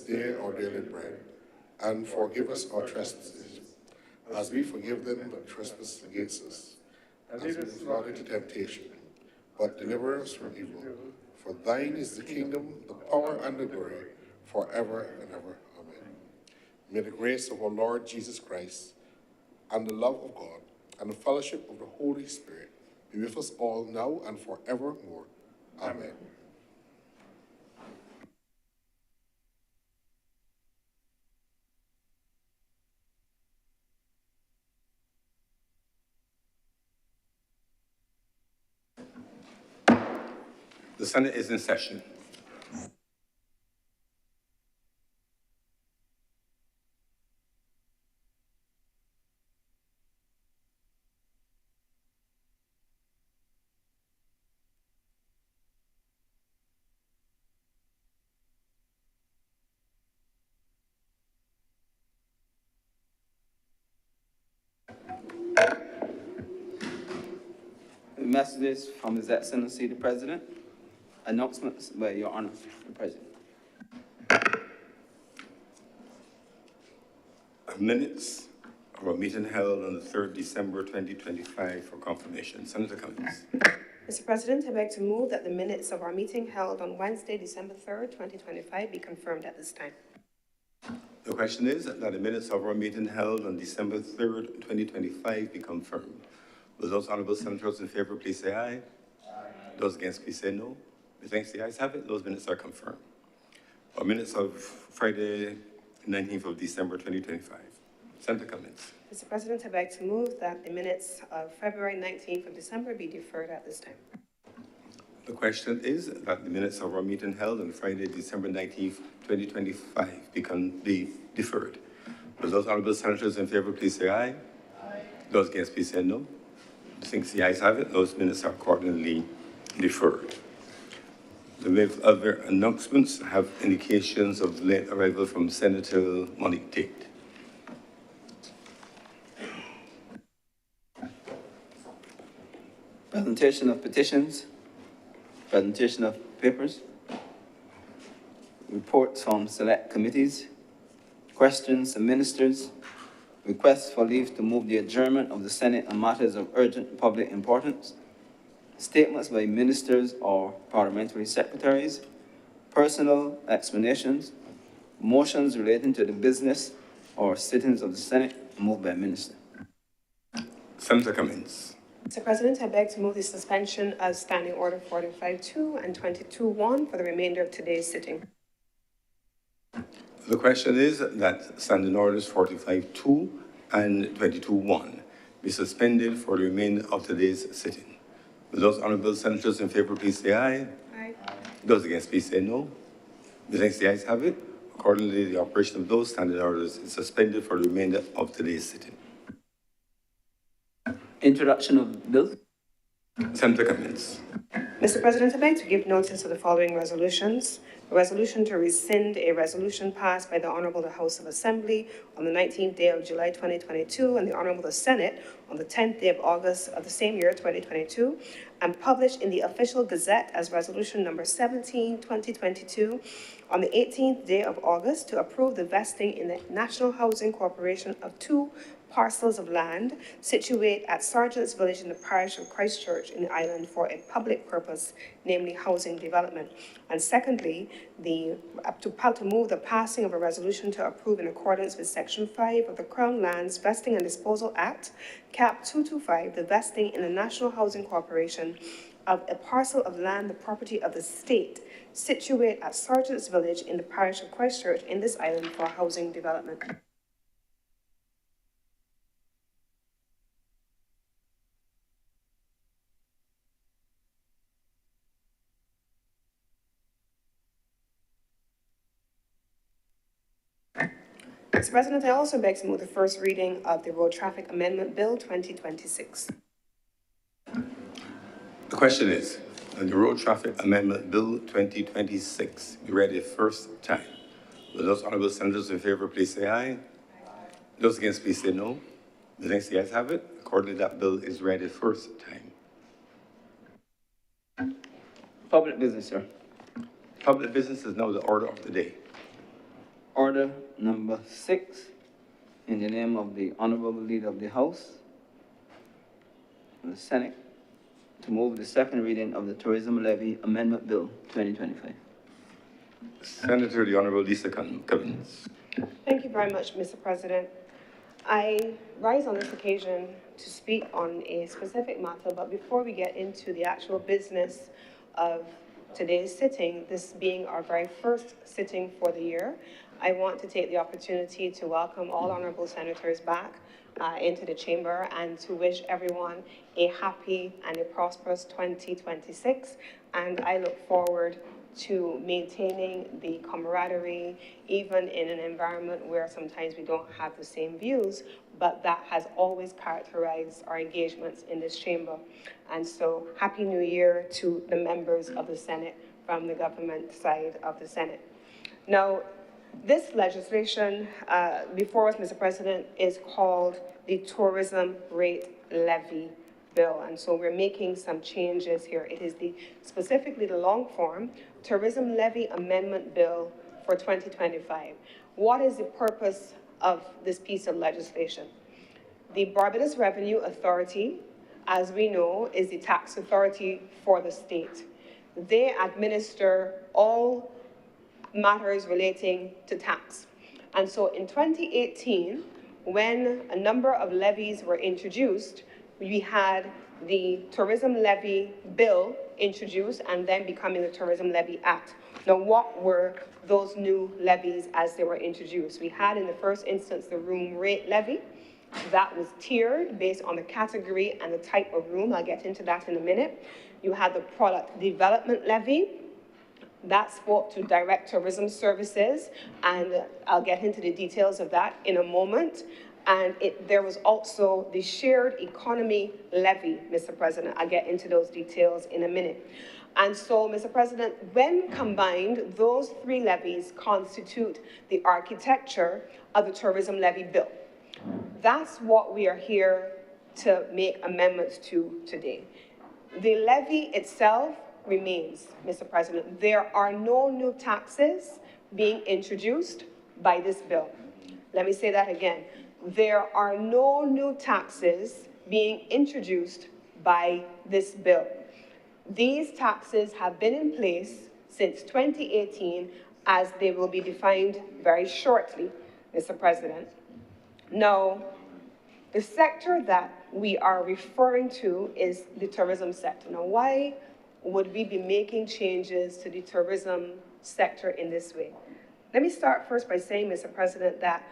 day our daily bread, and forgive us our trespasses, as we forgive them that trespass against us. And lead us not into temptation, but deliver us from evil. For thine is the kingdom, the power, and the glory, forever and ever. Amen. May the grace of our Lord Jesus Christ, and the love of God, and the fellowship of the Holy Spirit be with us all now and forevermore. Amen. The Senate is in session. Messages from His Excellency the President. Announcements by Your Honor, the President. Minutes of our meeting held on the 3rd December 2025 for confirmation. Senator Cummings. Mr. President, I beg to move that the minutes of our meeting held on Wednesday, December 3rd, 2025 be confirmed at this time. The question is that the minutes of our meeting held on December 3rd, 2025 be confirmed. Will those honorable senators in favor please say aye? Aye. Those against please say no. Methinks the ayes have it. Those minutes are confirmed. Our minutes of Friday, 19th of December 2025. Senator Cummings. Mr. President, I beg to move that the minutes of February 19th of December be deferred at this time. The question is that the minutes of our meeting held on Friday, December 19th, 2025 be deferred. Will those honorable senators in favor please say aye? Aye. Those against please say no. Since the ayes have it, those minutes are accordingly deferred. The other announcements have indications of late arrival from Senator Monique Tate. Presentation of petitions, presentation of papers, reports from select committees, questions to ministers, requests for leave to move the adjournment of the Senate on matters of urgent public importance, statements by ministers or parliamentary secretaries, personal explanations, motions relating to the business or sittings of the Senate moved by minister. Senator Cummings. Mr. President, I beg to move the suspension of Standing Order 45-2 and 22-1 for the remainder of today's sitting. The question is that Standing Orders 45-2 and 22-1 be suspended for the remainder of today's sitting. Will those honorable senators in favor please say aye? Aye. Those against please say no. Methinks the ayes have it. Accordingly, the operation of those standing orders is suspended for the remainder of today's sitting. Introduction of bills. Senator Cummings. Mr. President, I beg to give notice of the following resolutions. A resolution to rescind a resolution passed by the Honorable the House of Assembly on the 19th day of July 2022 and the Honorable the Senate on the 10th day of August of the same year 2022 and published in the Official Gazette as Resolution Number 17, 2022 on the 18th day of August to approve the vesting in the National Housing Corporation of 2 parcels of land situate at Sergeant's Village in the parish of Christchurch in the island for a public purpose, namely housing development. And secondly, to move the passing of a resolution to approve in accordance with Section 5 of the Crown Lands Vesting and Disposal Act, Cap 225, the vesting in the National Housing Corporation of a parcel of land, the property of the state, situate at Sergeant's Village in the parish of Christchurch in this island for housing development. Mr. President, I also beg to move the first reading of the Road Traffic Amendment Bill 2026. The question is, that the Road Traffic Amendment Bill 2026 be read a first time. Will those honorable senators in favor please say aye? Aye. Those against please say no. Methinks the ayes have it. Accordingly, that bill is read a first time. Public business, sir. Public business is now the order of the day. order number 6, in the name of the Honorable Leader of the House, and the Senate, to move the second reading of the Tourism Levy Amendment Bill 2025. Senator, the Honorable Lisa Cummins. Thank you very much, Mr. President. I rise on this occasion to speak on a specific matter, but before we get into the actual business of today's sitting, this being our very first sitting for the year, I want to take the opportunity to welcome all honorable senators back into the chamber and to wish everyone a happy and a prosperous 2026. And I look forward to maintaining the camaraderie, even in an environment where sometimes we don't have the same views, but that has always characterized our engagements in this chamber. And so, Happy New Year to the members of the Senate from the government side of the Senate. Now, this legislation before us, Mr. President, is called the Tourism Rate Levy Bill, and so we're making some changes here. It is specifically the long form Tourism Levy Amendment Bill for 2025. What is the purpose of this piece of legislation? The Barbados Revenue Authority, as we know, is the tax authority for the state. They administer all matters relating to tax. And so in 2018, when a number of levies were introduced, we had the Tourism Levy Bill introduced and then becoming the Tourism Levy Act. Now, what were those new levies as they were introduced? We had in the first instance the room rate levy. That was tiered based on the category and the type of room. I'll get into that in a minute. You had the product development levy. That spoke to direct tourism services, and I'll get into the details of that in a moment. And there was also the shared economy levy, Mr. President. I'll get into those details in a minute. And so, Mr. President, when combined, those three levies constitute the architecture of the Tourism Levy Bill. That's what we are here to make amendments to today. The levy itself remains, Mr. President. There are no new taxes being introduced by this bill. Let me say that again. There are no new taxes being introduced by this bill. These taxes have been in place since 2018, as they will be defined very shortly, Mr. President. Now, the sector that we are referring to is the tourism sector. Now, why would we be making changes to the tourism sector in this way? Let me start first by saying, Mr. President, that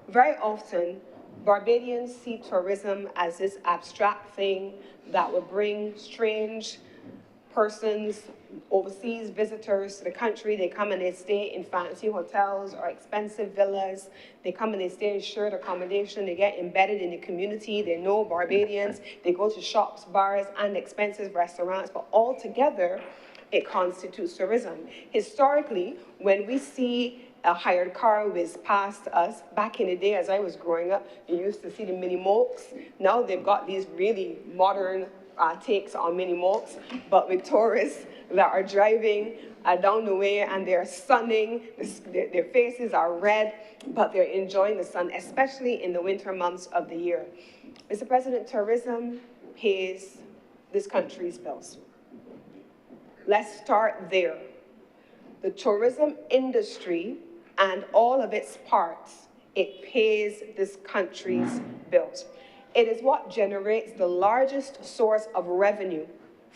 very often Barbadians see tourism as this abstract thing that would bring strange persons, overseas visitors to the country. They come and they stay in fancy hotels or expensive villas. They come and they stay in shared accommodation. They get embedded in the community. They know Barbadians. They go to shops, bars, and expensive restaurants. But altogether, it constitutes tourism. Historically, when we see a hired car whiz past us, back in the day as I was growing up, you used to see the mini mokes. Now they've got these really modern takes on mini mokes, but with tourists that are driving down the way and they're sunning, their faces are red, but they're enjoying the sun, especially in the winter months of the year. Mr. President, tourism pays this country's bills. Let's start there. The tourism industry and all of its parts, it pays this country's bills. It is what generates the largest source of revenue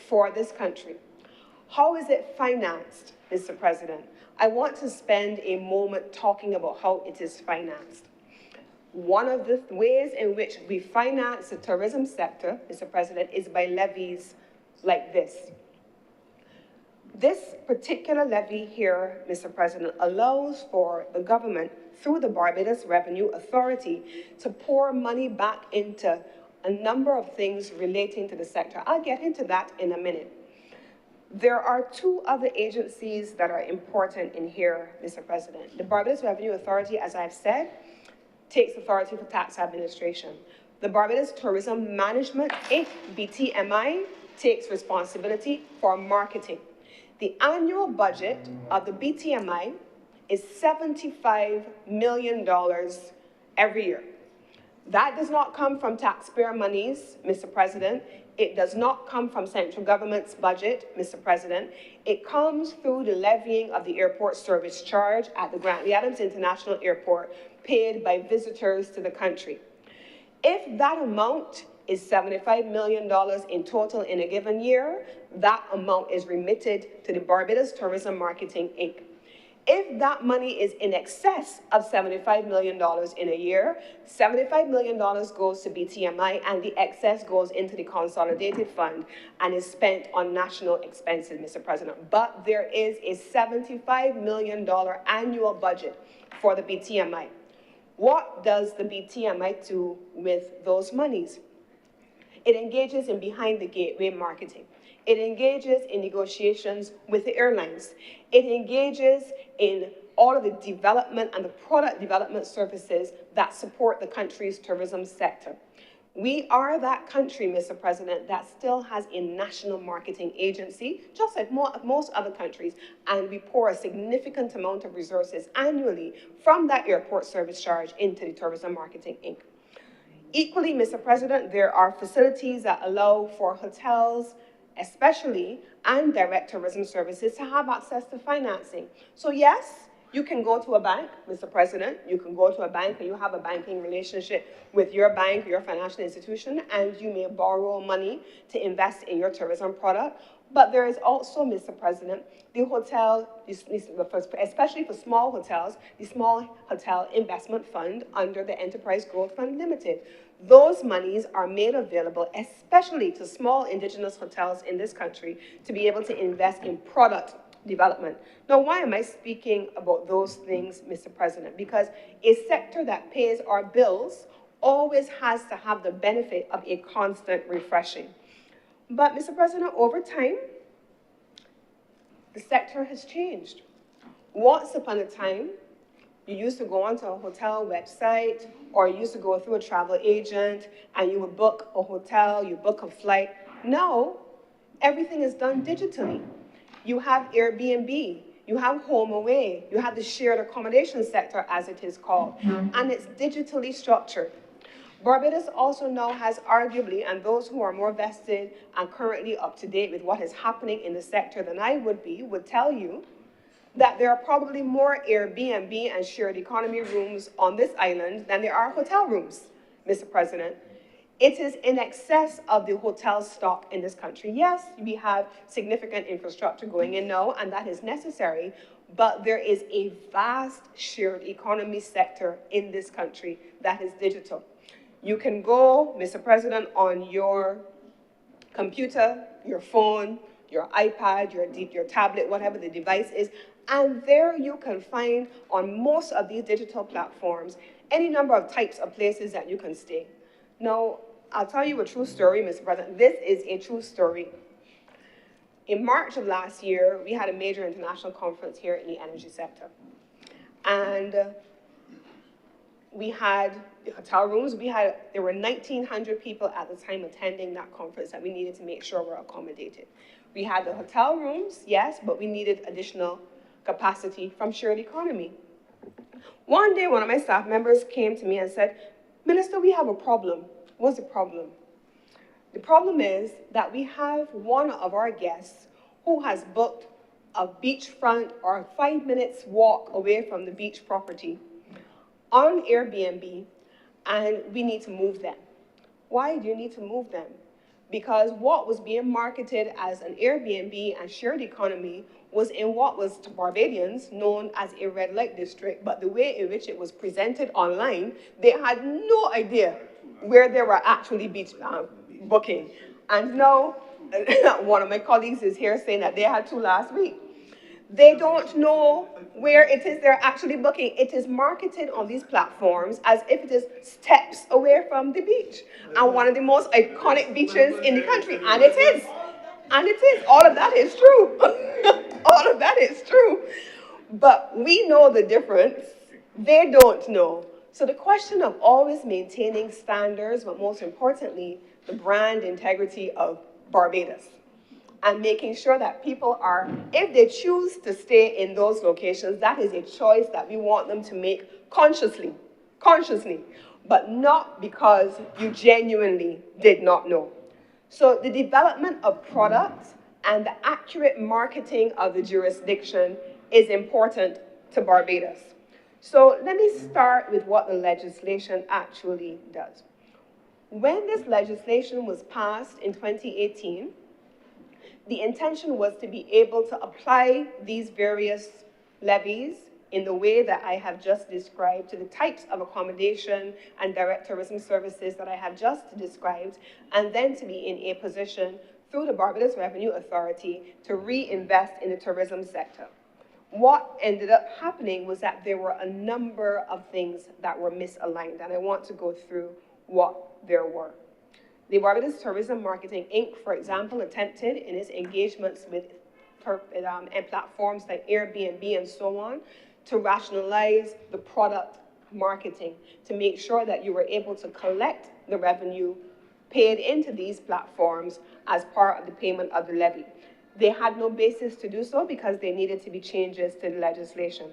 for this country. How is it financed, Mr. President? I want to spend a moment talking about how it is financed. One of the ways in which we finance the tourism sector, Mr. President, is by levies like this. This particular levy here, Mr. President, allows for the government, through the Barbados Revenue Authority, to pour money back into a number of things relating to the sector. I'll get into that in a minute. There are two other agencies that are important in here, Mr. President. The Barbados Revenue Authority, as I've said, takes authority for tax administration. The Barbados Tourism Management, Inc., BTMI, takes responsibility for marketing. The annual budget of the BTMI is $75 million every year. That does not come from taxpayer monies, Mr. President. It does not come from central government's budget, Mr. President. It comes through the levying of the airport service charge at the Grantley Adams International Airport, paid by visitors to the country. If that amount is $75 million in total in a given year, that amount is remitted to the Barbados Tourism Marketing, Inc. If that money is in excess of $75 million in a year, $75 million goes to BTMI and the excess goes into the consolidated fund and is spent on national expenses, Mr. President. But there is a $75 million annual budget for the BTMI. What does the BTMI do with those monies? It engages in behind-the-gateway marketing. It engages in negotiations with the airlines. It engages in all of the development and the product development services that support the country's tourism sector. We are that country, Mr. President, that still has a national marketing agency, just like most other countries, and we pour a significant amount of resources annually from that airport service charge into the Tourism Marketing, Inc. Equally, Mr. President, there are facilities that allow for hotels, especially, and direct tourism services to have access to financing. So yes, you can go to a bank, Mr. President, you can go to a bank and you have a banking relationship with your bank, your financial institution, and you may borrow money to invest in your tourism product. But there is also, Mr. President, the hotel, especially for small hotels, the Small Hotel Investment Fund under the Enterprise Growth Fund Limited. Those monies are made available, especially to small indigenous hotels in this country, to be able to invest in product development. Now, why am I speaking about those things, Mr. President? Because a sector that pays our bills always has to have the benefit of a constant refreshing. But, Mr. President, over time, the sector has changed. Once upon a time, you used to go onto a hotel website, or you used to go through a travel agent, and you would book a hotel, you book a flight. Now, everything is done digitally. You have Airbnb, you have HomeAway, you have the shared accommodation sector, as it is called, and it's digitally structured. Barbados also now has arguably, and those who are more vested and currently up to date with what is happening in the sector than I would be, would tell you that there are probably more Airbnb and shared economy rooms on this island than there are hotel rooms, Mr. President. It is in excess of the hotel stock in this country. Yes, we have significant infrastructure going in now, and that is necessary, but there is a vast shared economy sector in this country that is digital. You can go, Mr. President, on your computer, your phone, your iPad, your tablet, whatever the device is, and there you can find on most of these digital platforms any number of types of places that you can stay. Now, I'll tell you a true story, Mr. President. This is a true story. In March of last year, we had a major international conference here in the energy sector. And we had the hotel rooms. There were 1,900 people at the time attending that conference that we needed to make sure were accommodated. We had the hotel rooms, yes, but we needed additional capacity from shared economy. One day, one of my staff members came to me and said, "Minister, we have a problem." What's the problem? The problem is that we have one of our guests who has booked a beachfront or 5 minutes walk away from the beach property on Airbnb, and we need to move them. Why do you need to move them? Because what was being marketed as an Airbnb and shared economy was in what was to Barbadians known as a red light district, but the way in which it was presented online, they had no idea where they were actually beach booking. And now, one of my colleagues is here saying that they had two last week. They don't know where it is they're actually booking. It is marketed on these platforms as if it is steps away from the beach and one of the most iconic beaches in the country. And it is. And it is. All of that is true. All of that is true. But we know the difference. They don't know. So the question of always maintaining standards, but most importantly, the brand integrity of Barbados. and making sure that people are, if they choose to stay in those locations, that is a choice that we want them to make consciously, but not because you genuinely did not know. So the development of products and the accurate marketing of the jurisdiction is important to Barbados. So let me start with what the legislation actually does. When this legislation was passed in 2018, the intention was to be able to apply these various levies in the way that I have just described to the types of accommodation and direct tourism services that I have just described, and then to be in a position through the Barbados Revenue Authority to reinvest in the tourism sector. What ended up happening was that there were a number of things that were misaligned, and I want to go through what there were. The Barbados Tourism Marketing Inc., for example, attempted in its engagements with and platforms like Airbnb and so on to rationalize the product marketing to make sure that you were able to collect the revenue paid into these platforms as part of the payment of the levy. They had no basis to do so because there needed to be changes to the legislation.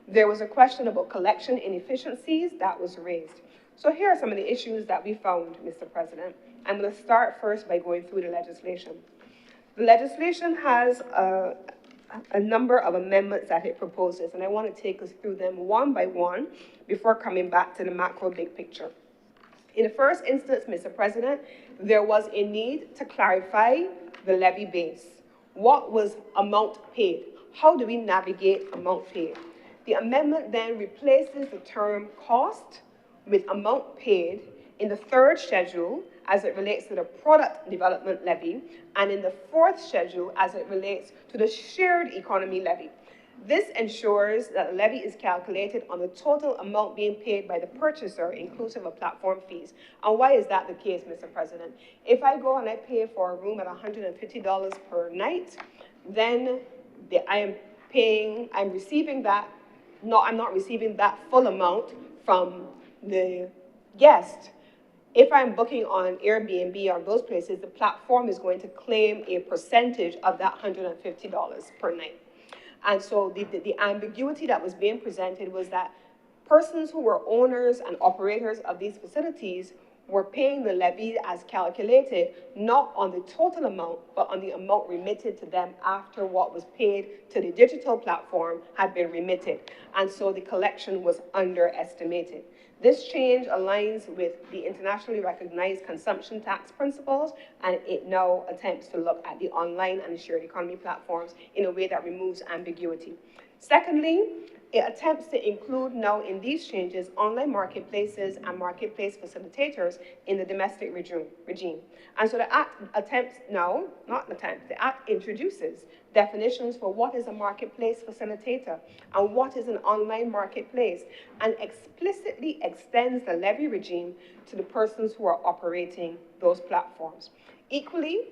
There was a question about collection inefficiencies that was raised. So here are some of the issues that we found, Mr. President. I'm going to start first by going through the legislation. The legislation has a number of amendments that it proposes, and I want to take us through them one by one before coming back to the macro big picture. In the first instance, Mr. President, there was a need to clarify the levy base. What was amount paid? How do we navigate amount paid? The amendment then replaces the term cost with amount paid in the third schedule as it relates to the product development levy, and in the fourth schedule as it relates to the shared economy levy. This ensures that the levy is calculated on the total amount being paid by the purchaser, inclusive of platform fees. And why is that the case, Mr. President? If I go and I pay for a room at $150 per night, then I'm receiving that, I'm not receiving that full amount from the guest. If I'm booking on Airbnb or those places, the platform is going to claim a percentage of that $150 per night. And so the ambiguity that was being presented was that persons who were owners and operators of these facilities were paying the levy as calculated, not on the total amount, but on the amount remitted to them after what was paid to the digital platform had been remitted. And so the collection was underestimated. This change aligns with the internationally recognized consumption tax principles, and it now attempts to look at the online and shared economy platforms in a way that removes ambiguity. Secondly, it attempts to include now in these changes online marketplaces and marketplace facilitators in the domestic regime. And so the Act attempts now, the Act introduces definitions for what is a marketplace facilitator and what is an online marketplace, and explicitly extends the levy regime to the persons who are operating those platforms. Equally,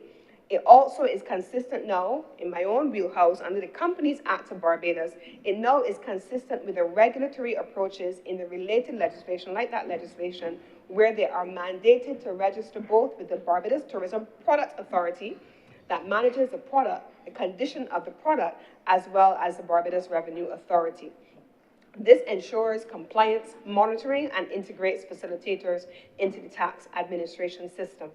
it also is consistent now, in my own wheelhouse, under the Companies Act of Barbados, it now is consistent with the regulatory approaches in the related legislation, like that legislation, where they are mandated to register both with the Barbados Tourism Product Authority, that manages the product, the condition of the product, as well as the Barbados Revenue Authority. This ensures compliance, monitoring, and integrates facilitators into the tax administration system.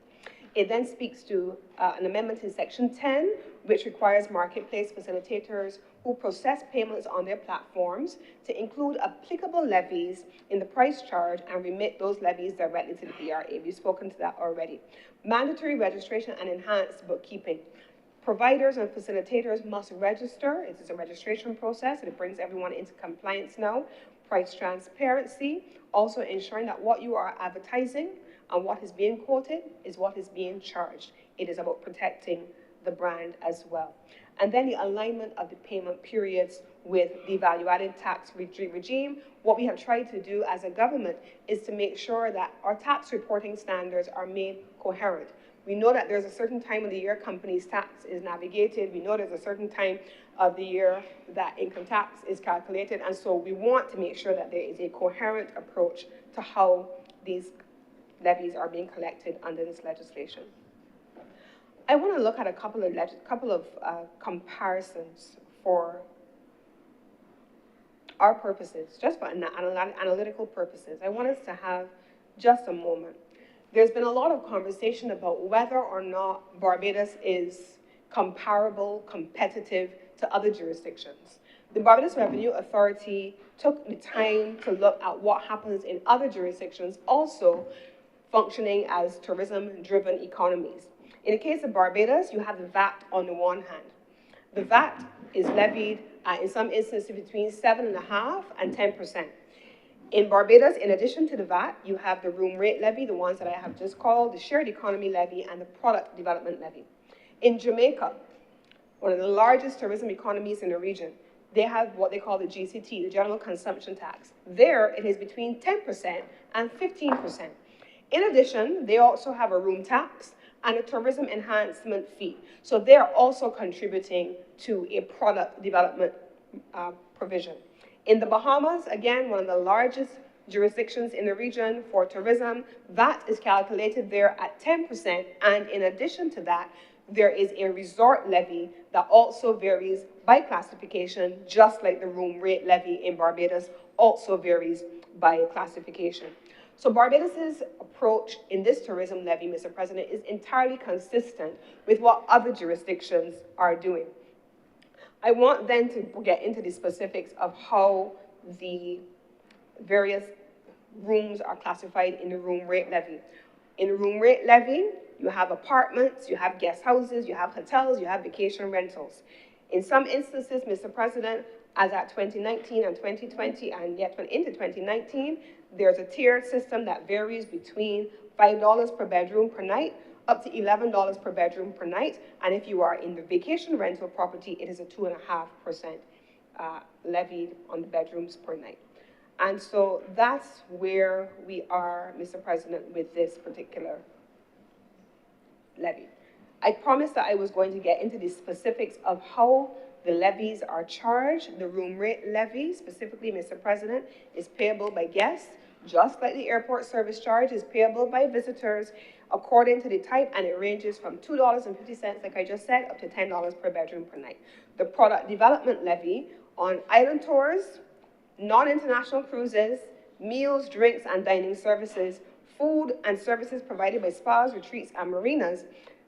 It then speaks to an amendment in Section 10, which requires marketplace facilitators who process payments on their platforms to include applicable levies in the price charge and remit those levies directly to the BRA. We've spoken to that already. Mandatory registration and enhanced bookkeeping. Providers and facilitators must register. It is a registration process, and it brings everyone into compliance now. Price transparency, also ensuring that what you are advertising and what is being quoted is what is being charged. It is about protecting the brand as well. And then the alignment of the payment periods with the value-added tax regime. What we have tried to do as a government is to make sure that our tax reporting standards are made coherent. We know that there's a certain time of the year companies' tax is navigated. We know there's a certain time of the year that income tax is calculated. And so we want to make sure that there is a coherent approach to how these levies are being collected under this legislation. I want to look at a couple of comparisons for our purposes, just for analytical purposes. I want us to have just a moment. There's been a lot of conversation about whether or not Barbados is comparable, competitive to other jurisdictions. The Barbados Revenue Authority took the time to look at what happens in other jurisdictions also functioning as tourism-driven economies. In the case of Barbados, you have the VAT on the one hand. The VAT is levied in some instances between 7.5% and 10%. In Barbados, in addition to the VAT, you have the room rate levy, the ones that I have just called, the shared economy levy, and the product development levy. In Jamaica, one of the largest tourism economies in the region, they have what they call the GCT, the General Consumption Tax. There, it is between 10% and 15%. In addition, they also have a room tax and a tourism enhancement fee. So they're also contributing to a product development provision. In the Bahamas, again, one of the largest jurisdictions in the region for tourism, VAT is calculated there at 10%, and in addition to that, there is a resort levy that also varies by classification, just like the room rate levy in Barbados also varies by classification. So Barbados's approach in this tourism levy, Mr. President, is entirely consistent with what other jurisdictions are doing. I want then to get into the specifics of how the various rooms are classified in the room rate levy. In the room rate levy, you have apartments, you have guest houses, you have hotels, you have vacation rentals. In some instances, Mr. President, as at 2019 and 2020, and yet into 2019, there's a tiered system that varies between $5 per bedroom per night up to $11 per bedroom per night. And if you are in the vacation rental property, it is a 2.5% levied on the bedrooms per night. And so that's where we are, Mr. President, with this particular levy. I promised that I was going to get into the specifics of how the levies are charged. The room rate levy, specifically, Mr. President, is payable by guests, just like the airport service charge is payable by visitors according to the type, and it ranges from $2.50, like I just said, up to $10 per bedroom per night. The product development levy on island tours, non-international cruises, meals, drinks, and dining services, food and services provided by spas, retreats, and marinas,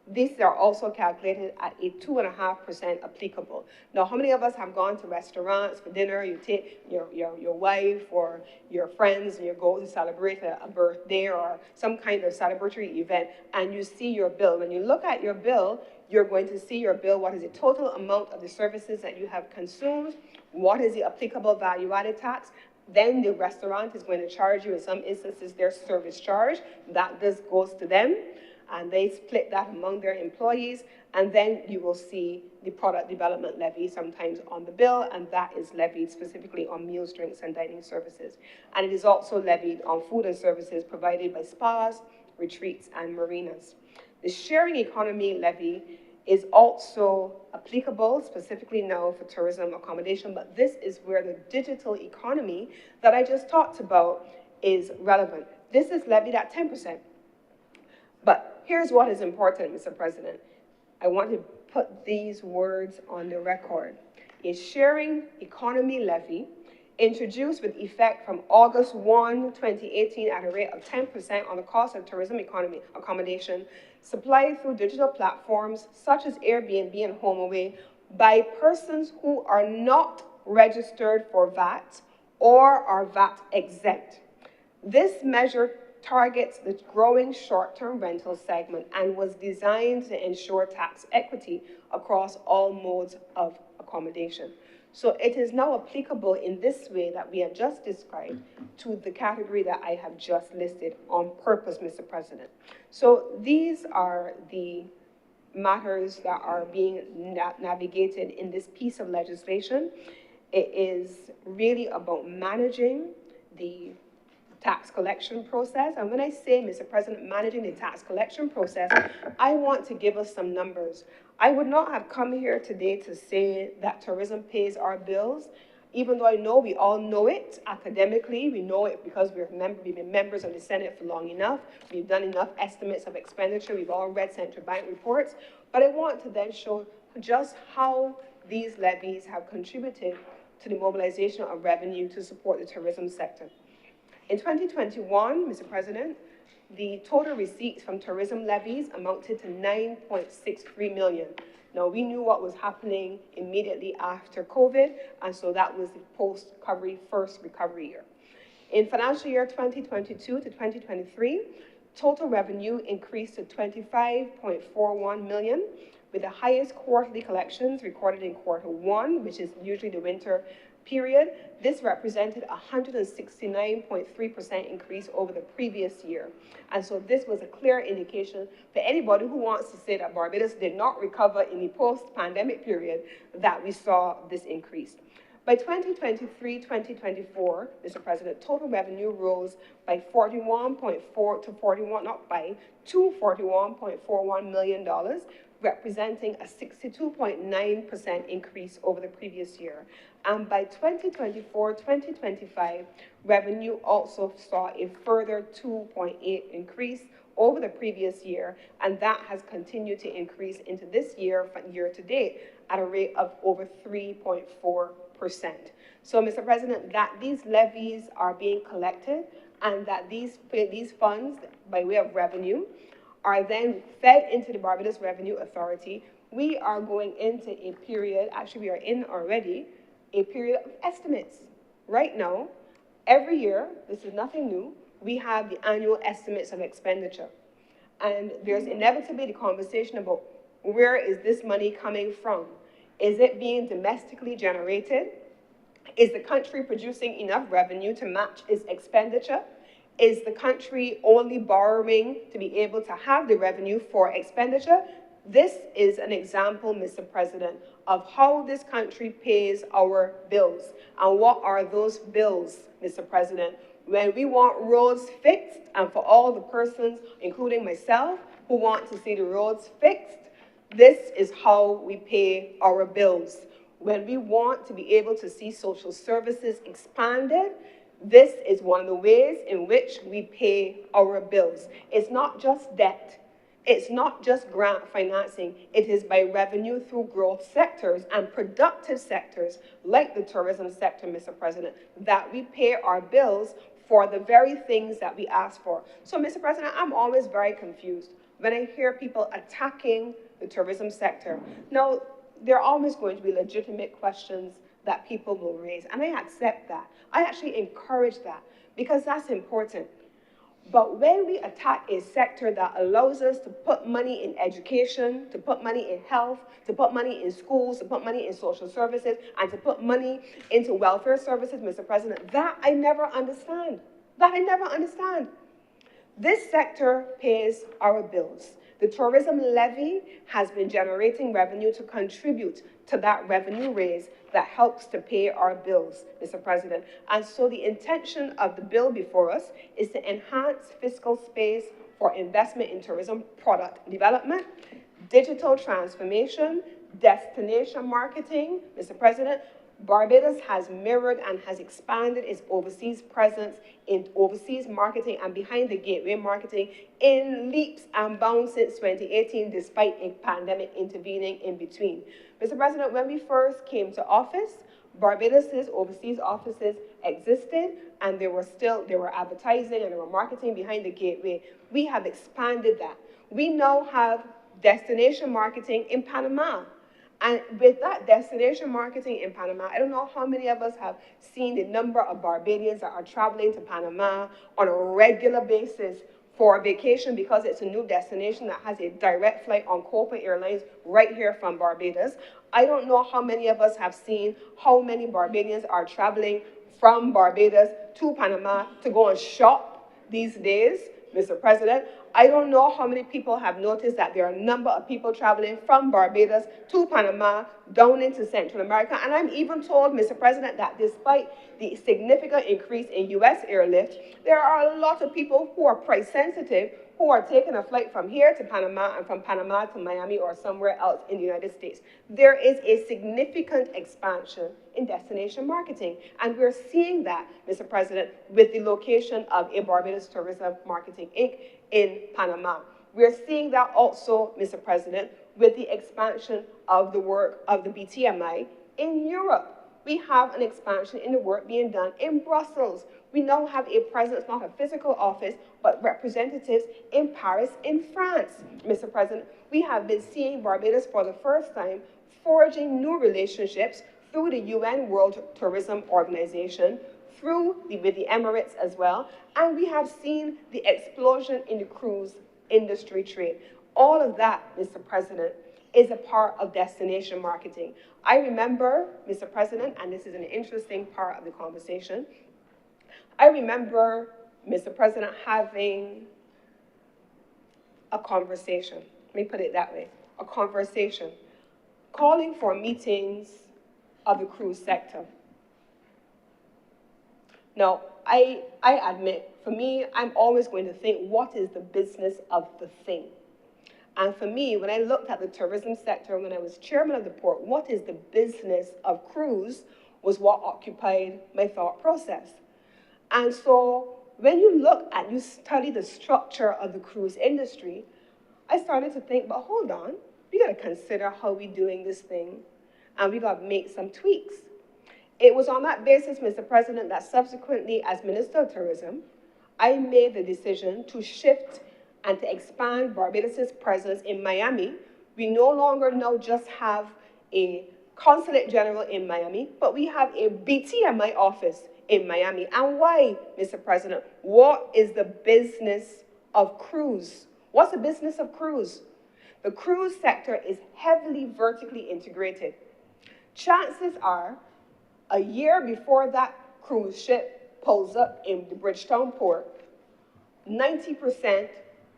these are also calculated at a 2.5% applicable. Now, how many of us have gone to restaurants for dinner? You take your wife or your friends and you go to celebrate a birthday or some kind of celebratory event, and you see your bill. When you look at your bill, you're going to see your bill, what is the total amount of the services that you have consumed, what is the applicable value-added tax. Then the restaurant is going to charge you, in some instances, their service charge. That just goes to them, and they split that among their employees, and then you will see the product development levy sometimes on the bill, and that is levied specifically on meals, drinks, and dining services. And it is also levied on food and services provided by spas, retreats, and marinas. The sharing economy levy is also applicable, specifically now for tourism accommodation, but this is where the digital economy that I just talked about is relevant. This is levied at 10%. But here's what is important, Mr. President. I want to put these words on the record. A sharing economy levy introduced with effect from August 1, 2018 at a rate of 10% on the cost of tourism economy accommodation supplied through digital platforms such as Airbnb and HomeAway by persons who are not registered for VAT or are VAT exempt. This measure targets the growing short-term rental segment and was designed to ensure tax equity across all modes of accommodation. So it is now applicable in this way that we have just described to the category that I have just listed on purpose, Mr. President. So these are the matters that are being navigated in this piece of legislation. It is really about managing the tax collection process. And when I say, Mr. President, managing the tax collection process, I want to give us some numbers. I would not have come here today to say that tourism pays our bills even though I know we all know it academically, we know it because we've been members of the Senate for long enough, we've done enough estimates of expenditure, we've all read central bank reports, but I want to then show just how these levies have contributed to the mobilization of revenue to support the tourism sector. In 2021, Mr. President, the total receipts from tourism levies amounted to 9.63 million. Now, we knew what was happening immediately after COVID, and so that was the post-recovery, first recovery year. In financial year 2022 to 2023, total revenue increased to 25.41 million, with the highest quarterly collections recorded in Q1, which is usually the winter period. This represented a 169.3% increase over the previous year. And so this was a clear indication for anybody who wants to say that Barbados did not recover in the post-pandemic period that we saw this increase. By 2023-2024, Mr. President, total revenue rose by $41.41 million, representing a 62.9% increase over the previous year. And by 2024-2025, revenue also saw a further 2.8 increase over the previous year, and that has continued to increase into this year, year to date, at a rate of over 3.4%. So, Mr. President, that these levies are being collected and that these funds, by way of revenue, are then fed into the Barbados Revenue Authority. We are going into a period, actually we are in already, a period of estimates. Right now, every year, this is nothing new, we have the annual estimates of expenditure. And there's inevitably the conversation about where is this money coming from? Is it being domestically generated? Is the country producing enough revenue to match its expenditure? Is the country only borrowing to be able to have the revenue for expenditure? This is an example, Mr. President, of how this country pays our bills. And what are those bills, Mr. President? When we want roads fixed, and for all the persons, including myself, who want to see the roads fixed, this is how we pay our bills. When we want to be able to see social services expanded, this is one of the ways in which we pay our bills. It's not just debt. It's not just grant financing. It is by revenue through growth sectors and productive sectors like the tourism sector, Mr. President, that we pay our bills for the very things that we ask for. So, Mr. President, I'm always very confused when I hear people attacking the tourism sector. Now, there are always going to be legitimate questions that people will raise, and I accept that. I actually encourage that because that's important. But when we attack a sector that allows us to put money in education, to put money in health, to put money in schools, to put money in social services, and to put money into welfare services, Mr. President, that I never understand. That I never understand. This sector pays our bills. The tourism levy has been generating revenue to contribute to that revenue raise that helps to pay our bills, Mr. President. And so the intention of the bill before us is to enhance fiscal space for investment in tourism product development, digital transformation, destination marketing. Mr. President, Barbados has mirrored and has expanded its overseas presence in overseas marketing and behind the gateway marketing in leaps and bounds since 2018, despite a pandemic intervening in between. Mr. President, when we first came to office, Barbados's overseas offices existed, and they were advertising and they were marketing behind the gateway. We have expanded that. We now have destination marketing in Panama. And with that destination marketing in Panama, I don't know how many of us have seen the number of Barbadians that are traveling to Panama on a regular basis for a vacation because it's a new destination that has a direct flight on Copa Airlines right here from Barbados. I don't know how many of us have seen how many Barbadians are traveling from Barbados to Panama to go and shop these days, Mr. President. I don't know how many people have noticed that there are a number of people traveling from Barbados to Panama, down into Central America. And I'm even told, Mr. President, that despite the significant increase in U.S. airlift, there are a lot of people who are price sensitive who are taking a flight from here to Panama and from Panama to Miami or somewhere else in the United States. There is a significant expansion in destination marketing. And we're seeing that, Mr. President, with the location of a Barbados Tourism Marketing Inc. in Panama. We're seeing that also, Mr. President, with the expansion of the work of the BTMI in Europe. We have an expansion in the work being done in Brussels. We now have a presence, not a physical office, but representatives in Paris, in France. Mr. President, we have been seeing Barbados for the first time forging new relationships through the UN World Tourism Organization, with the Emirates as well, and we have seen the explosion in the cruise industry trade. All of that, Mr. President, is a part of destination marketing. I remember, Mr. President, and this is an interesting part of the conversation, I remember, Mr. President, having a conversation, let me put it that way, a conversation, calling for meetings of the cruise sector. Now, I admit, for me, I'm always going to think, what is the business of the thing? And for me, when I looked at the tourism sector, when I was chairman of the port, what is the business of cruise was what occupied my thought process. And so when you study the structure of the cruise industry, I started to think, but hold on, we got to consider how we're doing this thing, and we got to make some tweaks. It was on that basis, Mr. President, that subsequently, as Minister of Tourism, I made the decision to shift and to expand Barbados' presence in Miami. We no longer now just have a consulate general in Miami, but we have a BTMI office in Miami. And why, Mr. President? What is the business of cruise? What's the business of cruise? The cruise sector is heavily vertically integrated. Chances are, a year before that cruise ship pulls up in the Bridgetown port, 90%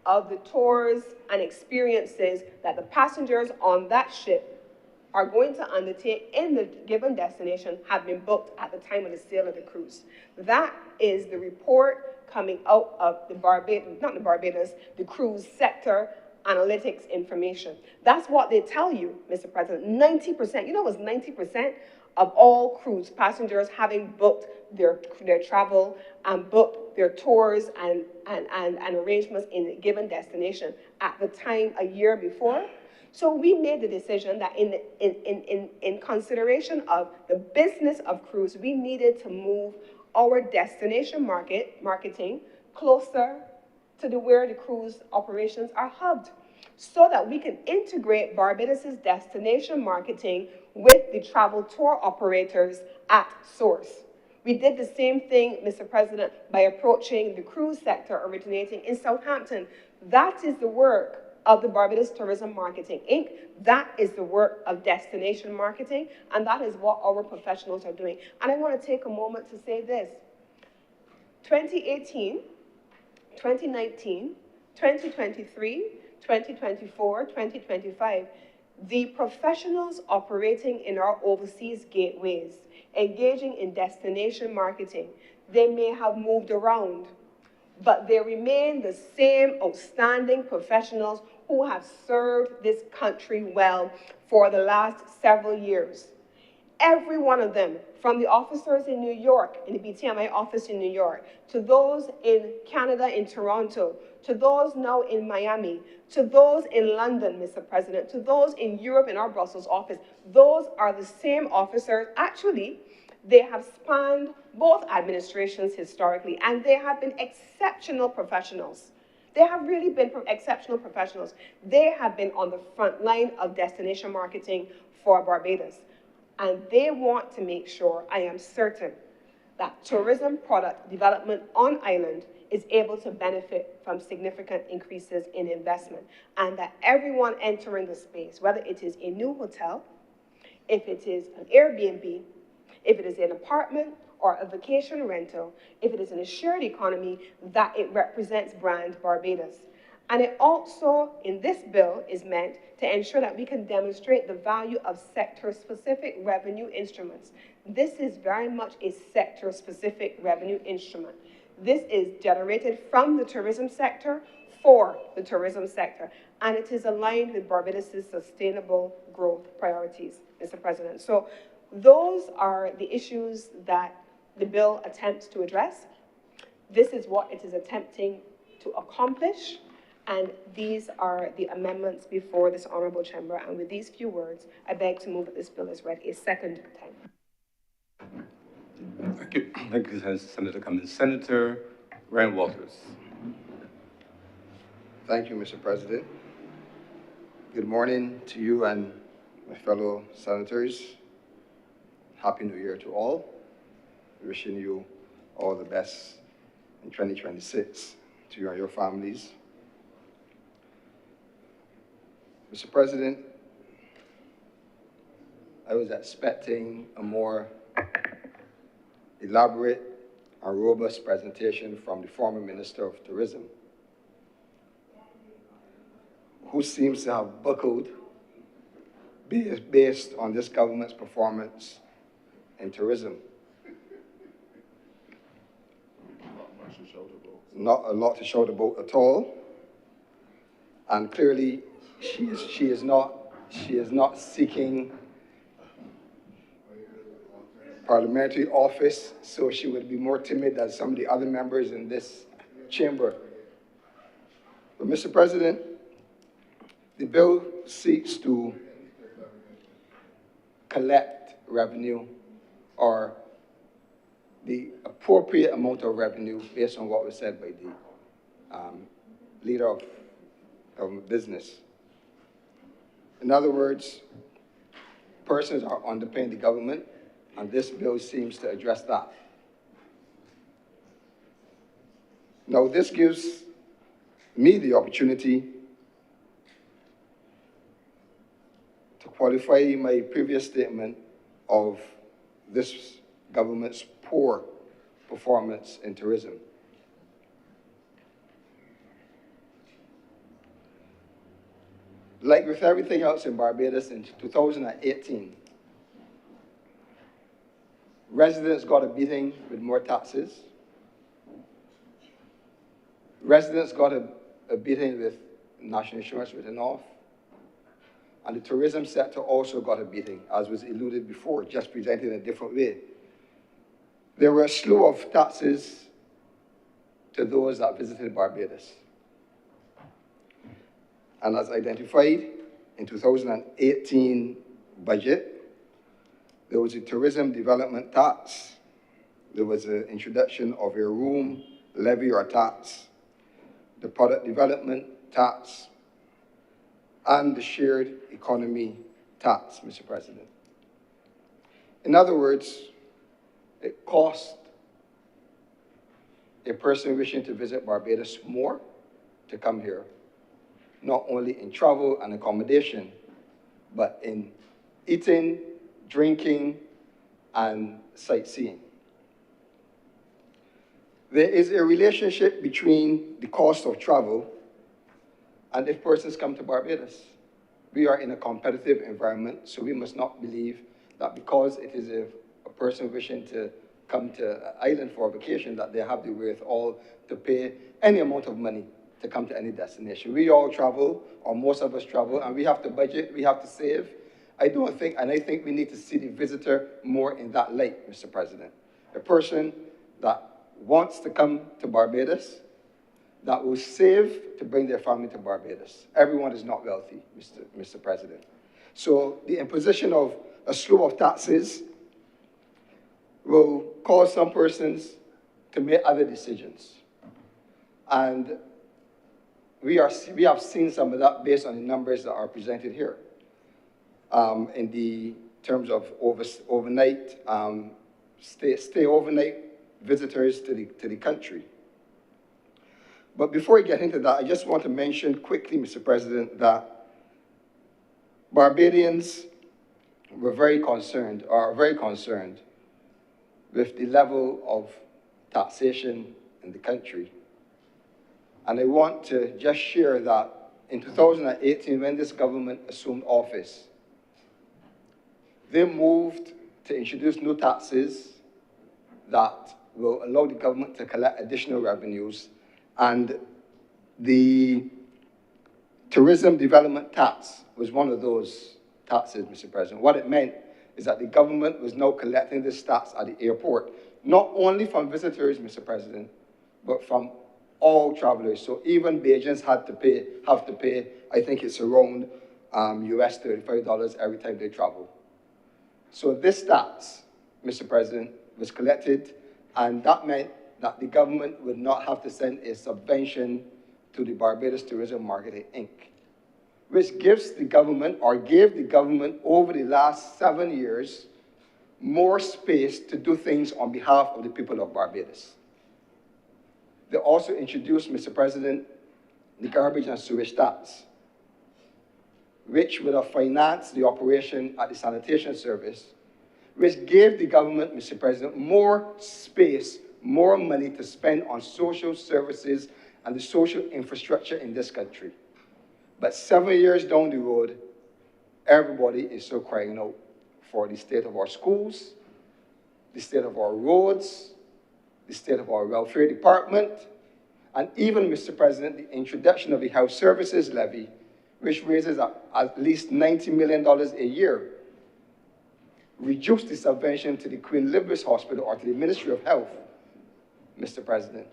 of the tours and experiences that the passengers on that ship are going to undertake in the given destination have been booked at the time of the sale of the cruise. That is the report coming out of the cruise sector analytics information. That's what they tell you, Mr. President. 90%, you know it was 90% of all cruise passengers having booked their travel and booked their tours and arrangements in a given destination at the time a year before. So we made the decision that in consideration of the business of cruise, we needed to move our destination marketing closer to where the cruise operations are hubbed, so that we can integrate Barbados' destination marketing with the travel tour operators at source. We did the same thing, Mr. President, by approaching the cruise sector originating in Southampton. That is the work of the Barbados Tourism Marketing Inc. That is the work of destination marketing, and that is what our professionals are doing. And I want to take a moment to say this. 2018, 2019, 2023, 2024, 2025, the professionals operating in our overseas gateways, engaging in destination marketing, they may have moved around, but they remain the same outstanding professionals who have served this country well for the last several years. Every one of them, from the officers in New York, in the BTMI office in New York, to those in Canada, in Toronto, to those now in Miami, to those in London, Mr. President, to those in Europe in our Brussels office, those are the same officers. Actually, they have spanned both administrations historically, and they have been exceptional professionals. They have really been exceptional professionals. They have been on the front line of destination marketing for Barbados. And they want to make sure, I am certain, that tourism product development on island is able to benefit from significant increases in investment, and that everyone entering the space, whether it is a new hotel, if it is an Airbnb, if it is an apartment or a vacation rental, if it is in a shared economy, that it represents brand Barbados. And it also, in this bill, is meant to ensure that we can demonstrate the value of sector-specific revenue instruments. This is very much a sector-specific revenue instrument. This is generated from the tourism sector for the tourism sector, and it is aligned with Barbados' sustainable growth priorities, Mr. President. So those are the issues that the bill attempts to address. This is what it is attempting to accomplish, and these are the amendments before this honourable chamber. And with these few words, I beg to move that this bill is read a second time. Thank you, Senator Cummins. Senator Ryan Walters. Thank you, Mr. President. Good morning to you and my fellow senators. Happy New Year to all. Wishing you all the best in 2026 to you and your families. Mr. President, I was expecting a more elaborate and robust presentation from the former Minister of Tourism, who seems to have buckled based on this government's performance in tourism. Not a lot to shout about at all, and clearly she is not seeking parliamentary office, so she would be more timid than some of the other members in this chamber. But Mr. President, the bill seeks to collect revenue, or the appropriate amount of revenue based on what was said by the leader of government business. In other words, persons are underpaying the government, and this bill seems to address that. Now, this gives me the opportunity to qualify my previous statement of this government's poor performance in tourism. Like with everything else in Barbados in 2018, residents got a beating with more taxes. Residents got a beating with national insurance written off. And the tourism sector also got a beating, as was alluded before, just presented in a different way. There were a slew of taxes to those that visited Barbados. And as identified in 2018 budget, there was a tourism development tax, there was an introduction of a room levy or tax, the product development tax, and the shared economy tax, Mr. President. In other words, it cost a person wishing to visit Barbados more to come here, not only in travel and accommodation, but in eating, drinking, and sightseeing. There is a relationship between the cost of travel and if persons come to Barbados. We are in a competitive environment, so we must not believe that because it is a person wishing to come to an island for a vacation that they have the wherewithal to pay any amount of money to come to any destination. We all travel, or most of us travel, and we have to budget, we have to save. I think we need to see the visitor more in that light, Mr. President. A person that wants to come to Barbados, that will save to bring their family to Barbados. Everyone is not wealthy, Mr. President. So the imposition of a slew of taxes will cause some persons to make other decisions. And we have seen some of that based on the numbers that are presented here. In the terms of overnight, stay overnight visitors to the country. But before we get into that, I just want to mention quickly, Mr. President, that Barbadians are very concerned with the level of taxation in the country. And I want to just share that in 2018, when this government assumed office, they moved to introduce new taxes that will allow the government to collect additional revenues. And the tourism development tax was one of those taxes, Mr. President. What it meant is that the government was now collecting this tax at the airport, not only from visitors, Mr. President, but from all travelers. So even Bajans have to pay, I think it's around US $35 every time they travel. So this tax, Mr. President, was collected, and that meant that the government would not have to send a subvention to the Barbados Tourism Marketing, Inc., which gives the government, or gave the government over the last 7 years, more space to do things on behalf of the people of Barbados. They also introduced, Mr. President, the garbage and sewage tax, which would have financed the operation at the sanitation service, which gave the government, Mr. President, more space, more money to spend on social services and the social infrastructure in this country. But 7 years down the road, everybody is still crying out for the state of our schools, the state of our roads, the state of our welfare department, and even, Mr. President, the introduction of the health services levy, which raises at least $90 million a year, reduced the subvention to the Queen Elizabeth Hospital or to the Ministry of Health, Mr. President.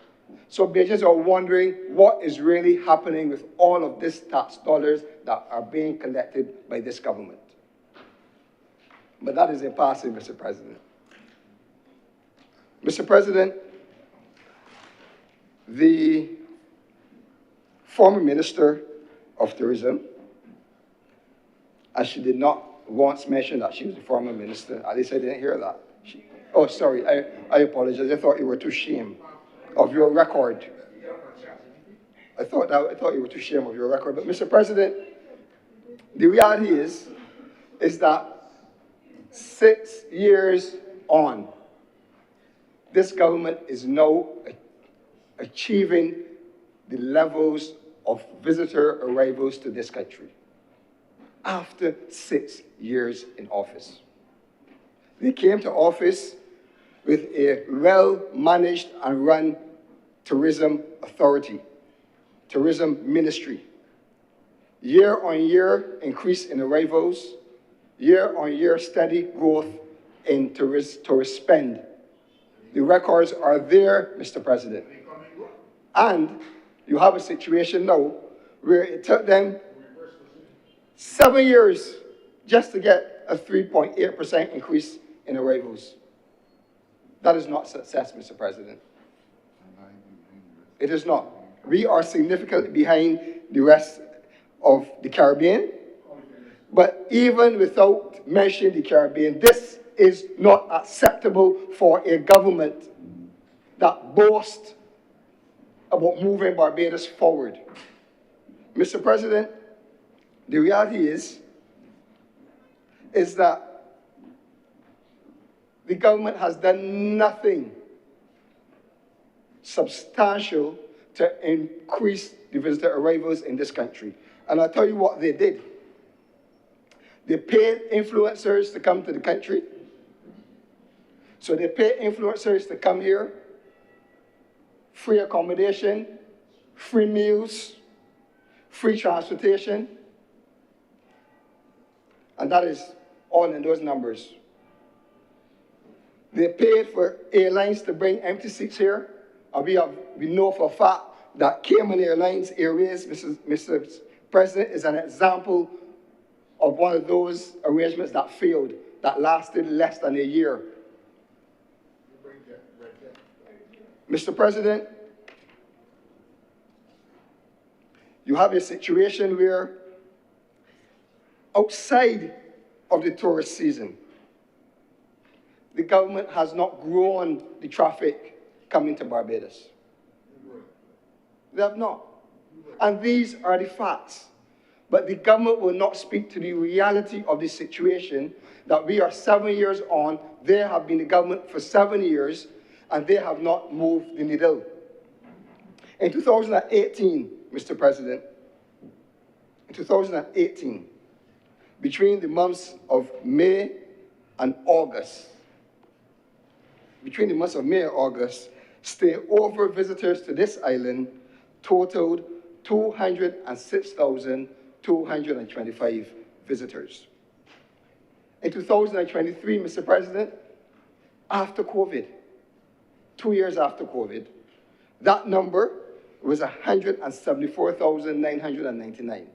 So Bajans are wondering what is really happening with all of these tax dollars that are being collected by this government. But that is impossible, Mr. President. Mr. President, the former Minister of Tourism, and she did not once mention that she was the former minister. At least I didn't hear that. Oh, sorry, I apologize. I thought you were too ashamed of your record. I thought you were too ashamed of your record. But Mr. President, the reality is that 6 years on, this government is now achieving the levels of visitor arrivals to this country after 6 years in office. They came to office with a well-managed and run tourism authority, tourism ministry. Year-on-year increase in arrivals, year-on-year steady growth in tourist spend. The records are there, Mr. President. And you have a situation now where it took them 7 years just to get a 3.8% increase in arrivals. That is not success, Mr. President. It is not. We are significantly behind the rest of the Caribbean. But even without mentioning the Caribbean, this is not acceptable for a government that boasts about moving Barbados forward. Mr. President, the reality is that the government has done nothing substantial to increase the visitor arrivals in this country. And I'll tell you what they did. They paid influencers to come to the country. So they paid influencers to come here, free accommodation, free meals, free transportation, and that is all in those numbers. They paid for airlines to bring empty seats here, and we know for a fact that Cayman Airways, Mr. President, is an example of one of those arrangements that failed, that lasted less than a year. Mr. President, you have a situation where outside of the tourist season, the government has not grown the traffic coming to Barbados. They have not. And these are the facts. But the government will not speak to the reality of the situation that we are 7 years on. They have been the government for 7 years, and they have not moved the needle. In 2018, Mr. President, in 2018, between the months of May and August, stay-over visitors to this island totaled 206,225 visitors. In 2023, Mr. President, after COVID, 2 years after COVID, that number was 174,999,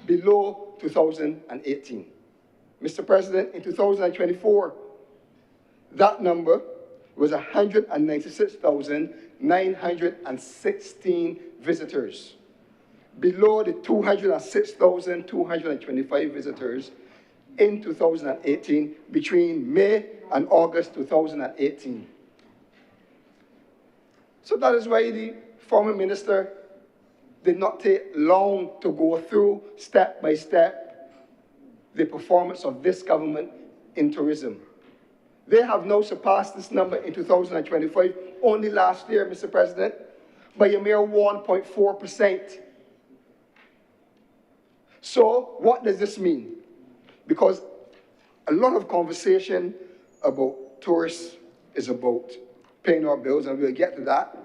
below 2018. Mr. President, in 2024, that number was 196,916 visitors, below the 206,225 visitors in 2018, between May and August 2018. So that is why the former minister did not take long to go through, step by step, the performance of this government in tourism. They have now surpassed this number in 2025, only last year, Mr. President, by a mere 1.4%. So what does this mean? Because a lot of conversation about tourists is about paying our bills, and we'll get to that.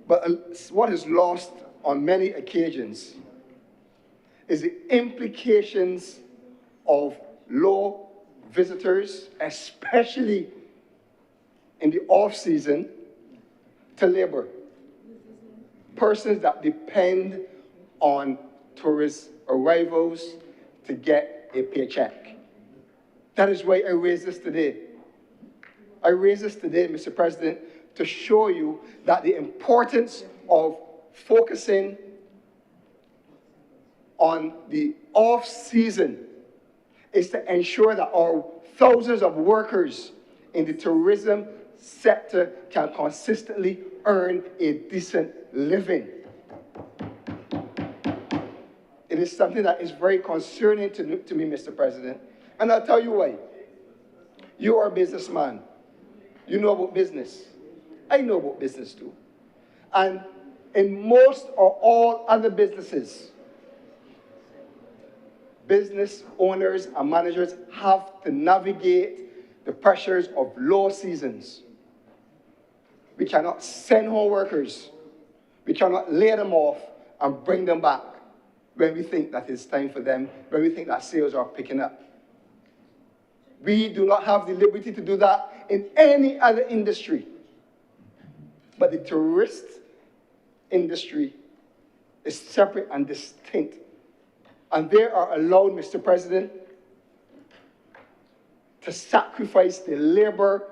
But what is lost on many occasions is the implications of low visitors, especially in the off-season, to labor. Persons that depend on tourist arrivals to get a paycheck. That is why I raise this today. I raise this today, Mr. President, to show you that the importance of focusing on the off-season is to ensure that our thousands of workers in the tourism sector can consistently earn a decent living. It is something that is very concerning to me, Mr. President, and I'll tell you why. You are a businessman. You know about business. I know about business too. And in most or all other businesses, business owners and managers have to navigate the pressures of low seasons. We cannot send home workers. We cannot lay them off and bring them back when we think that it's time for them, when we think that sales are picking up. We do not have the liberty to do that in any other industry. But the tourist industry is separate and distinct. And they are allowed, Mr. President, to sacrifice their labor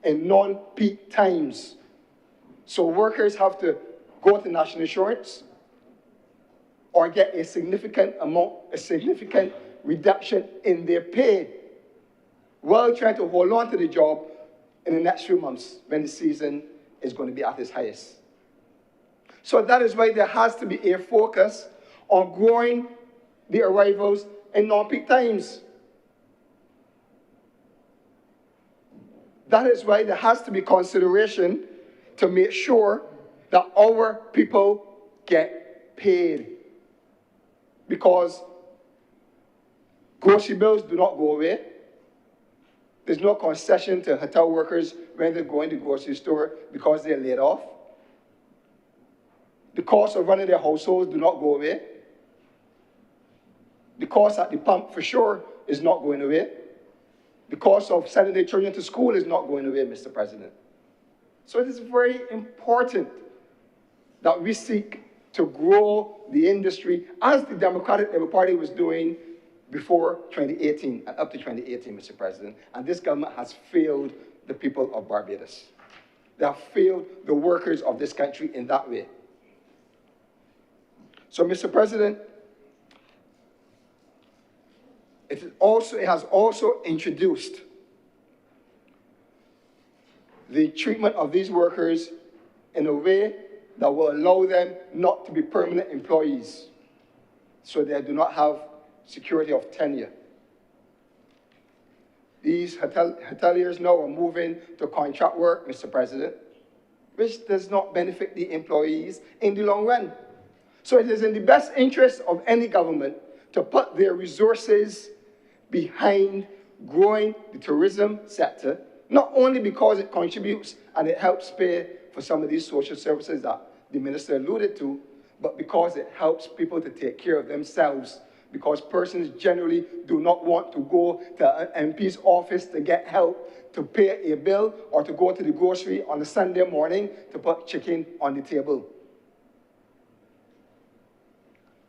in non-peak times. So workers have to go to national insurance or get a significant reduction in their pay while trying to hold on to the job in the next few months when the season is going to be at its highest. So that is why there has to be a focus on growing the arrivals in non-peak times. That is why there has to be consideration to make sure that our people get paid. Because grocery bills do not go away. There's no concession to hotel workers when they're going to the grocery store because they're laid off. The cost of running their households do not go away. The cost at the pump, for sure, is not going away. The cost of sending their children to school is not going away, Mr. President. So it is very important that we seek to grow the industry as the Democratic Labour Party was doing before 2018 and up to 2018, Mr. President. And this government has failed the people of Barbados. They have failed the workers of this country in that way. So, Mr. President, it has also introduced the treatment of these workers in a way that will allow them not to be permanent employees, so they do not have security of tenure. These hoteliers now are moving to contract work, Mr. President, which does not benefit the employees in the long run. So it is in the best interest of any government to put their resources behind growing the tourism sector, not only because it contributes and it helps pay for some of these social services that the minister alluded to, but because it helps people to take care of themselves, because persons generally do not want to go to an MP's office to get help, to pay a bill, or to go to the grocery on a Sunday morning to put chicken on the table.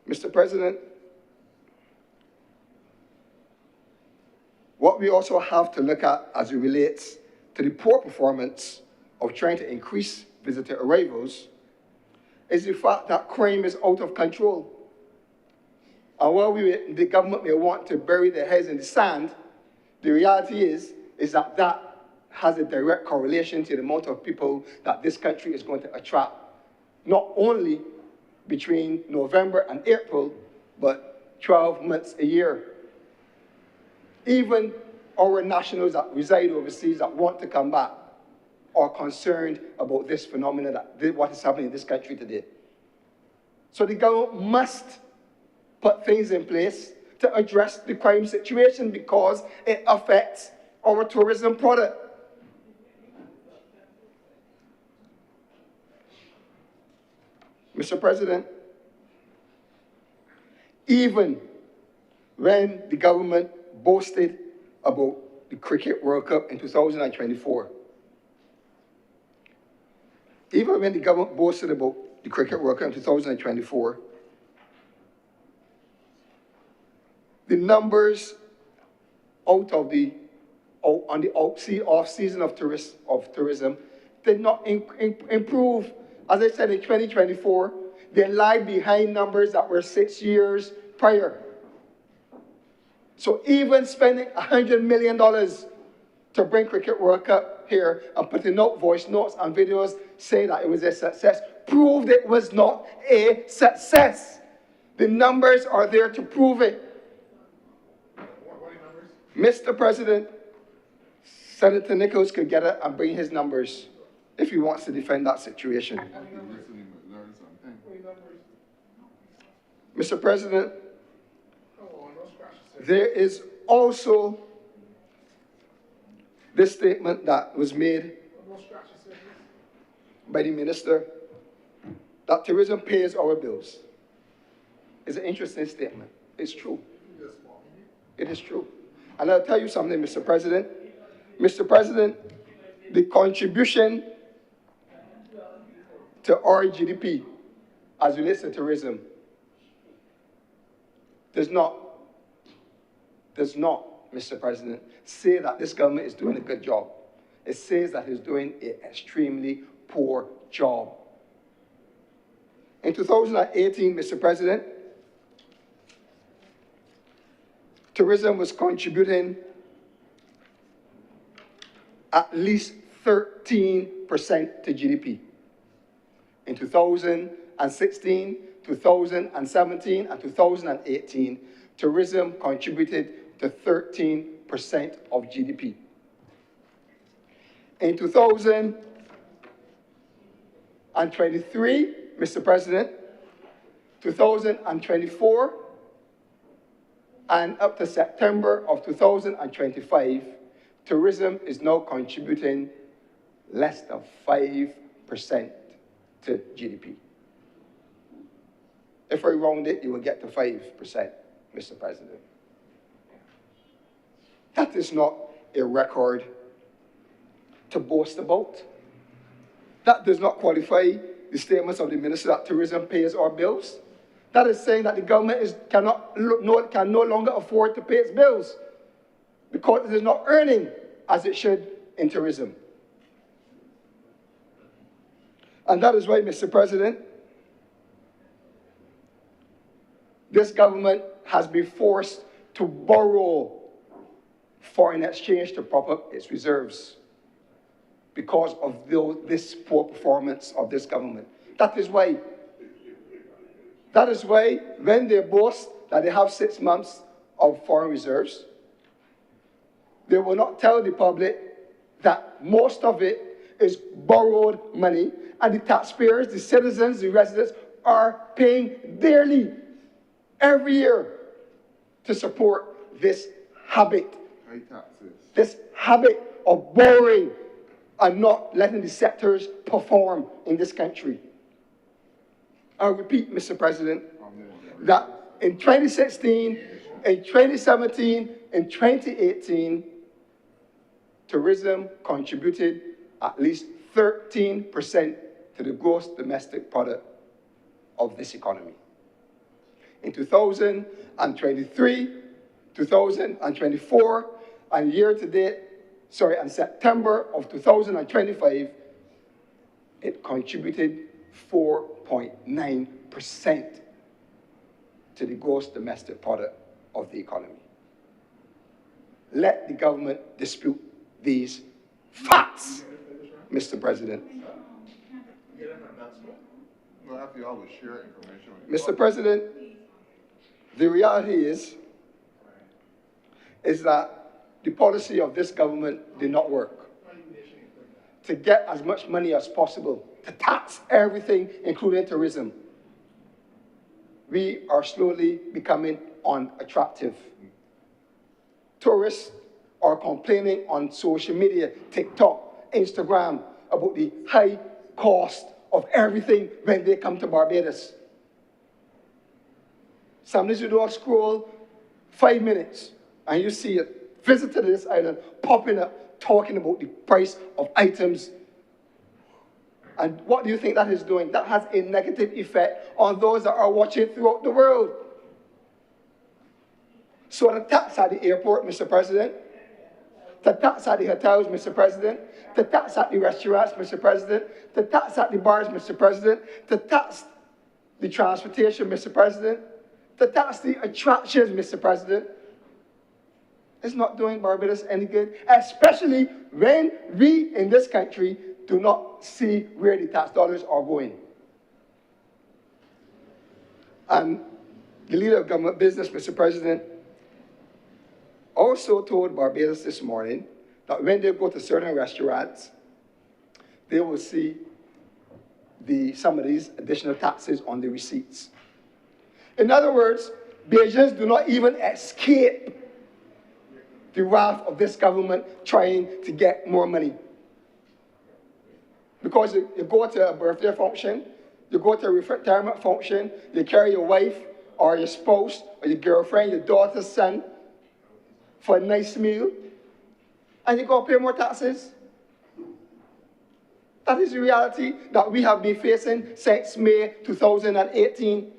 Mr. President, what we also have to look at as it relates to the poor performance of trying to increase visitor arrivals is the fact that crime is out of control. And while the government may want to bury their heads in the sand, the reality is that that has a direct correlation to the amount of people that this country is going to attract, not only between November and April, but 12 months a year. Even our nationals that reside overseas that want to come back are concerned about this phenomenon, what is happening in this country today. So the government must put things in place to address the crime situation because it affects our tourism product. Mr. President, even when the government boasted about the Cricket World Cup in 2024, even when the government boasted about the Cricket World Cup in 2024, the numbers on the off-season of tourism did not improve. As I said, in 2024, they lag behind numbers that were 6 years prior. So even spending $100 million to bring Cricket World Cup here and putting out voice notes and videos saying that it was a success proved it was not a success. The numbers are there to prove it. Mr. President, Senator Nichols could get it and bring his numbers if he wants to defend that situation. Mr. President, there is also this statement that was made by the minister that tourism pays our bills. It's an interesting statement. It's true. It is true. And I'll tell you something, Mr. President. Mr. President, the contribution to our GDP as it relates to tourism does not, Mr. President, say that this government is doing a good job. It says that it's doing an extremely poor job. In 2018, Mr. President, tourism was contributing at least 13% to GDP. In 2016, 2017, and 2018, tourism contributed to 13% of GDP. In 2023, Mr. President, 2024, and up to September of 2025, tourism is now contributing less than 5% to GDP. If I round it, you will get to 5%, Mr. President. That is not a record to boast about. That does not qualify the statements of the minister that tourism pays our bills. That is saying that the government can no longer afford to pay its bills because it is not earning as it should in tourism. And that is why, Mr. President, this government has been forced to borrow foreign exchange to prop up its reserves because of this poor performance of this government. That is why when they boast that they have 6 months of foreign reserves, they will not tell the public that most of it is borrowed money and the taxpayers, the citizens, the residents are paying dearly every year to support this habit. This habit of borrowing and not letting the sectors perform in this country. I repeat, Mr. President, that in 2016, in 2017, in 2018, tourism contributed at least 13% to the gross domestic product of this economy. In 2023, 2024, and and September of 2025, it contributed 4.9% to the gross domestic product of the economy. Let the government dispute these facts, Mr. President. Well, after you always share information. Mr. President, the reality is that the policy of this government did not work. To get as much money as possible, to tax everything, including tourism, we are slowly becoming unattractive. Tourists are complaining on social media, TikTok, Instagram, about the high cost of everything when they come to Barbados. Sometimes you do a scroll 5 minutes and you see it, visitor to this island, popping up, talking about the price of items. And what do you think that is doing? That has a negative effect on those that are watching throughout the world. So the tax at the airport, Mr. President, the tax at the hotels, Mr. President, the tax at the restaurants, Mr. President, the tax at the bars, Mr. President, the tax the transportation, Mr. President, the tax the attractions, Mr. President, is not doing Barbados any good, especially when we in this country do not see where the tax dollars are going. And the leader of government business, Mr. President, also told Barbados this morning that when they go to certain restaurants, they will see some of these additional taxes on the receipts. In other words, Bajans do not even escape the wrath of this government trying to get more money. Because you go to a birthday function, you go to a retirement function, you carry your wife or your spouse or your girlfriend, your daughter's son for a nice meal, and you go pay more taxes. That is the reality that we have been facing since May 2018.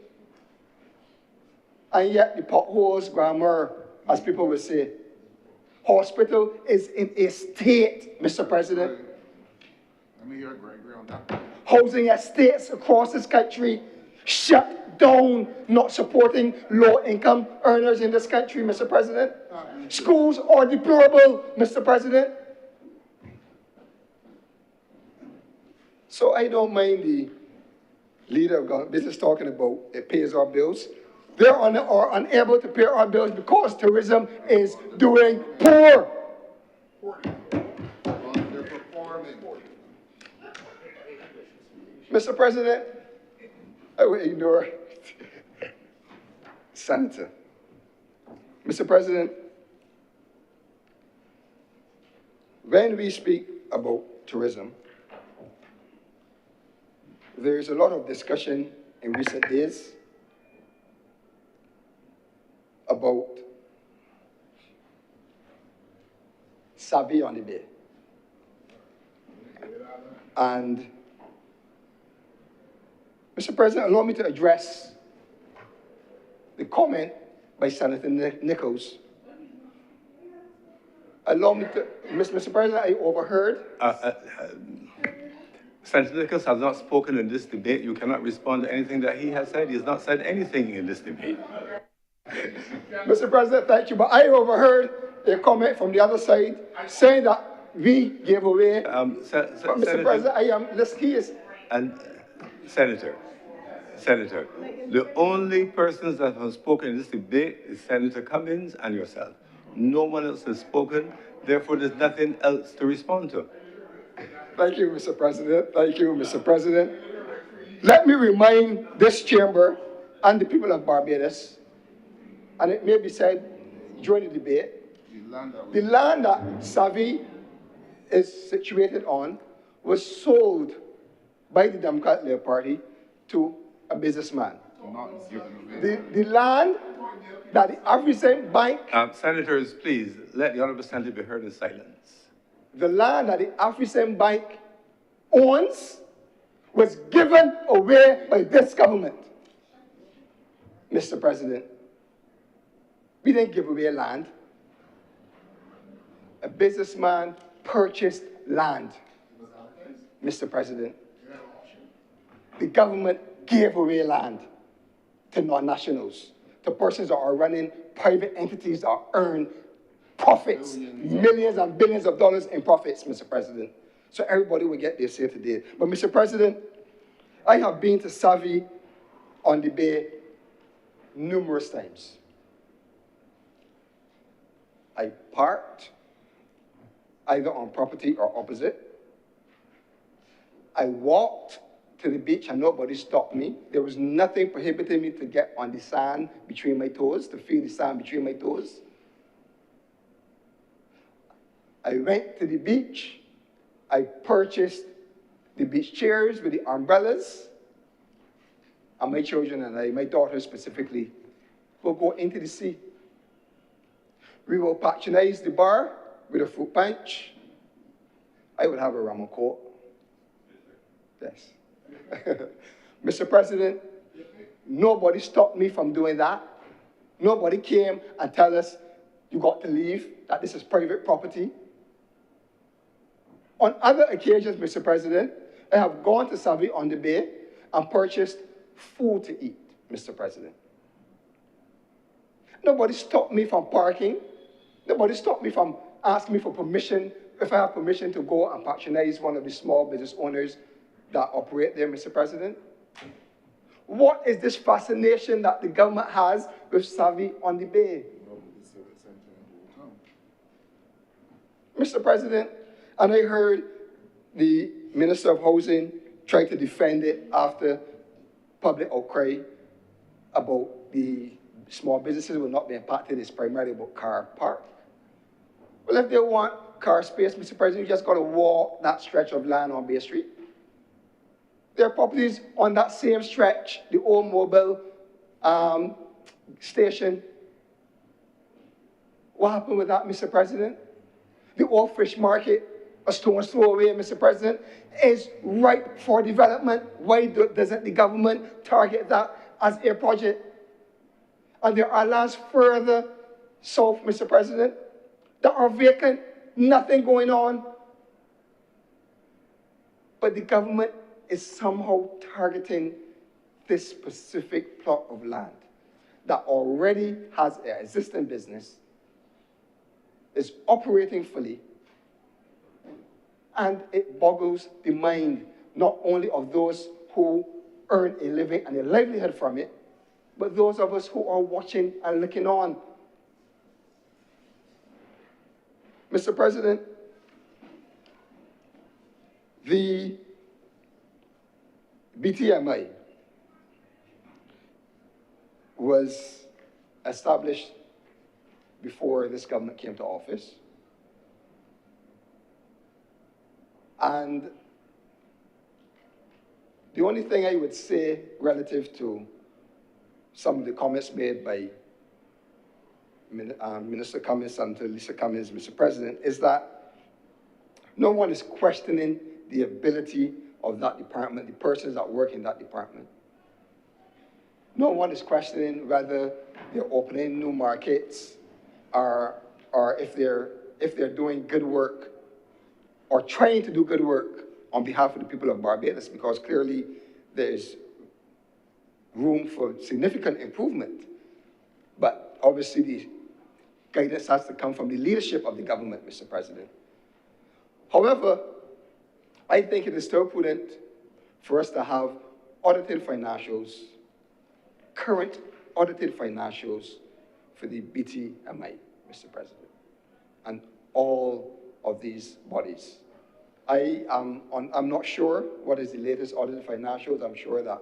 And yet the potholes, grammar, as people will say. Hospital is in a state, Mr. President. Let me hear Gregory on that. Housing estates across this country shut down, not supporting low-income earners in this country, Mr. President. Schools are deplorable, Mr. President. So I don't mind the leader of government business talking about it pays our bills. They are unable to pay our bills because tourism is doing poor. They're performing. Mr. President, I will ignore Senator. Mr. President, when we speak about tourism, there is a lot of discussion in recent days about Savvy on the Bay. And Mr. President, allow me to address the comment by Senator Nichols. Allow me to, Mr. President, I overheard. Senator Nichols has not spoken in this debate. You cannot respond to anything that he has said. He has not said anything in this debate. Mr. President, thank you, but I overheard a comment from the other side saying that we gave away. Mr. Senator, President, I am, he is. And Senator, the only persons that have spoken in this debate is Senator Cummins and yourself. No one else has spoken. Therefore, there's nothing else to respond to. Thank you, Mr. President. Thank you, Mr. President. Let me remind this chamber and the people of Barbados, and it may be said during the debate, the land that Savvy is situated on was sold by the Democratic Labour Party to a businessman. The land that the African Bank, Senators, please, let the Honorable Senator be heard in silence. the land that the African Bank owns was given away by this government. Mr. President, we didn't give away land. A businessman purchased land, Mr. President. The government gave away land to non-nationals, to persons that are running private entities that earn profits, millions and billions of dollars in profits, Mr. President. So everybody will get their say today. But Mr. President, I have been to Savi on the Bay numerous times. I parked either on property or opposite. I walked to the beach and nobody stopped me. There was nothing prohibiting me to get on the sand between my toes, to feel the sand between my toes. I went to the beach. I purchased the beach chairs with the umbrellas. And my children and I, my daughter specifically, will go into the sea. We will patronize the bar with a fruit punch. I would have a rum and coke. Yes. Mr. President, nobody stopped me from doing that. Nobody came and tell us, you got to leave, that this is private property. On other occasions, Mr. President, I have gone to Savi on the Bay and purchased food to eat, Mr. President. Nobody stopped me from parking. Nobody stopped me from asking me for permission, if I have permission to go and patronize one of the small business owners that operate there, Mr. President. What is this fascination that the government has with Savi on the Bay? Mr. President, and I heard the Minister of Housing try to defend it after public outcry about the small businesses will not be impacted. It's primarily about car park. Well, if they want car space, Mr. President, you just got to walk that stretch of land on Bay Street. There are properties on that same stretch, the old mobile station. What happened with that, Mr. President? The old fish market, a stone's throw away, Mr. President, is ripe for development. Why doesn't the government target that as a project? And there are lands further south, Mr. President, that are vacant, nothing going on. But the government is somehow targeting this specific plot of land that already has an existing business, is operating fully, and it boggles the mind not only of those who earn a living and a livelihood from it, but those of us who are watching and looking on. Mr. President, the BTMI was established before this government came to office. And the only thing I would say relative to some of the comments made by Minister Cummings and to Lisa Cummings, Mr. President, is that no one is questioning the ability of that department, the persons that work in that department. No one is questioning whether they're opening new markets or if they're doing good work or trying to do good work on behalf of the people of Barbados, because clearly there's room for significant improvement. But obviously the guidance has to come from the leadership of the government, Mr. President. However, I think it is still prudent for us to have audited financials, current audited financials for the BTMI, Mr. President, and all of these bodies. I'm not sure what is the latest audited financials. I'm sure that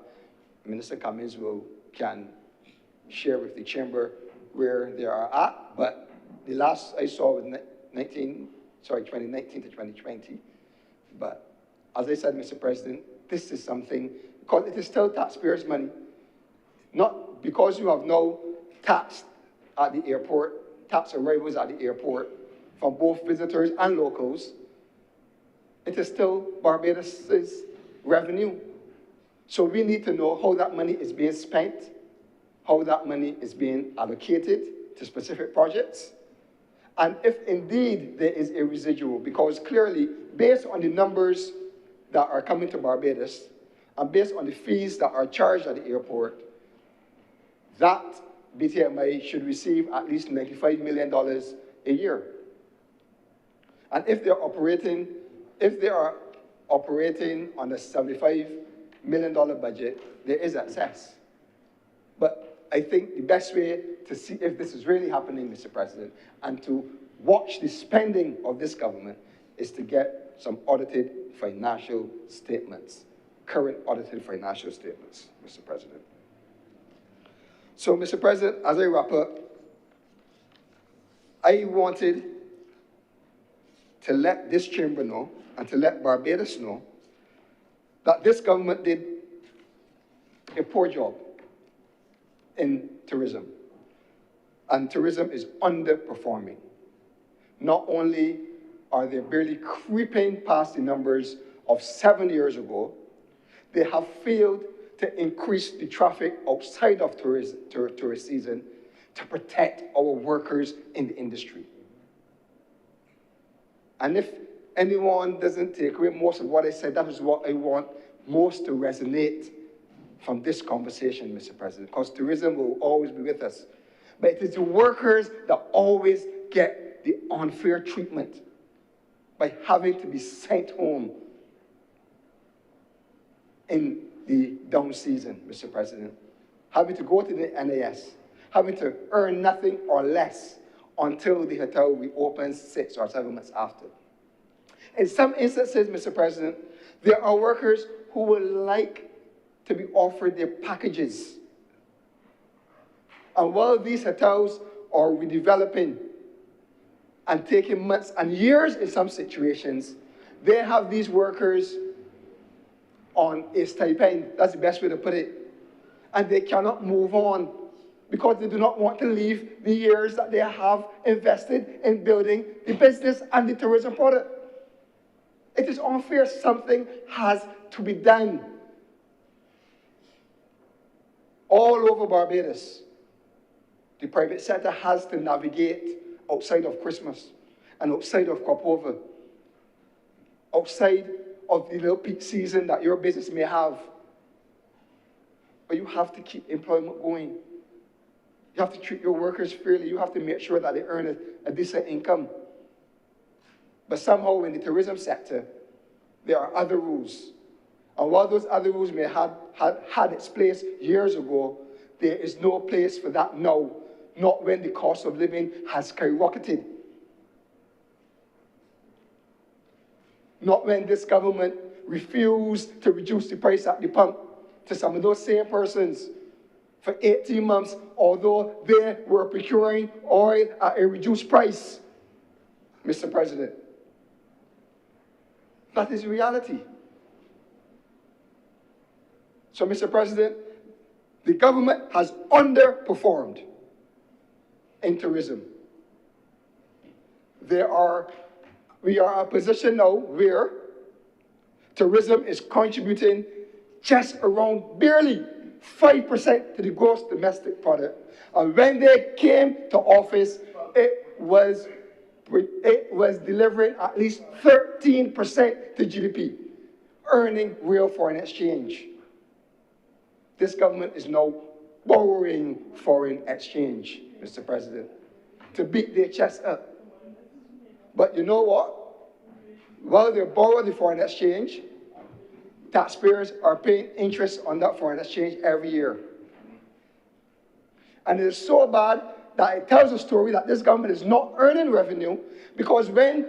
Minister Cummings can share with the chamber where they are at, but the last I saw was 2019 to 2020. But as I said, Mr. President, this is something because it is still taxpayers' money. Not because you have now taxed at the airport, tax arrivals at the airport from both visitors and locals, it is still Barbados' revenue. So we need to know how that money is being spent, how that money is being allocated to specific projects, and if indeed there is a residual, because clearly, based on the numbers that are coming to Barbados, and based on the fees that are charged at the airport, that BTMI should receive at least $95 million a year. And if they are operating on a $75 million budget, there is excess. But I think the best way to see if this is really happening, Mr. President, and to watch the spending of this government is to get some audited financial statements, current audited financial statements, Mr. President. So, Mr. President, as I wrap up, I wanted to let this chamber know and to let Barbados know that this government did a poor job in tourism. And tourism is underperforming. Not only are they barely creeping past the numbers of 7 years ago, they have failed to increase the traffic outside of tourist season to protect our workers in the industry. And if anyone doesn't take away most of what I said, that is what I want most to resonate from this conversation, Mr. President, because tourism will always be with us. But it is the workers that always get the unfair treatment by having to be sent home in the down season, Mr. President, having to go to the NAS, having to earn nothing or less until the hotel reopens 6 or 7 months after. In some instances, Mr. President, there are workers who would like to be offered their packages. And while these hotels are redeveloping and taking months and years in some situations, they have these workers on a stipend. That's the best way to put it. And they cannot move on because they do not want to leave the years that they have invested in building the business and the tourism product. It is unfair. Something has to be done. All over Barbados, the private sector has to navigate outside of Christmas and outside of crop over, outside of the little peak season that your business may have. But you have to keep employment going. You have to treat your workers fairly. You have to make sure that they earn a decent income. But somehow in the tourism sector, there are other rules. And while those other rules may have had its place years ago, there is no place for that now, not when the cost of living has skyrocketed. Not when this government refused to reduce the price at the pump to some of those same persons for 18 months, although they were procuring oil at a reduced price, Mr. President. That is reality. So, Mr. President, the government has underperformed in tourism. We are in a position now where tourism is contributing just around barely 5% to the gross domestic product. And when they came to office, it was delivering at least 13% to GDP, earning real foreign exchange. This government is now borrowing foreign exchange, Mr. President, to beat their chest up. But you know what? While they borrow the foreign exchange, taxpayers are paying interest on that foreign exchange every year. And it is so bad that it tells a story that this government is not earning revenue, because when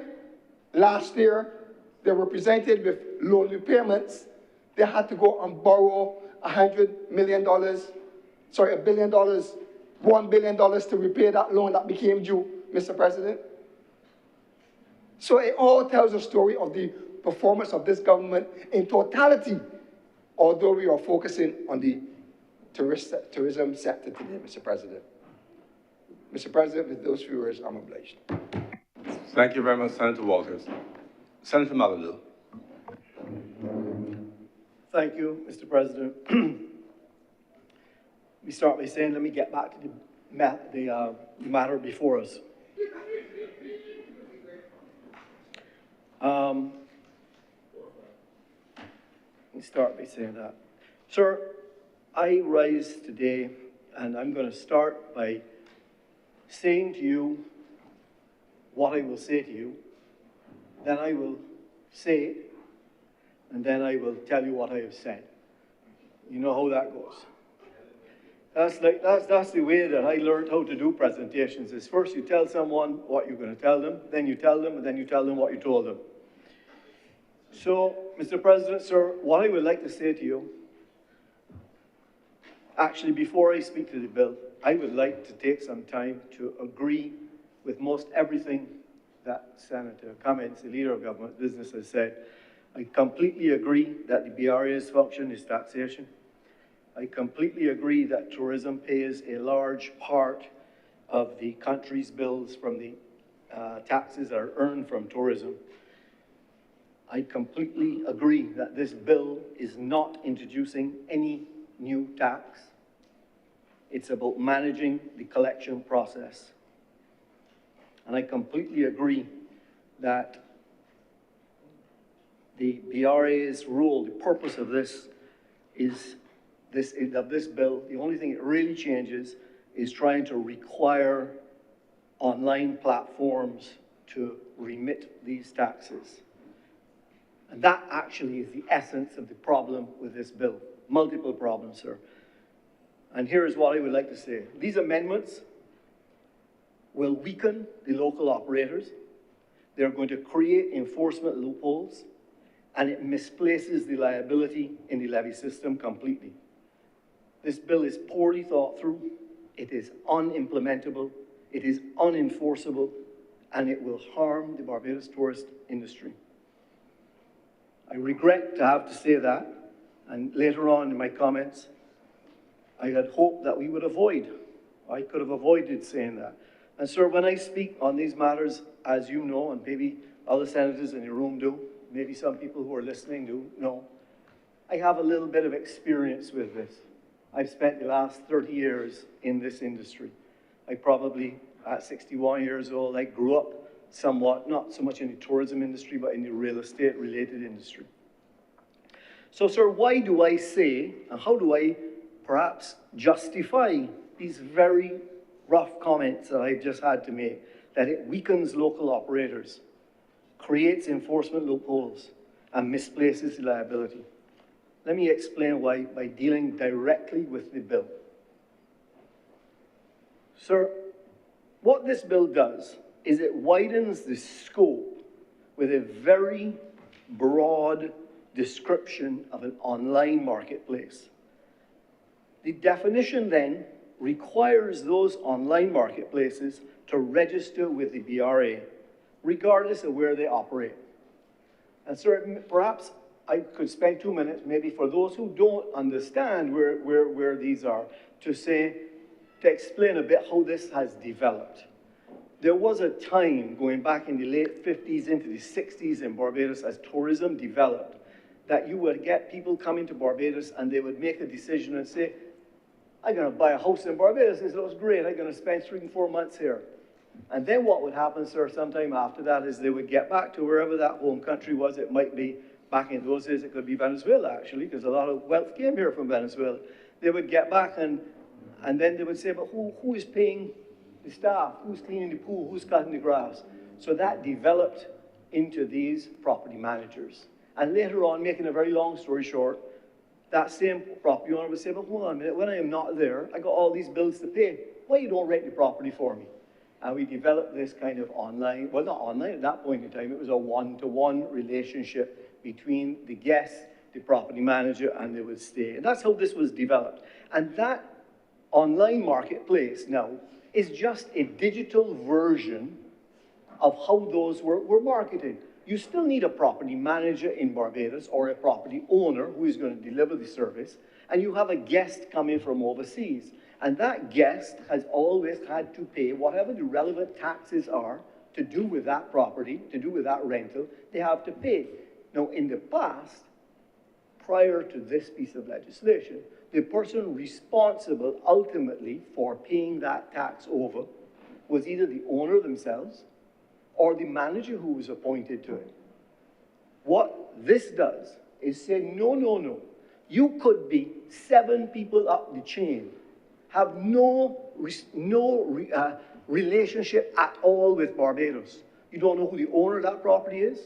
last year they were presented with loan repayments, they had to go and borrow $1 billion, $1 billion to repay that loan that became due, Mr. President. So it all tells a story of the performance of this government in totality. although we are focusing on the tourism sector today, Mr. President. Mr. President, with those few words, I'm obliged. Thank you very much, Senator Walters. Senator Maladou. Thank you, Mr. President. We start by saying, let me get back to the matter before us. Let me start by saying that. Sir, I rise today, and I'm going to start by saying to you what I will say to you, then I will say it, and then I will tell you what I have said. You know how that goes. That's the way that I learned how to do presentations, is first you tell someone what you're going to tell them, then you tell them, and then you tell them what you told them. So, Mr. President, sir, what I would like to say to you, actually, before I speak to the bill, I would like to take some time to agree with most everything that Senator Cummins, the Leader of Government Business, has said. I completely agree that the BRA's function is taxation. I completely agree that tourism pays a large part of the country's bills from the taxes that are earned from tourism. I completely agree that this bill is not introducing any new tax. It's about managing the collection process. And I completely agree that the BRA's role, the purpose of this bill, the only thing it really changes is trying to require online platforms to remit these taxes. And that actually is the essence of the problem with this bill. Multiple problems, sir. And here is what I would like to say. These amendments will weaken the local operators. They're going to create enforcement loopholes, and it misplaces the liability in the levy system completely. This bill is poorly thought through, it is unimplementable, it is unenforceable, and it will harm the Barbados tourist industry. I regret to have to say that, and later on in my comments, I had hoped that we would avoid. I could have avoided saying that. And sir, when I speak on these matters, as you know, and maybe other senators in the room do, maybe some people who are listening do know, I have a little bit of experience with this. I've spent the last 30 years in this industry. I probably, at 61 years old, I grew up somewhat, not so much in the tourism industry, but in the real estate related industry. So sir, why do I say, and how do I perhaps justify these very rough comments that I've just had to make, that it weakens local operators, creates enforcement loopholes, and misplaces liability? Let me explain why by dealing directly with the bill. Sir, what this bill does is it widens the scope with a very broad description of an online marketplace. The definition then requires those online marketplaces to register with the BRA, regardless of where they operate. And sir, perhaps I could spend 2 minutes, maybe for those who don't understand where these are, to explain a bit how this has developed. There was a time going back in the late 50s into the 60s in Barbados as tourism developed that you would get people coming to Barbados and they would make a decision and say, I'm going to buy a house in Barbados. This looks great. I'm going to spend 3 and 4 months here. And then what would happen, sir, sometime after that is they would get back to wherever that home country was. It might be, back in those days, it could be Venezuela, actually, because a lot of wealth came here from Venezuela. They would get back and then they would say, but who is paying the staff? Who's cleaning the pool? Who's cutting the grass? So that developed into these property managers. And later on, making a very long story short, that same property owner would say, but hold on a minute, when I am not there, I got all these bills to pay. Why you don't rent the property for me? And we developed this kind of online, well, not online at that point in time, it was a one-to-one relationship between the guest, the property manager, and they would stay. And that's how this was developed. And that online marketplace now is just a digital version of how those were marketed. You still need a property manager in Barbados or a property owner who is going to deliver the service, and you have a guest coming from overseas. And that guest has always had to pay whatever the relevant taxes are to do with that property, to do with that rental, they have to pay. Now, in the past, prior to this piece of legislation, the person responsible ultimately for paying that tax over was either the owner themselves or the manager who was appointed to it. What this does is say, no, no, no. You could be 7 people up the chain, have no relationship at all with Barbados. You don't know who the owner of that property is.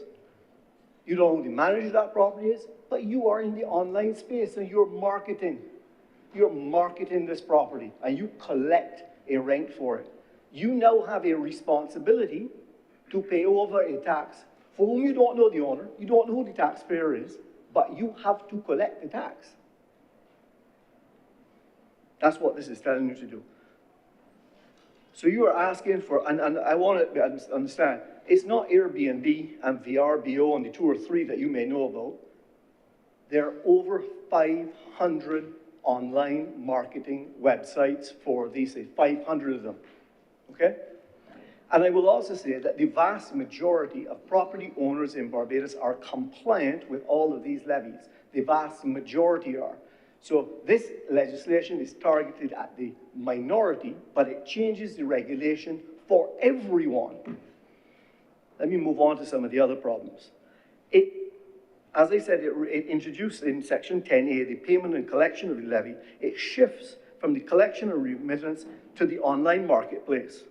You don't know who the manager of that property is, but you are in the online space and you're marketing. You're marketing this property and you collect a rent for it. You now have a responsibility to pay over a tax for whom you don't know the owner, you don't know who the taxpayer is, but you have to collect the tax. That's what this is telling you to do. So you are asking for, and I want to understand, it's not Airbnb and VRBO and the 2 or 3 that you may know about. There are over 500 online marketing websites for these, say 500 of them, okay? And I will also say that the vast majority of property owners in Barbados are compliant with all of these levies. The vast majority are. So this legislation is targeted at the minority, but it changes the regulation for everyone. Let me move on to some of the other problems. As I said, it introduced in Section 10A the payment and collection of the levy. It shifts from the collection of remittance to the online marketplace,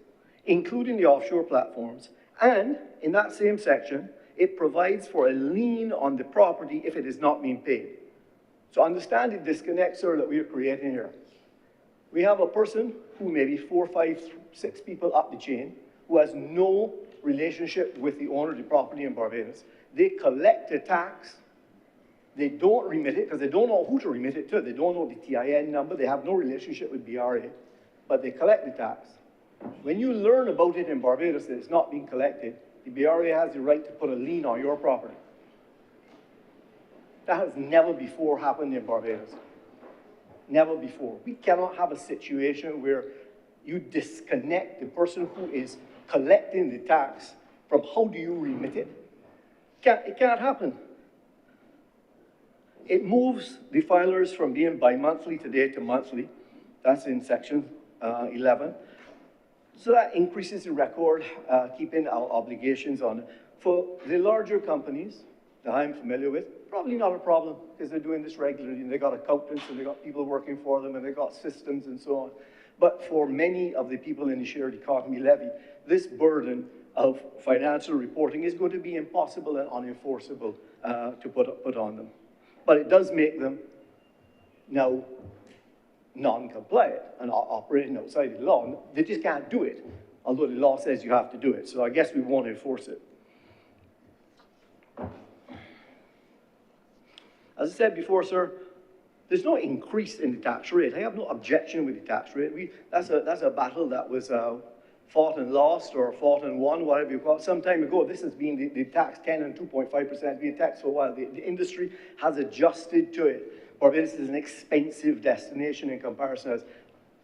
including the offshore platforms. And in that same section, it provides for a lien on the property if it is not being paid. So understand the disconnect, sir, that we are creating here. We have a person who may be 4, 5, 6 people up the chain who has no relationship with the owner of the property in Barbados. They collect a tax. They don't remit it because they don't know who to remit it to. They don't know the TIN number. They have no relationship with BRA, but they collect the tax. When you learn about it in Barbados that it's not being collected, the BRA has the right to put a lien on your property. That has never before happened in Barbados. Never before. We cannot have a situation where you disconnect the person who is collecting the tax from how do you remit it. It can't happen. It moves the filers from being bi-monthly today to monthly. That's in Section 11. So that increases the record, keeping our obligations on it. For the larger companies that I'm familiar with, probably not a problem because they're doing this regularly and they got accountants and they got people working for them and they got systems and so on. But for many of the people in the shared economy levy, this burden of financial reporting is going to be impossible and unenforceable to put on them. But it does make them now non-compliant and operating outside the law. They just can't do it, although the law says you have to do it. So I guess we won't enforce it. As I said before, sir, there's no increase in the tax rate. I have no objection with the tax rate. That's a battle that was fought and lost or fought and won, whatever you call it, some time ago. This has been the tax 10 and 2.5% being taxed for a while. The industry has adjusted to it. Barbados is an expensive destination in comparison.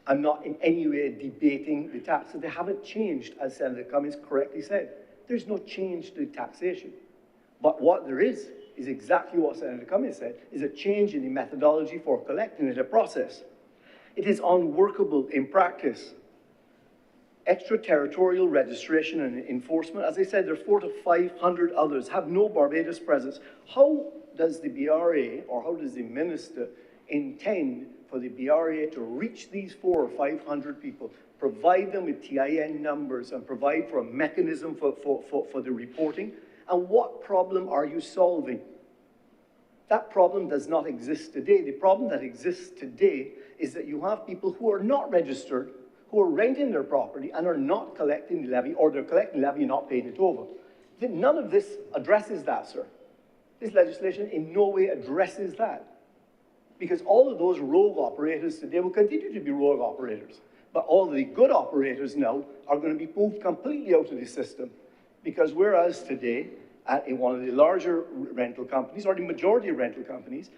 I'm not in any way debating the taxes. They haven't changed, as Senator Cummings correctly said. There's no change to taxation. But what there is exactly what Senator Cummings said, is a change in the methodology for collecting it, a process. It is unworkable in practice. Extraterritorial registration and enforcement, as I said, there are 400 to 500 others, have no Barbados presence. How does the BRA, or how does the minister intend for the BRA to reach these 400 or 500 people, provide them with TIN numbers and provide for a mechanism for the reporting? And what problem are you solving? That problem does not exist today. The problem that exists today is that you have people who are not registered, who are renting their property and are not collecting the levy, or they're collecting the levy and not paying it over. None of this addresses that, sir. This legislation in no way addresses that. Because all of those rogue operators today will continue to be rogue operators. But all the good operators now are going to be moved completely out of the system. Because whereas today, in one of the larger rental companies, or the majority of rental companies,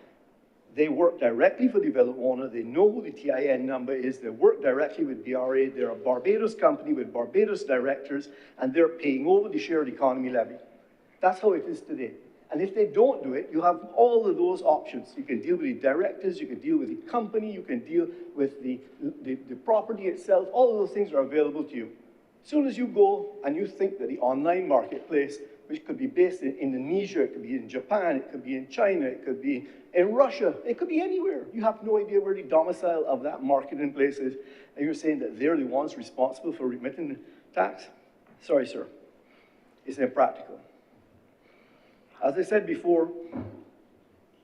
they work directly for the villa owner. They know who the TIN number is. They work directly with BRA. They're a Barbados company with Barbados directors, and they're paying over the shared economy levy. That's how it is today. And if they don't do it, you have all of those options. You can deal with the directors, you can deal with the company, you can deal with the property itself. All of those things are available to you. As soon as you go and you think that the online marketplace, which could be based in Indonesia, it could be in Japan, it could be in China, it could be in Russia, it could be anywhere. You have no idea where the domicile of that marketing place is, and you're saying that they're the ones responsible for remitting the tax? Sorry, sir. It's impractical. As I said before,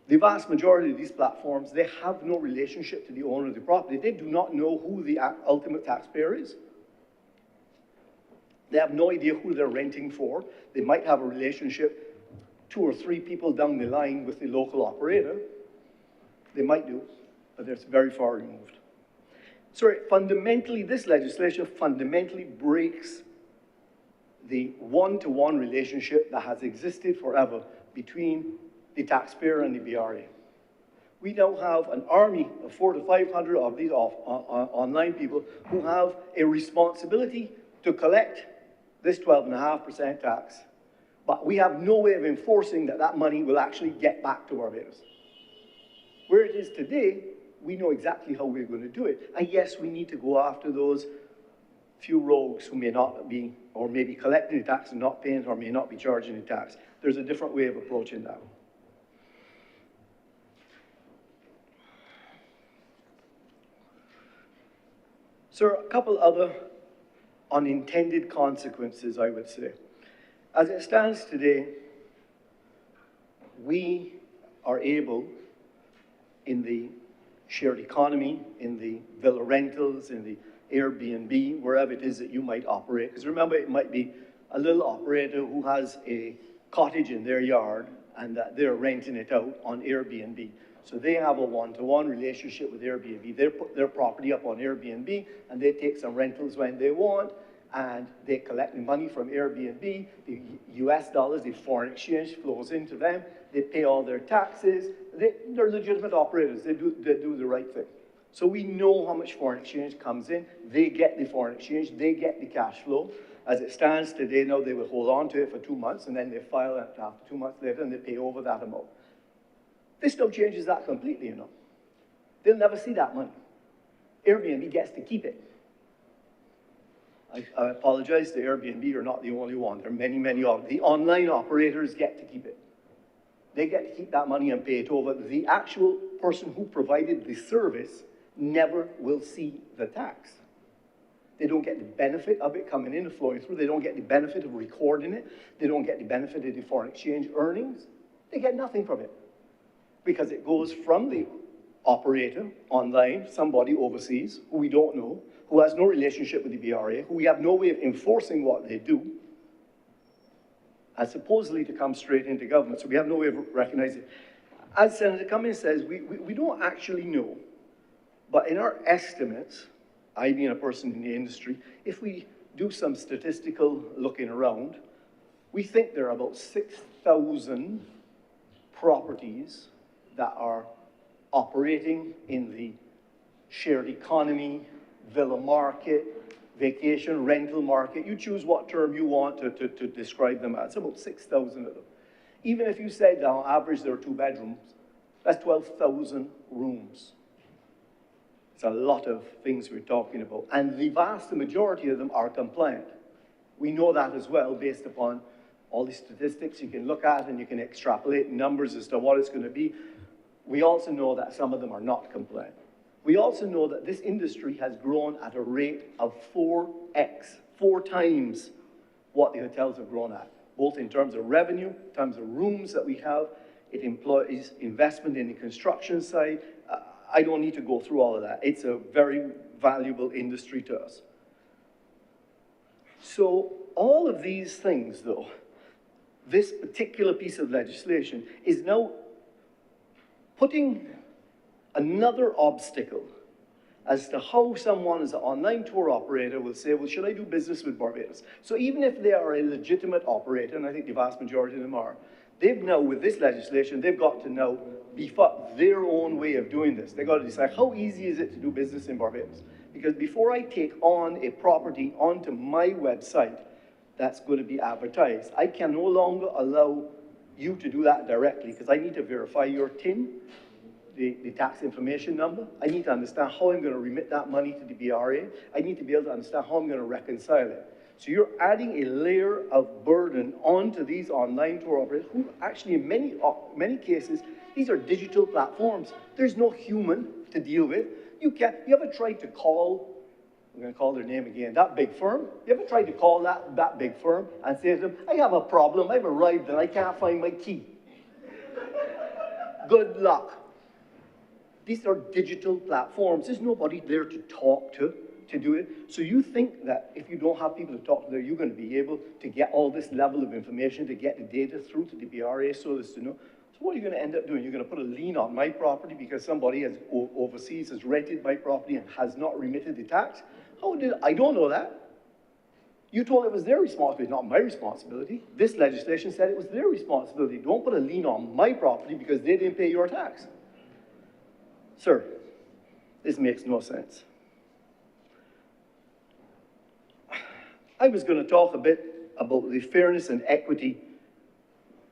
the vast majority of these platforms, they have no relationship to the owner of the property. They do not know who the ultimate taxpayer is. They have no idea who they're renting for. They might have a relationship 2 or 3 people down the line with the local operator. They might do, but it's very far removed. So fundamentally, this legislation fundamentally breaks the one-to-one relationship that has existed forever between the taxpayer and the BRA. We now have an army of 400 to 500 of these online people who have a responsibility to collect this 12.5% tax, but we have no way of enforcing that that money will actually get back to Barbados. Where it is today, we know exactly how we're going to do it. And yes, we need to go after those few rogues who may not be, or may be collecting the tax and not paying it, or may not be charging the tax. There's a different way of approaching that. So a couple other unintended consequences, I would say. As it stands today, we are able, in the shared economy, in the villa rentals, in the Airbnb, wherever it is that you might operate, because remember, it might be a little operator who has a cottage in their yard and that they're renting it out on Airbnb. So they have a one-to-one relationship with Airbnb. They put their property up on Airbnb and they take some rentals when they want, and they collect the money from Airbnb. The US dollars, the foreign exchange flows into them. They pay all their taxes. They're legitimate operators. They do the right thing. So we know how much foreign exchange comes in. They get the foreign exchange. They get the cash flow. As it stands today, now they will hold on to it for 2 months, and then they file it after 2 months later, and they pay over that amount. This now changes that completely, you know. They'll never see that money. Airbnb gets to keep it. I apologize, the Airbnb are not the only one. There are many, many of them. The online operators get to keep it. They get to keep that money and pay it over. The actual person who provided the service never will see the tax. They don't get the benefit of it coming in and flowing through. They don't get the benefit of recording it. They don't get the benefit of the foreign exchange earnings. They get nothing from it, because it goes from the operator online, somebody overseas, who we don't know, who has no relationship with the BRA, who we have no way of enforcing what they do, and supposedly to come straight into government. So we have no way of recognizing it. As Senator Cummings says, we don't actually know, but in our estimates, I being a person in the industry, if we do some statistical looking around, we think there are about 6,000 properties that are operating in the shared economy, villa market, vacation rental market. You choose what term you want to describe them as. About 6,000 of them. Even if you said on average there are 2 bedrooms, that's 12,000 rooms. It's a lot of things we're talking about. And the vast majority of them are compliant. We know that as well based upon all the statistics you can look at, and you can extrapolate numbers as to what it's going to be. We also know that some of them are not compliant. We also know that this industry has grown at a rate of 4x, 4 times what the hotels have grown at, both in terms of revenue, in terms of rooms that we have. It employs investment in the construction side. I don't need to go through all of that. It's a very valuable industry to us. So all of these things, though, this particular piece of legislation is now putting another obstacle as to how someone as an online tour operator will say, well, should I do business with Barbados? So even if they are a legitimate operator, and I think the vast majority of them are, they've now, with this legislation, they've got to now beef up their own way of doing this. They've got to decide, how easy is it to do business in Barbados? Because before I take on a property onto my website that's going to be advertised, I can no longer allow you to do that directly, because I need to verify your TIN, the tax information number. I need to understand how I'm going to remit that money to the BRA. I need to be able to understand how I'm going to reconcile it. So you're adding a layer of burden onto these online tour operators who actually in many cases, these are digital platforms. There's no human to deal with. You ever tried to call, I'm going to call their name again, that big firm? You ever tried to call that big firm and say to them, I have a problem, I've arrived and I can't find my key. Good luck. These are digital platforms. There's nobody there to talk to do it. So you think that if you don't have people to talk to there, you're going to be able to get all this level of information, to get the data through to the BRA so as to know. So what are you going to end up doing? You're going to put a lien on my property because somebody overseas has rented my property and has not remitted the tax? I don't know that. You told it was their responsibility, not my responsibility. This legislation said it was their responsibility. Don't put a lien on my property because they didn't pay your tax. Sir, this makes no sense. I was going to talk a bit about the fairness and equity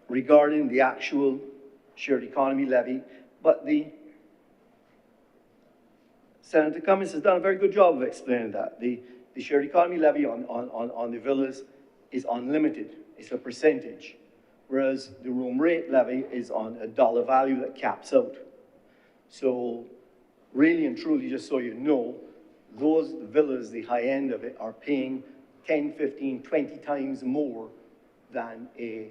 regarding the actual shared economy levy, but Senator Cummings has done a very good job of explaining that. The shared economy levy on the villas is unlimited. It's a percentage, whereas the room rate levy is on a dollar value that caps out. So really and truly, just so you know, those villas, the high end of it, are paying 10, 15, 20 times more than a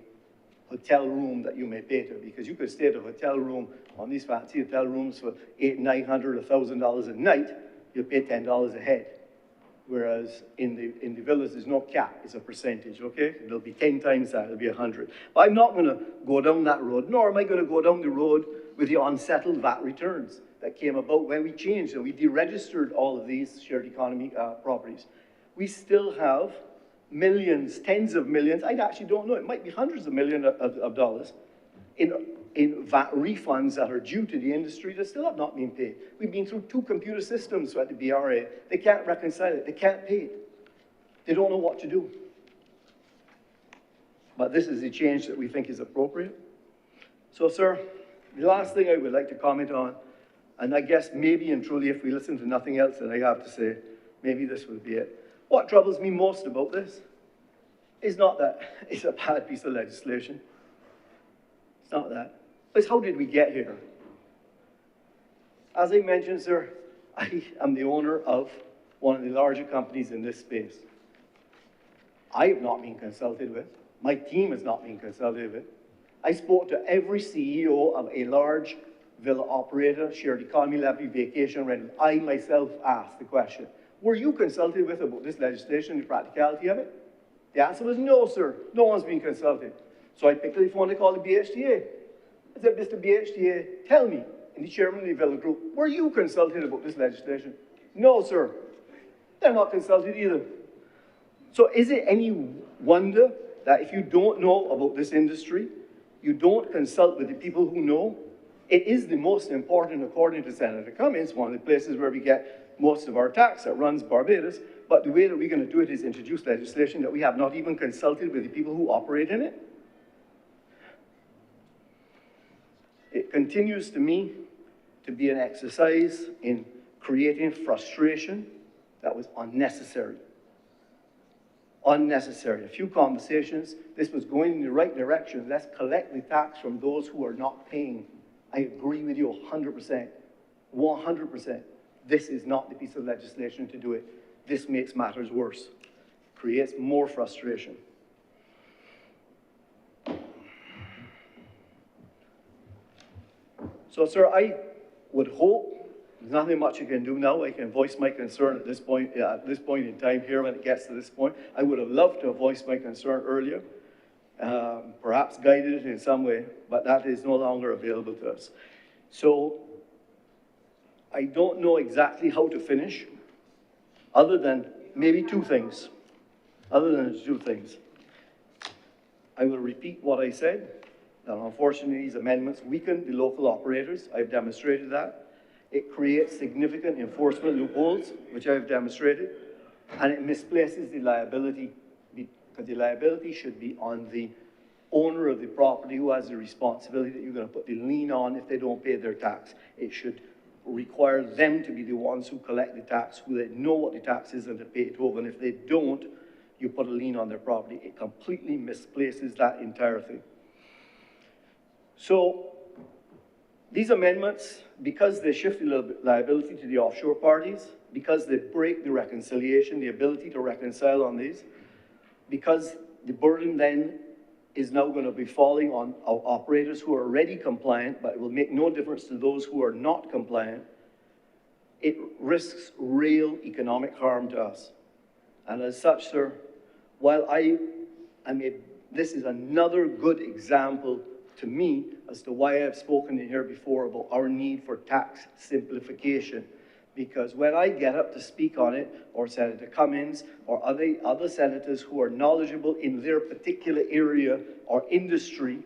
hotel room that you may pay to, because you could stay at a hotel room on these fancy hotel rooms for $800, $900, $1,000 a night, you pay $10 a head. Whereas in the villas, there's no cap, it's a percentage, okay? It'll be 10 times that, it'll be 100. But I'm not gonna go down that road, nor am I gonna go down the road with the unsettled VAT returns that came about when we changed and we deregistered all of these shared economy properties. We still have millions, tens of millions, I actually don't know, it might be hundreds of millions of dollars in VAT refunds that are due to the industry that still have not been paid. We've been through 2 computer systems at the BRA. They can't reconcile it, they can't pay it. They don't know what to do. But this is a change that we think is appropriate. So, sir, the last thing I would like to comment on, and I guess maybe and truly if we listen to nothing else that I have to say, maybe this will be it. What troubles me most about this is not that it's a bad piece of legislation. It's not that. It's how did we get here? As I mentioned, sir, I am the owner of one of the larger companies in this space. I have not been consulted with. My team has not been consulted with. I spoke to every CEO of a large villa operator, shared economy levy, vacation rental. I myself asked the question, were you consulted with about this legislation, the practicality of it? The answer was no, sir. No one's been consulted. So I picked up the phone to call the BHTA. I said, Mr. BHTA, tell me, and the chairman of the Villa Group, were you consulted about this legislation? No, sir. They're not consulted either. So is it any wonder that if you don't know about this industry, you don't consult with the people who know? It is the most important, according to Senator Cummings, one of the places where we get most of our tax that runs Barbados, but the way that we're going to do it is introduce legislation that we have not even consulted with the people who operate in it. It continues to me to be an exercise in creating frustration that was unnecessary. Unnecessary. A few conversations, this was going in the right direction. Let's collect the tax from those who are not paying. I agree with you 100%, 100%. This is not the piece of legislation to do it. This makes matters worse, creates more frustration. So, sir, I would hope, there's nothing much you can do now. I can voice my concern at this point in time here when it gets to this point. I would have loved to have voiced my concern earlier, perhaps guided it in some way, but that is no longer available to us. So, I don't know exactly how to finish, other than maybe two things. I will repeat what I said, that unfortunately these amendments weaken the local operators. I've demonstrated that. It creates significant enforcement loopholes, which I've demonstrated, and it misplaces the liability, because the liability should be on the owner of the property who has the responsibility that you're going to put the lien on if they don't pay their tax. It should require them to be the ones who collect the tax, who they know what the tax is and to pay it over. And if they don't, you put a lien on their property. It completely misplaces that entire thing. So these amendments, because they shift the liability to the offshore parties, because they break the reconciliation, the ability to reconcile on these, because the burden then is now going to be falling on our operators who are already compliant, but it will make no difference to those who are not compliant. It risks real economic harm to us. And as such, sir, while this is another good example to me as to why I've spoken in here before about our need for tax simplification. Because when I get up to speak on it, or Senator Cummins, or other senators who are knowledgeable in their particular area or industry,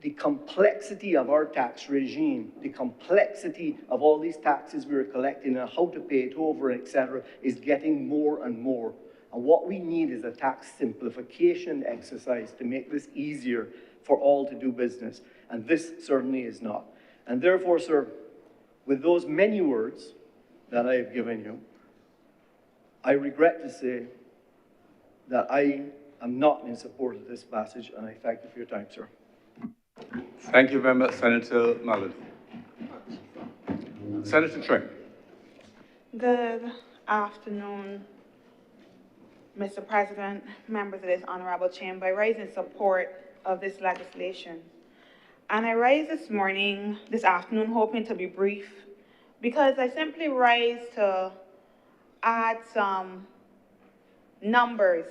the complexity of our tax regime, the complexity of all these taxes we're collecting and how to pay it over, etc., is getting more and more. And what we need is a tax simplification exercise to make this easier for all to do business. And this certainly is not. And therefore, sir, with those many words that I have given you, I regret to say that I am not in support of this passage, and I thank you for your time, sir. Thank you very much, Senator Mallory. Senator Trent. Good afternoon, Mr. President, members of this honorable chamber. I rise in support of this legislation. And I rise this afternoon, hoping to be brief, because I simply rise to add some numbers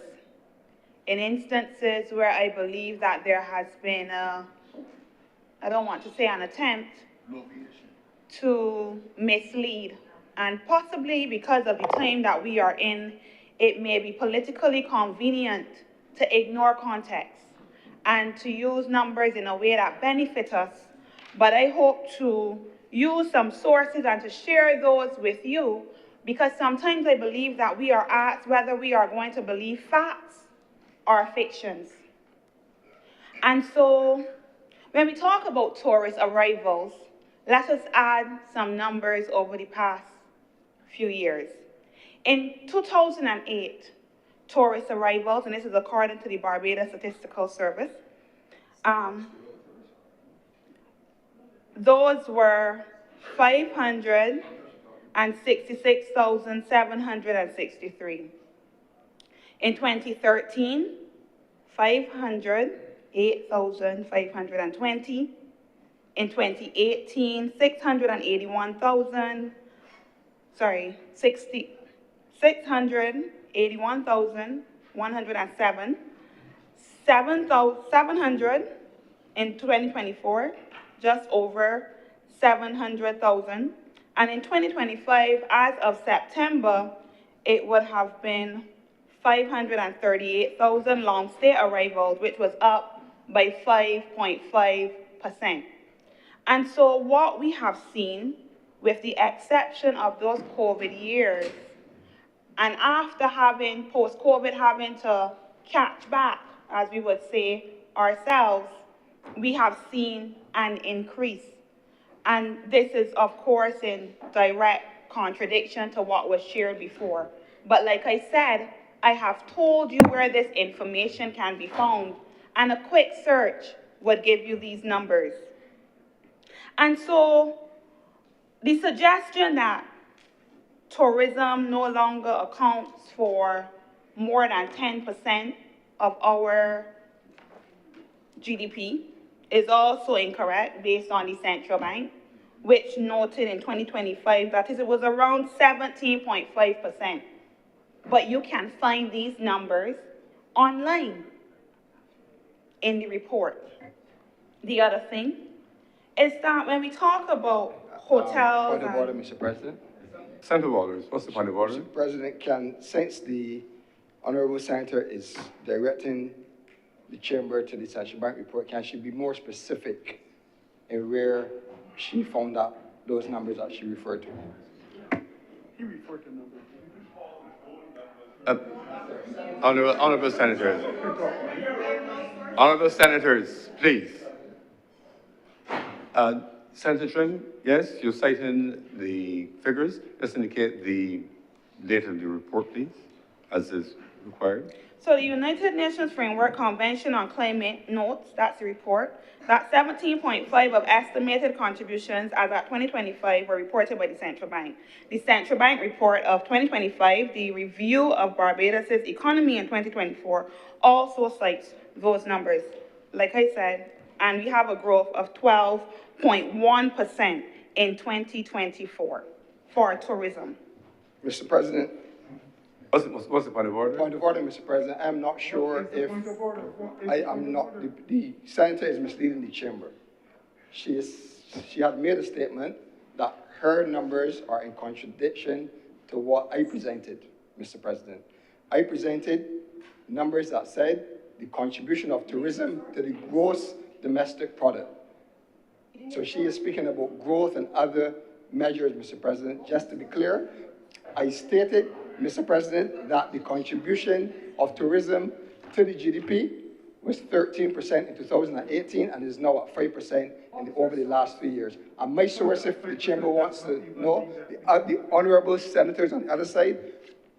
in instances where I believe that there has been I don't want to say an attempt to mislead. And possibly because of the time that we are in, it may be politically convenient to ignore context and to use numbers in a way that benefit us. But I hope to use some sources and to share those with you, because sometimes I believe that we are asked whether we are going to believe facts or fictions. And so when we talk about tourist arrivals, let us add some numbers over the past few years. In 2008, tourist arrivals, and this is according to the Barbados Statistical Service, those were 566,763. In 2013, 508,520. In 2018, 681,107. 700 in 2024, just over 700,000. And in 2025, as of September, it would have been 538,000 long-stay arrivals, which was up by 5.5%. And so what we have seen, with the exception of those COVID years, and after post-COVID, having to catch back, as we would say ourselves, we have seen an increase. And this is, of course, in direct contradiction to what was shared before. But like I said, I have told you where this information can be found, and a quick search would give you these numbers. And so the suggestion that tourism no longer accounts for more than 10% of our GDP is also incorrect based on the central bank, which noted in 2025 that it was around 17.5%. But you can find these numbers online in the report. The other thing is that when we talk about hotels Point of order, and... Mr. President. Senator Walters, what's the point of order? Mr. President, since the Honorable Senator is directing the chamber to the Central Bank report, can she be more specific in where she found out those numbers that she referred to? Honorable Senators. Honorable Senators, please. Senator Trim, yes, you're citing the figures. Let's indicate the date of the report, please, as is required. So the United Nations Framework Convention on Climate notes, that's the report, that 17.5 of estimated contributions as at 2025 were reported by the Central Bank. The Central Bank report of 2025, the review of Barbados' economy in 2024, also cites those numbers, like I said, and we have a growth of 12.1% in 2024 for tourism. Mr. President, What's the point of order? point of order, Mr. President. I'm not sure if the senator is misleading the chamber. She had made a statement that her numbers are in contradiction to what I presented, Mr. President. I presented numbers that said the contribution of tourism to the gross domestic product. So she is speaking about growth and other measures, Mr. President. Just to be clear, I stated, Mr. President, that the contribution of tourism to the GDP was 13% in 2018 and is now at 5% over the last 3 years. And my source, if the chamber wants to know, the honorable senators on the other side,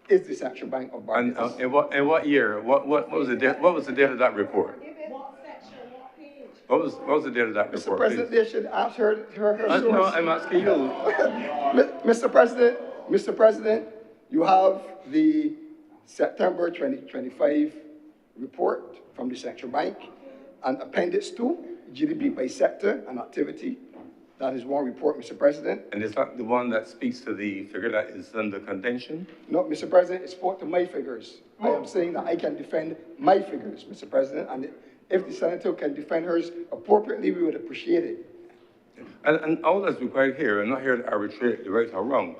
is the Central Bank of Barbados. And in what year? What was the date? What was the date of that report? What was the date of that Mr. report? President, they should ask her source. No, I'm asking you. Mr. President, you have the September 2025 report from the Central Bank and Appendix 2, GDP by sector and activity. That is one report, Mr. President. And it's not the one that speaks to the figure that is under contention? No, Mr. President, it spoke to my figures. I am saying that I can defend my figures, Mr. President, and if the senator can defend hers appropriately, we would appreciate it. And all that's required here, I'm not here to arbitrate the right or wrong,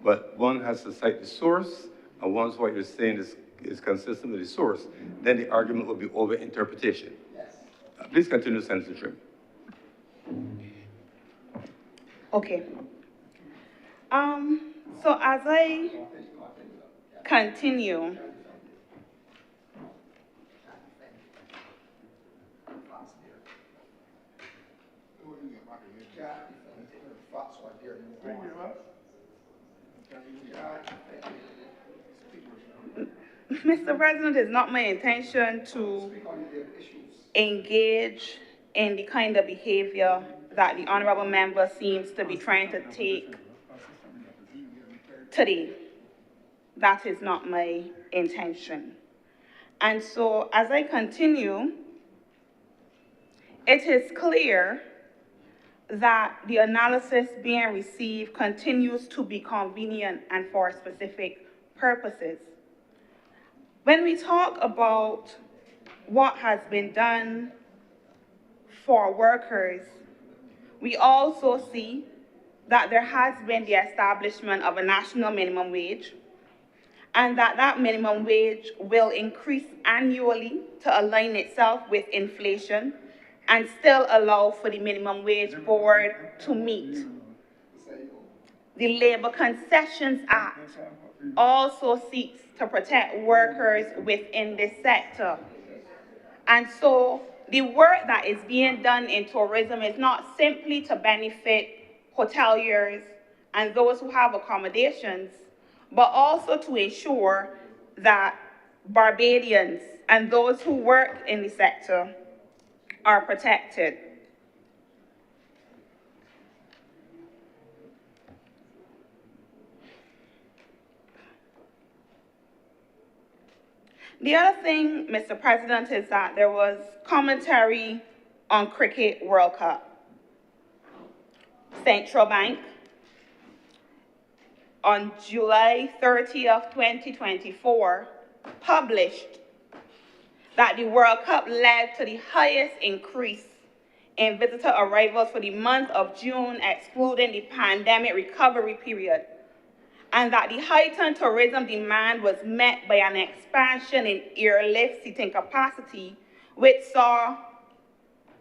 but one has to cite the source, and once what you're saying is consistent with the source, then the argument will be over interpretation. Yes. Please continue, Senator Trim. Okay. So as I continue, Mr. President, it's not my intention to engage in the kind of behavior that the honorable member seems to be trying to take today. That is not my intention. And so as I continue, it is clear that the analysis being received continues to be convenient and for specific purposes. When we talk about what has been done for workers, we also see that there has been the establishment of a national minimum wage, and that minimum wage will increase annually to align itself with inflation and still allow for the Minimum Wage Board to meet. The Labor Concessions Act also seeks to protect workers within this sector. And so the work that is being done in tourism is not simply to benefit hoteliers and those who have accommodations, but also to ensure that Barbadians and those who work in the sector are protected. The other thing, Mr. President, is that there was commentary on Cricket World Cup. Central Bank, on July 30th, 2024, published that the World Cup led to the highest increase in visitor arrivals for the month of June, excluding the pandemic recovery period, and that the heightened tourism demand was met by an expansion in airlift seating capacity, which saw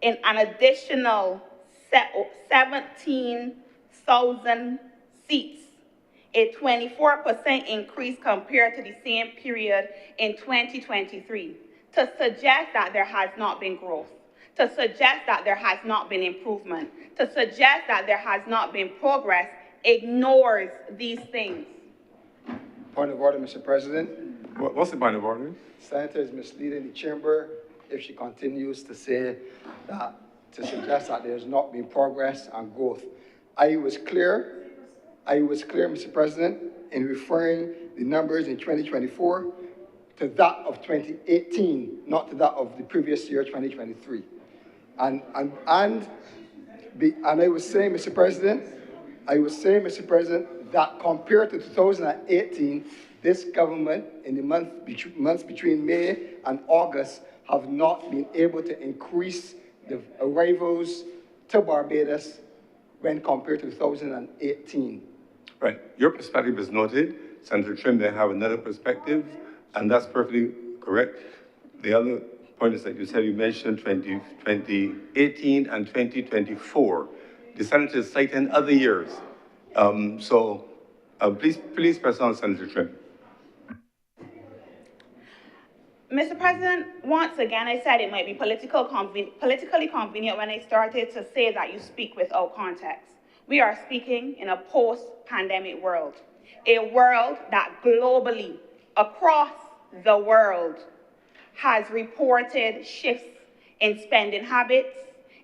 in an additional 17,000 seats, a 24% increase compared to the same period in 2023, to suggest that there has not been growth, to suggest that there has not been improvement, to suggest that there has not been progress, ignores these things. Point of order, Mr. President. What's the point of order? Senator is misleading the chamber if she continues to say that, to suggest that there's not been progress and growth. I was clear, Mr. President, in referring the numbers in 2024 to that of 2018, not to that of the previous year, 2023. And I was saying, Mr. President, that compared to 2018, this government, in the months between May and August, have not been able to increase the arrivals to Barbados when compared to 2018. Right. Your perspective is noted. Senator Trim may have another perspective, and that's perfectly correct. The other point is that you mentioned 2018 and 2024. The senator is citing other years. Please press on, Senator Trim. Mr. President, once again, I said it might be politically convenient when I started to say that you speak without context. We are speaking in a post-pandemic world, a world that globally, across the world, has reported shifts in spending habits,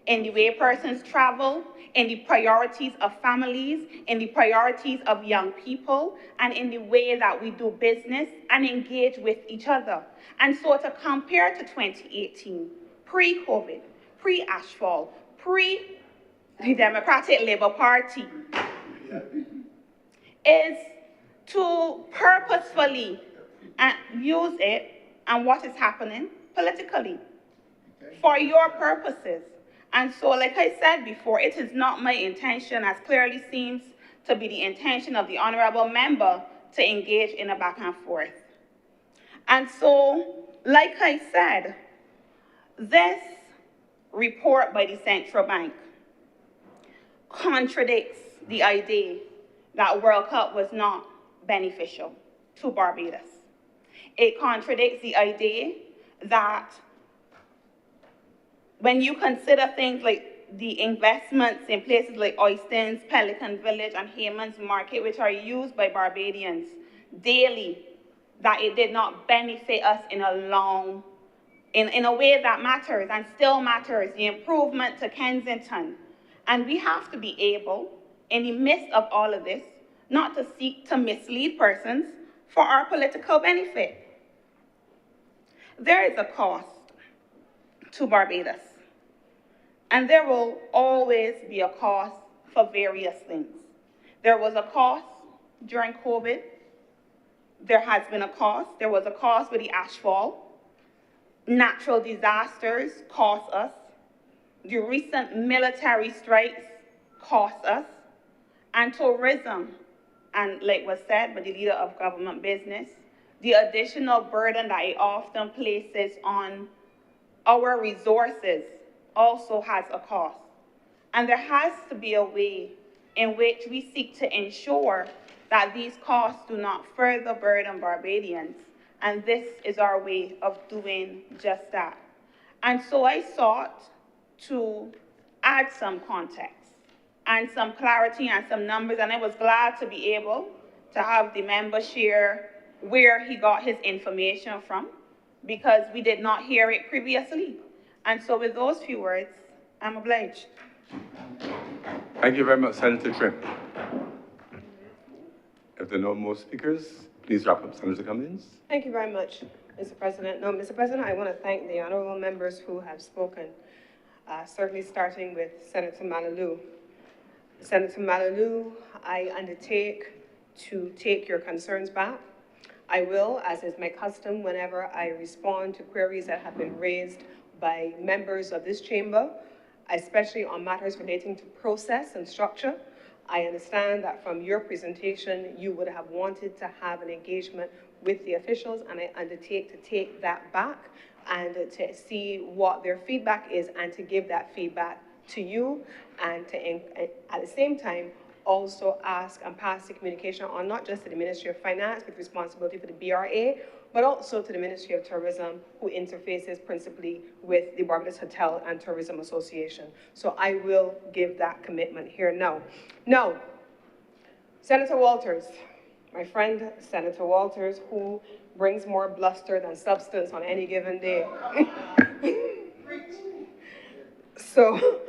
in the way persons travel, in the priorities of families, in the priorities of young people, and in the way that we do business and engage with each other. And so to compare to 2018, pre-COVID, pre-Ashfall, pre-the Democratic Labour Party, is to purposefully use it and what is happening politically for your purposes. And so, like I said before, it is not my intention, as clearly seems to be the intention of the honorable member, to engage in a back and forth. And so, like I said, this report by the Central Bank contradicts the idea that World Cup was not beneficial to Barbados. It contradicts the idea that when you consider things like the investments in places like Oistins, Pelican Village, and Hayman's Market, which are used by Barbadians daily, that it did not benefit us in a way that matters and still matters, the improvement to Kensington. And we have to be able, in the midst of all of this, not to seek to mislead persons for our political benefit. There is a cost to Barbados, and there will always be a cost for various things. There was a cost during COVID. There has been a cost. There was a cost with the Ashfall. Natural disasters cost us. The recent military strikes cost us. And tourism, and like was said by the leader of government business, the additional burden that it often places on our resources also has a cost. And there has to be a way in which we seek to ensure that these costs do not further burden Barbadians. And this is our way of doing just that. And so I sought to add some context and some clarity and some numbers, and I was glad to be able to have the member share where he got his information from, because we did not hear it previously. And so with those few words, I'm obliged. Thank you very much, Senator Trim. If there are no more speakers, please wrap up, Senator Cummings. Thank you very much, Mr. President. No, Mr. President, I want to thank the honorable members who have spoken, certainly starting with Senator Malalou. Senator Malalou, I undertake to take your concerns back. I will, as is my custom, whenever I respond to queries that have been raised by members of this chamber especially on matters relating to process and structure. I understand that from your presentation, you would have wanted to have an engagement with the officials, and I undertake to take that back and to see what their feedback is and to give that feedback to you, and to, at the same time, also ask and pass the communication on not just to the Ministry of Finance with responsibility for the BRA, but also to the Ministry of Tourism, who interfaces principally with the Barbados Hotel and Tourism Association. So I will give that commitment here now. Now, Senator Walters, my friend Senator Walters, who brings more bluster than substance on any given day. So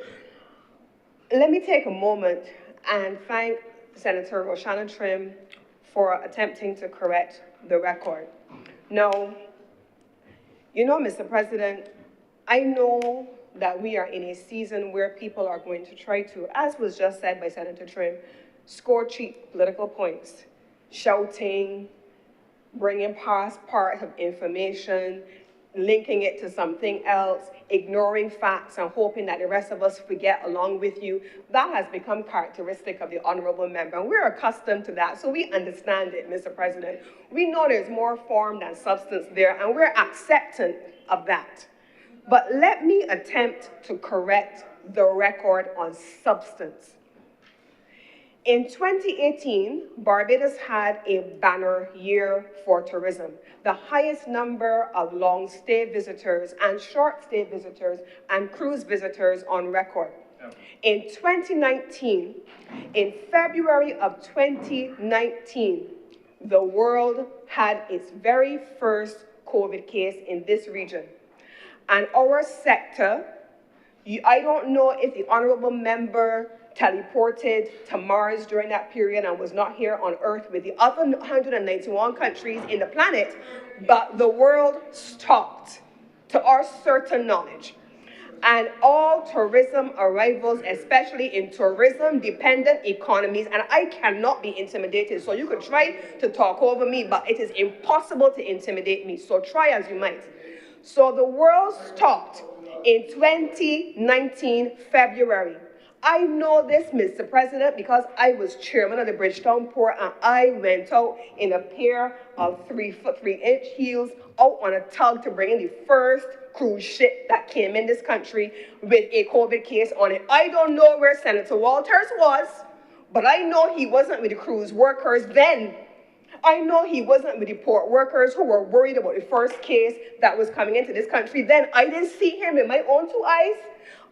let me take a moment and thank Senator Roshana Trim for attempting to correct the record. Now, you know, Mr. President, I know that we are in a season where people are going to try to, as was just said by Senator Trim, score cheap political points, shouting, bringing past part of information, linking it to something else, ignoring facts and hoping that the rest of us forget along with you. That has become characteristic of the honorable member, and we're accustomed to that, so we understand it, Mr. President. We know there's more form than substance there, and we're acceptant of that. But let me attempt to correct the record on substance. In 2018, Barbados had a banner year for tourism, the highest number of long-stay visitors and short-stay visitors and cruise visitors on record. In 2019, in February of 2019, the world had its very first COVID case in this region. And our sector, I don't know if the honorable member teleported to Mars during that period and was not here on Earth with the other 191 countries in the planet, but the world stopped, to our certain knowledge. And all tourism arrivals, especially in tourism-dependent economies, and I cannot be intimidated, so you could try to talk over me, but it is impossible to intimidate me, so try as you might. So the world stopped in 2019, February. I know this, Mr. President, because I was chairman of the Bridgetown Port, and I went out in a pair of 3-foot 3-inch heels out on a tug to bring in the first cruise ship that came in this country with a COVID case on it. I don't know where Senator Walters was, but I know he wasn't with the cruise workers then. I know he wasn't with the port workers who were worried about the first case that was coming into this country then. I didn't see him with my own 2 eyes.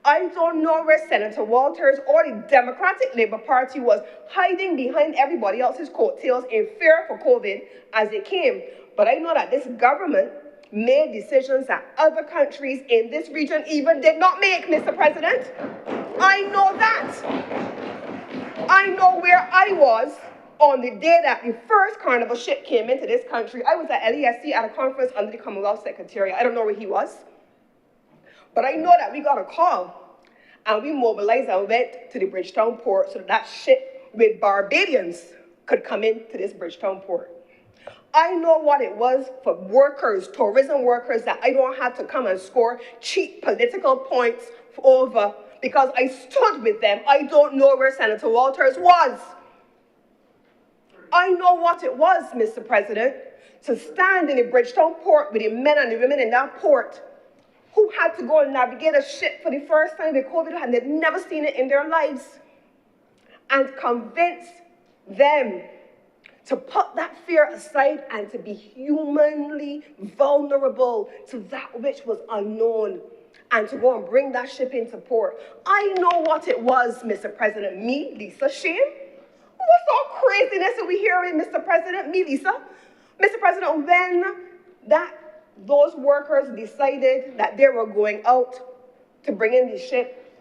I don't know where Senator Walters or the Democratic Labour Party was, hiding behind everybody else's coattails in fear for COVID as it came. But I know that this government made decisions that other countries in this region even did not make, Mr. President. I know that. I know where I was on the day that the first Carnival ship came into this country. I was at LESC at a conference under the Commonwealth Secretariat. I don't know where he was. But I know that we got a call, and we mobilized and went to the Bridgetown Port so that ship with Barbadians could come into this Bridgetown Port. I know what it was for workers, tourism workers, that I don't have to come and score cheap political points over because I stood with them. I don't know where Senator Walters was. I know what it was, Mr. President, to stand in the Bridgetown Port with the men and the women in that port who had to go and navigate a ship for the first time with COVID and they'd never seen it in their lives, and convince them to put that fear aside and to be humanly vulnerable to that which was unknown, and to go and bring that ship into port. I know what it was, Mr. President. Me, Lisa Shane? What's all craziness that we hearing, Mr. President? Me, Lisa? Mr. President, when those workers decided that they were going out to bring in the ship,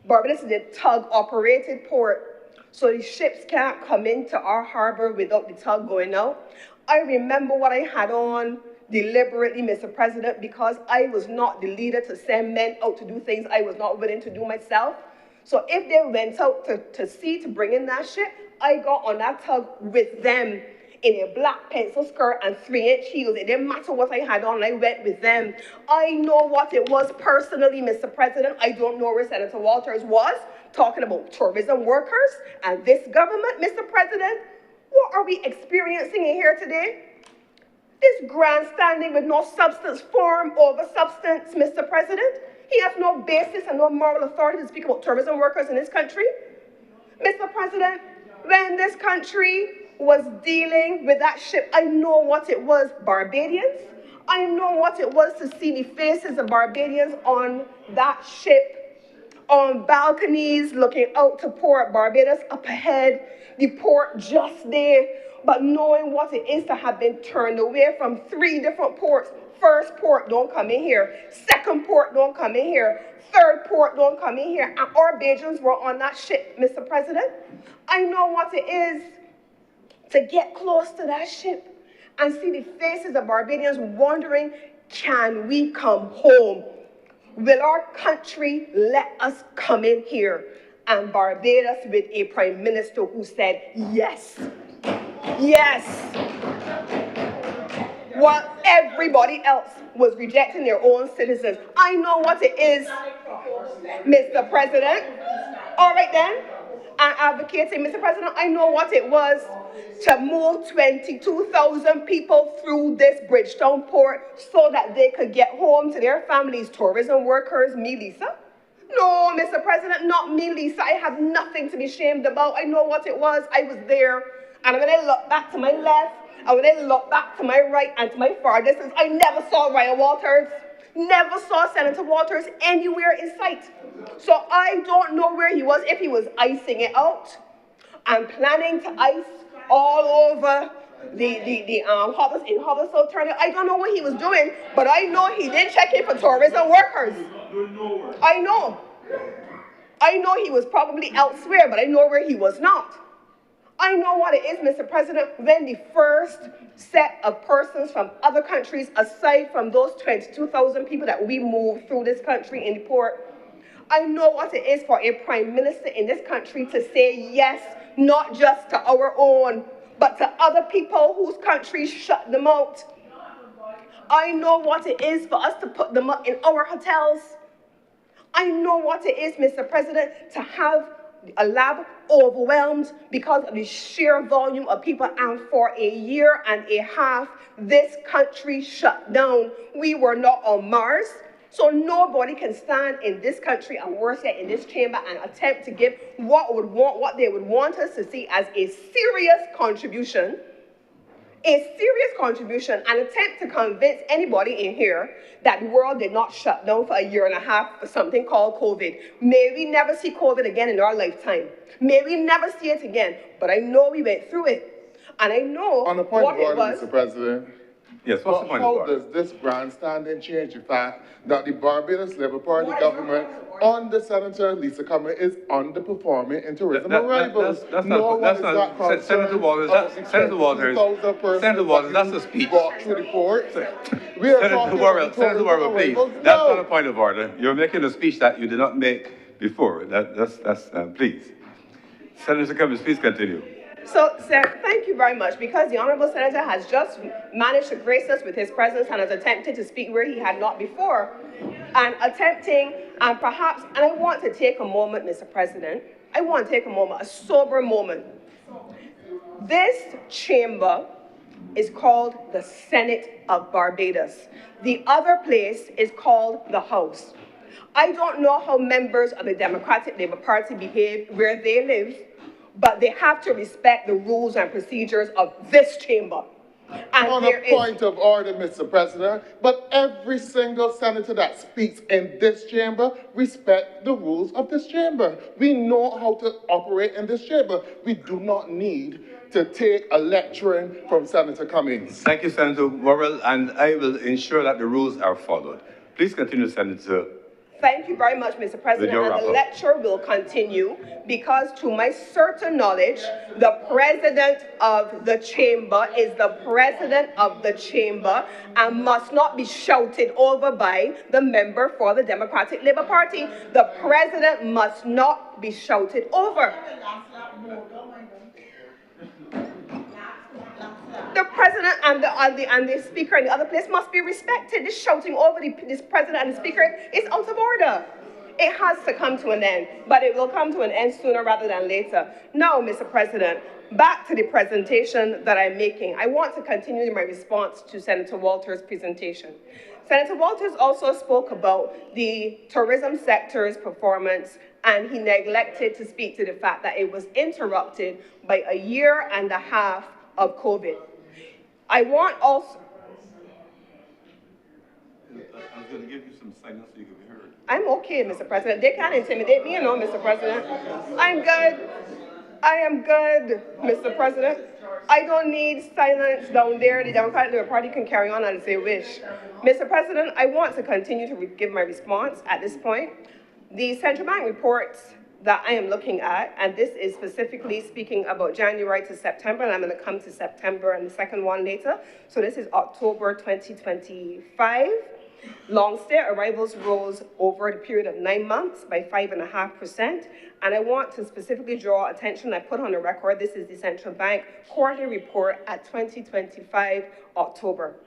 Barbados is a tug-operated port, so the ships can't come into our harbor without the tug going out. I remember what I had on deliberately, Mr. President, because I was not the leader to send men out to do things I was not willing to do myself. So if they went out to sea to bring in that ship, I got on that tug with them in a black pencil skirt and 3-inch heels. It didn't matter what I had on, I went with them. I know what it was personally, Mr. President. I don't know where Senator Walters was, talking about tourism workers and this government, Mr. President. What are we experiencing in here today? This grandstanding with no substance, form over substance, Mr. President. He has no basis and no moral authority to speak about tourism workers in this country. Mr. President, when this country was dealing with that ship, I know what it was, Barbadians. I know what it was to see the faces of Barbadians on that ship, on balconies looking out to Port Barbados, up ahead, the port just there, but knowing what it is to have been turned away from 3 different ports. First port, don't come in here. Second port, don't come in here. Third port, don't come in here. And our Bajans were on that ship, Mr. President. I know what it is to get close to that ship and see the faces of Barbadians wondering, can we come home? Will our country let us come in here? And Barbados with a prime minister who said yes. Yes. While everybody else was rejecting their own citizens. I know what it is, Mr. President. All right then, I'm advocating, Mr. President, I know what it was to move 22,000 people through this Bridgetown port so that they could get home to their families, tourism workers, me, Lisa. No, Mr. President, not me, Lisa. I have nothing to be ashamed about. I know what it was. I was there. And when I look back to my left, and when I look back to my right and to my far distance, I never saw Ryan Walters, never saw Senator Walters anywhere in sight. So I don't know where he was, if he was icing it out and planning to ice all over the Huddersfield Terminal. I don't know what he was doing, but I know he didn't check in for tourism workers. I know he was probably elsewhere, but I know where he was not. I know what it is, Mr. President, when the first set of persons from other countries, aside from those 22,000 people that we moved through this country in the port, I know what it is for a prime minister in this country to say yes, not just to our own, but to other people whose countries shut them out. I know what it is for us to put them up in our hotels. I know what it is, Mr. President, to have a lab overwhelmed because of the sheer volume of people, and for a year and a half, this country shut down. We were not on Mars, so nobody can stand in this country, and worse yet, in this chamber, and attempt to give what they would want us to see as a serious contribution, and attempt to convince anybody in here that the world did not shut down for a year and a half for something called COVID. May we never see COVID again in our lifetime. May we never see it again. But I know we went through it. And I know On the point what of order, it was. Mr. President. Yes, what's the point of How order? does this grandstanding change the fact that the Barbados Labour Party government under Senator Lisa Cummings is underperforming in tourism arrivals? Senator Walters, that's a speech. Walk through the port. We are talking about Senator Worrell, please, arrivals that's now. not a point of order. You're making a speech that you did not make before. Please. Senator Cummings, please continue. So, sir, thank you very much, because the Honourable Senator has just managed to grace us with his presence and has attempted to speak where he had not before, and perhaps, and I want to take a moment, Mr. President, I want to take a moment, a sober moment. This chamber is called the Senate of Barbados. The other place is called the House. I don't know how members of the Democratic Labour Party behave where they live, but they have to respect the rules and procedures of this chamber. And On a point of order, Mr. President, but every single senator that speaks in this chamber respect the rules of this chamber. We know how to operate in this chamber. We do not need to take a lecturing from Senator Cummings. Thank you, Senator Worrell, and I will ensure that the rules are followed. Please continue, Senator. Thank you very much, Mr. President, and the lecture will continue because, to my certain knowledge, the president of the chamber is the president of the chamber and must not be shouted over by the member for the Democratic Labour Party. The president must not be shouted over. and the speaker in the other place must be respected. This shouting over this president and the speaker is out of order. It has to come to an end, but it will come to an end sooner rather than later. Now, Mr. President, back to the presentation that I'm making. I want to continue my response to Senator Walters' presentation. Senator Walters also spoke about the tourism sector's performance, and he neglected to speak to the fact that it was interrupted by a year and a half of COVID. I want also... I was going to give you some silence so you could be heard. I'm okay, Mr. President. They can't intimidate me, Mr. President. I'm good. I am good, Mr. President. I don't need silence down there. The Democratic Party can carry on as they wish. Mr. President, I want to continue to give my response at this point. The central bank reports that I am looking at, and this is specifically speaking about January to September, and I'm going to come to September and the second one later. So this is October 2025. Long stay arrivals rose over the period of 9 months by 5.5%. And I want to specifically draw attention, I put on the record, this is the Central Bank quarterly report at 2025 October.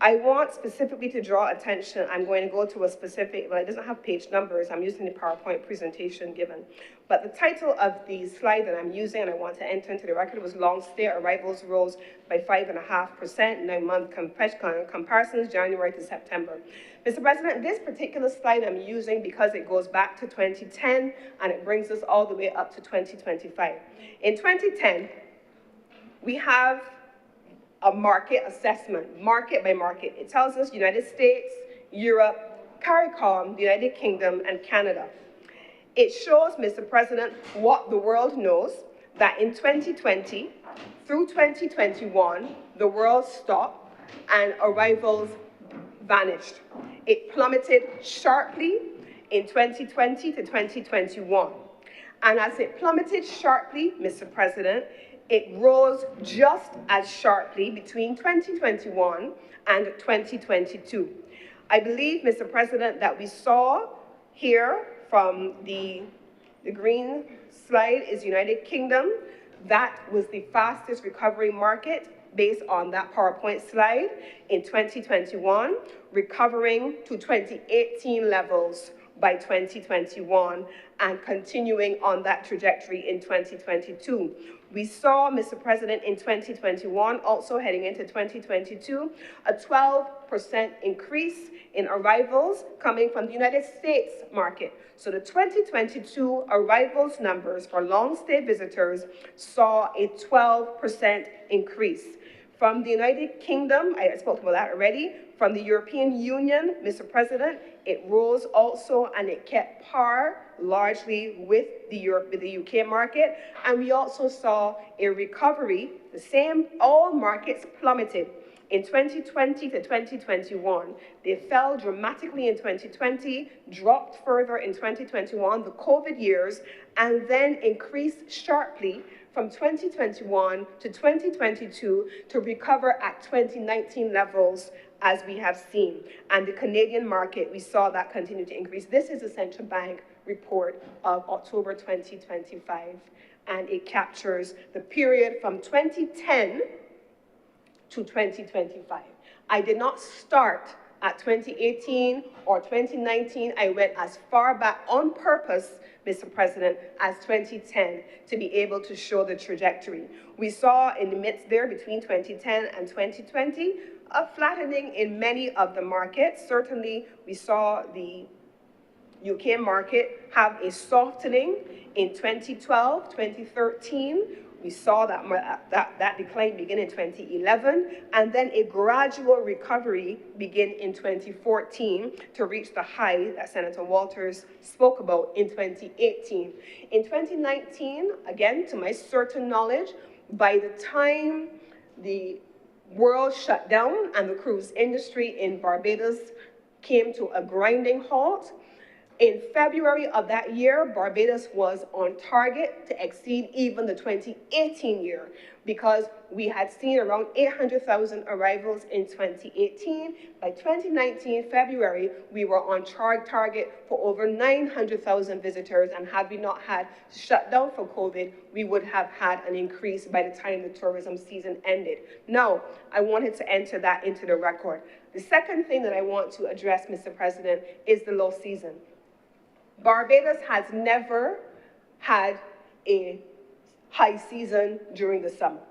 I want specifically to draw attention, I'm going to go to a specific, well, it doesn't have page numbers, I'm using the PowerPoint presentation given. But the title of the slide that I'm using, and I want to enter into the record, was long stay arrivals rose by 5.5%, 9-month comparisons, January to September. Mr. President, this particular slide I'm using because it goes back to 2010 and it brings us all the way up to 2025. In 2010, we have a market assessment, market by market. It tells us United States, Europe, CARICOM, the United Kingdom, and Canada. It shows, Mr. President, what the world knows, that in 2020 through 2021, the world stopped and arrivals vanished. It plummeted sharply in 2020 to 2021. And as it plummeted sharply, Mr. President, it rose just as sharply between 2021 and 2022. I believe, Mr. President, that we saw here from the green slide is United Kingdom. That was the fastest recovery market based on that PowerPoint slide in 2021, recovering to 2018 levels by 2021 and continuing on that trajectory in 2022. We saw, Mr. President, in 2021, also heading into 2022, a 12% increase in arrivals coming from the United States market. So the 2022 arrivals numbers for long-stay visitors saw a 12% increase. From the United Kingdom, I spoke about that already. From the European Union, Mr. President, it rose also and it kept par largely with the UK market. And we also saw a recovery, the same, all markets plummeted in 2020 to 2021. They fell dramatically in 2020, dropped further in 2021, the COVID years, and then increased sharply from 2021 to 2022 to recover at 2019 levels, as we have seen. And the Canadian market, we saw that continue to increase. This is a central bank report of October 2025, and it captures the period from 2010 to 2025. I did not start at 2018 or 2019. I went as far back on purpose, Mr. President, as 2010 to be able to show the trajectory. We saw in the midst there between 2010 and 2020 a flattening in many of the markets. Certainly, we saw the UK market have a softening in 2012, 2013. We saw that decline begin in 2011, and then a gradual recovery begin in 2014 to reach the high that Senator Walters spoke about in 2018. In 2019, again, to my certain knowledge, by the time the world shut down and the cruise industry in Barbados came to a grinding halt, In February of that year, Barbados was on target to exceed even the 2018 year because we had seen around 800,000 arrivals in 2018. By 2019, February, we were on target for over 900,000 visitors, and had we not had shutdown for COVID, we would have had an increase by the time the tourism season ended. Now, I wanted to enter that into the record. The second thing that I want to address, Mr. President, is the low season. Barbados has never had a high season during the summer.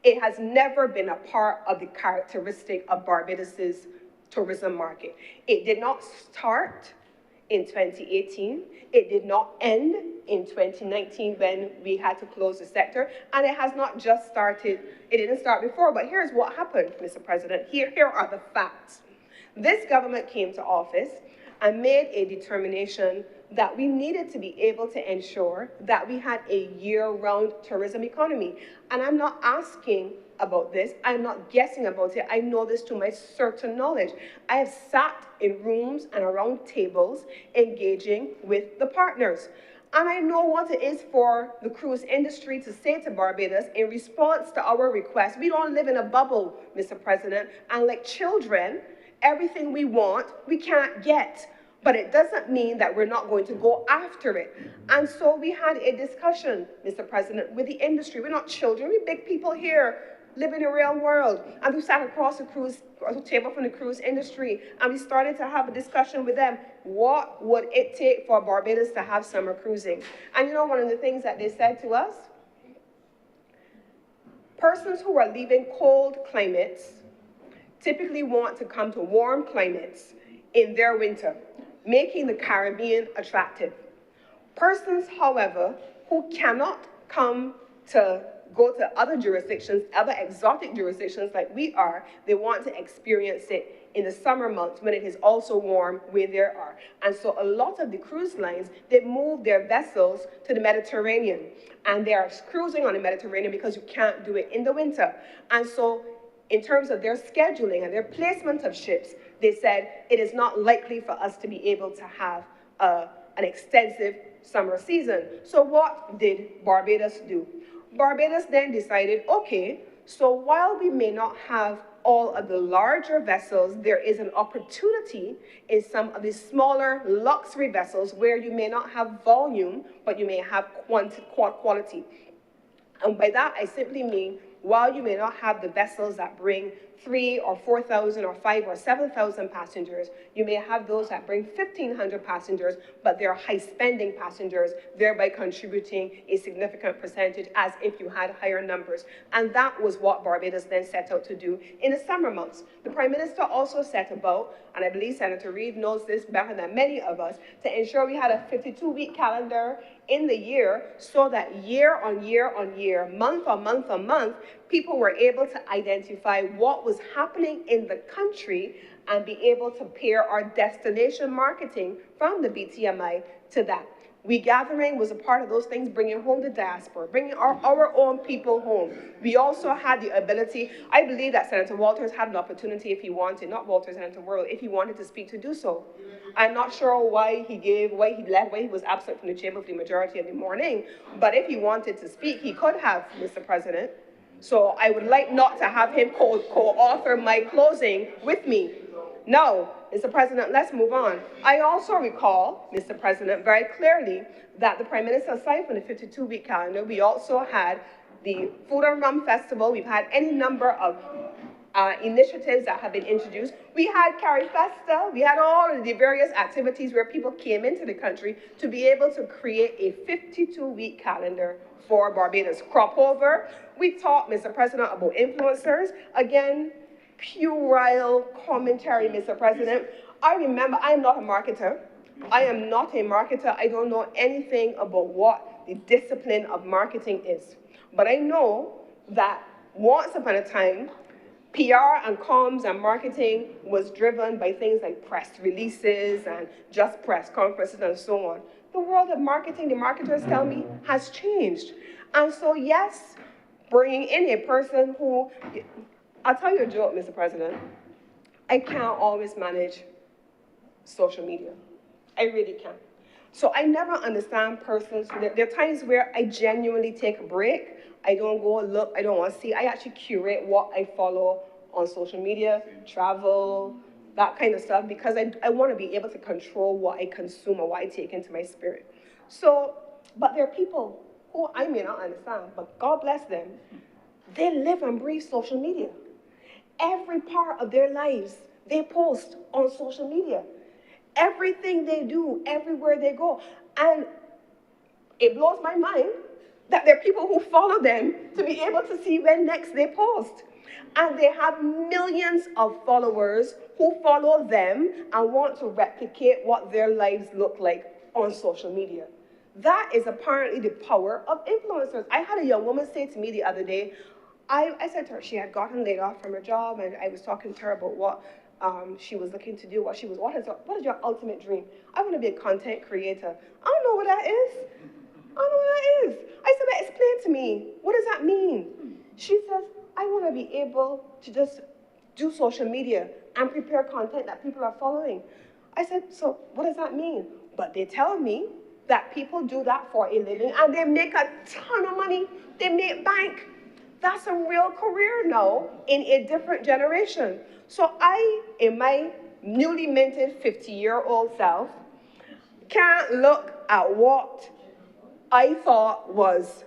It has never been a part of the characteristic of Barbados's tourism market. It did not start in 2018. It did not end in 2019 when we had to close the sector. And it has not just started, it didn't start before, but here's what happened, Mr. President. Here are the facts. This government came to office and made a determination that we needed to be able to ensure that we had a year-round tourism economy. And I'm not asking about this, I'm not guessing about it, I know this to my certain knowledge. I have sat in rooms and around tables engaging with the partners. And I know what it is for the cruise industry to say to Barbados in response to our request. We don't live in a bubble, Mr. President, and like children, everything we want, we can't get. But it doesn't mean that we're not going to go after it. And so we had a discussion, Mr. President, with the industry. We're not children, we're big people here, live in the real world. And we sat across the table from the cruise industry, and we started to have a discussion with them. What would it take for Barbados to have summer cruising? And you know, one of the things that they said to us, persons who are leaving cold climates typically want to come to warm climates in their winter, making the Caribbean attractive. Persons, however, who cannot come to go to other jurisdictions, other exotic jurisdictions like we are, they want to experience it in the summer months when it is also warm where they are. And so a lot of the cruise lines, they move their vessels to the Mediterranean, and they are cruising on the Mediterranean because you can't do it in the winter. And so in terms of their scheduling and their placement of ships, they said it is not likely for us to be able to have an extensive summer season. So what did Barbados do? Barbados then decided, okay, so while we may not have all of the larger vessels, there is an opportunity in some of the smaller luxury vessels where you may not have volume, but you may have quality. And by that, I simply mean, while you may not have the vessels that bring 3,000 or 4,000 or 5,000 or 7,000 passengers, you may have those that bring 1,500 passengers, but they're high-spending passengers, thereby contributing a significant percentage as if you had higher numbers. And that was what Barbados then set out to do in the summer months. The Prime Minister also set about, and I believe Senator Reid knows this better than many of us, to ensure we had a 52-week calendar in the year so that year on year on year, month on month on month, people were able to identify what was happening in the country and be able to pair our destination marketing from the BTMI to that. We Gathering was a part of those things, bringing home the diaspora, bringing our own people home. We also had the ability, I believe that Senator Walters had an opportunity if he wanted, not Walters, Senator Worrell, if he wanted to speak, to do so. I'm not sure why he left, why he was absent from the chamber for the majority of the morning, but if he wanted to speak, he could have, Mr. President. So I would like not to have him co-author my closing with me. No, Mr. President, let's move on. I also recall, Mr. President, very clearly that the Prime Minister, aside from the 52-week calendar, we also had the Food and Rum Festival. We've had any number of initiatives that have been introduced. We had CariFesta. We had all of the various activities where people came into the country to be able to create a 52-week calendar for Barbados. Crop over. We talked, Mr. President, about influencers. Again, puerile commentary, Mr. President. I remember, I am not a marketer. I am not a marketer. I don't know anything about what the discipline of marketing is. But I know that once upon a time, PR and comms and marketing was driven by things like press releases and just press conferences and so on. The world of marketing, the marketers tell me, has changed. And so yes, bringing in a person who, I'll tell you a joke, Mr. President. I can't always manage social media. I really can't. So I never understand persons, there are times where I genuinely take a break. I don't go look, I don't want to see. I actually curate what I follow on social media, travel, that kind of stuff, because I want to be able to control what I consume or what I take into my spirit. So, but there are people who I may not understand, but God bless them. They live and breathe social media. Every part of their lives, they post on social media. Everything they do, everywhere they go. And it blows my mind that there are people who follow them to be able to see when next they post. And they have millions of followers who follow them and want to replicate what their lives look like on social media. That is apparently the power of influencers. I had a young woman say to me the other day, I said to her, she had gotten laid off from her job, and I was talking to her about what she was looking to do, what is your ultimate dream? I want to be a content creator. I don't know what that is. I don't know what that is. I said, but explain to me, what does that mean? She says, I want to be able to just do social media and prepare content that people are following. I said, so what does that mean? But they tell me that people do that for a living and they make a ton of money. They make bank. That's a real career now in a different generation. So I, in my newly minted 50-year-old self, can't look at what I thought was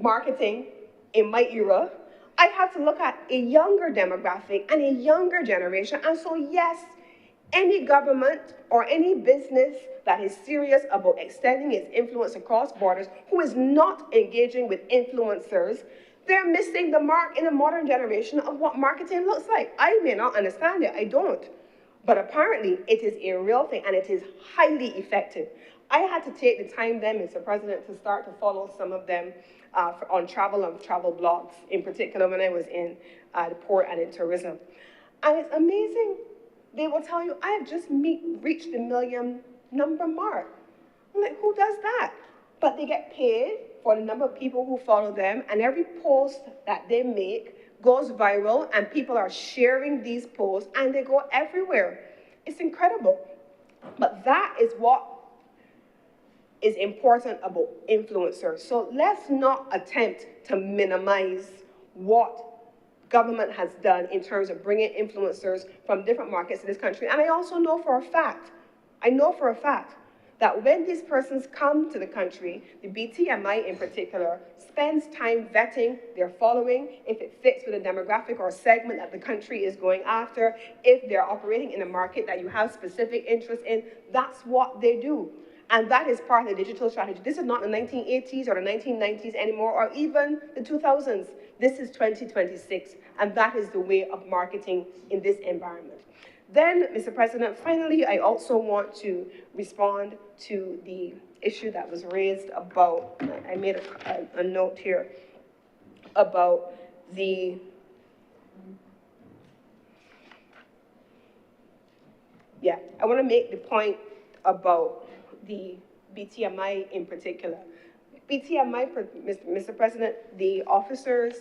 marketing in my era. I have to look at a younger demographic and a younger generation. And so yes, any government or any business that is serious about extending its influence across borders, who is not engaging with influencers, they're missing the mark in the modern generation of what marketing looks like. I may not understand it, I don't. But apparently it is a real thing and it is highly effective. I had to take the time then, Mr. President, to start to follow some of them on travel and travel blogs, in particular when I was in the port and in tourism. And it's amazing. They will tell you, I have just reached the million number mark. I'm like, who does that? But they get paid for the number of people who follow them, and every post that they make goes viral, and people are sharing these posts, and they go everywhere. It's incredible. But that is what is important about influencers. So let's not attempt to minimize what government has done in terms of bringing influencers from different markets to this country. And I also know for a fact, that when these persons come to the country, the BTMI in particular spends time vetting their following, if it fits with a demographic or segment that the country is going after, if they're operating in a market that you have specific interest in, that's what they do. And that is part of the digital strategy. This is not the 1980s or the 1990s anymore, or even the 2000s. This is 2026, and that is the way of marketing in this environment. Then, Mr. President, finally, I also want to respond to the issue that was raised about, I made a note here, about the I want to make the point about the BTMI in particular. BTMI, Mr. President, the officers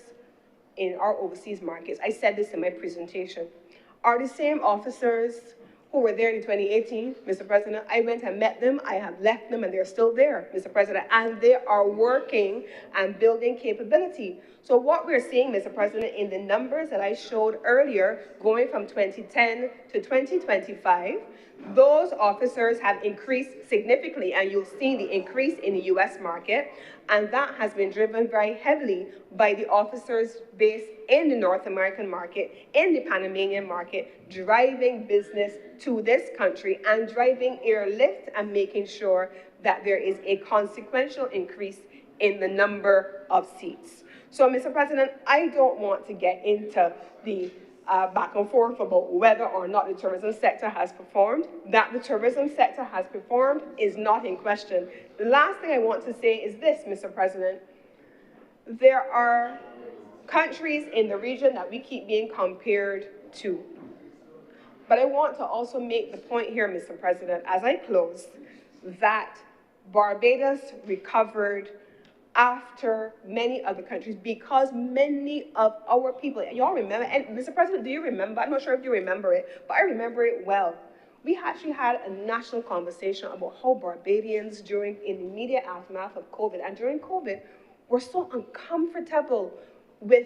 in our overseas markets, I said this in my presentation, are the same officers who were there in 2018, Mr. President. I went and met them, I have left them, and they're still there, Mr. President, and they are working and building capability. So what we're seeing, Mr. President, in the numbers that I showed earlier, going from 2010 to 2025, those officers have increased significantly, and you've seen the increase in the US market, and that has been driven very heavily by the officers based in the North American market, in the Panamanian market, driving business to this country and driving airlift and making sure that there is a consequential increase in the number of seats. So, Mr. President, I don't want to get into the back and forth about whether or not the tourism sector has performed. That the tourism sector has performed is not in question. The last thing I want to say is this, Mr. President. There are countries in the region that we keep being compared to. But I want to also make the point here, Mr. President, as I close, that Barbados recovered after many other countries because many of our people, y'all remember, and Mr. President, do you remember? I'm not sure if you remember it, but I remember it well. We actually had a national conversation about how Barbadians in the immediate aftermath of COVID and during COVID were so uncomfortable with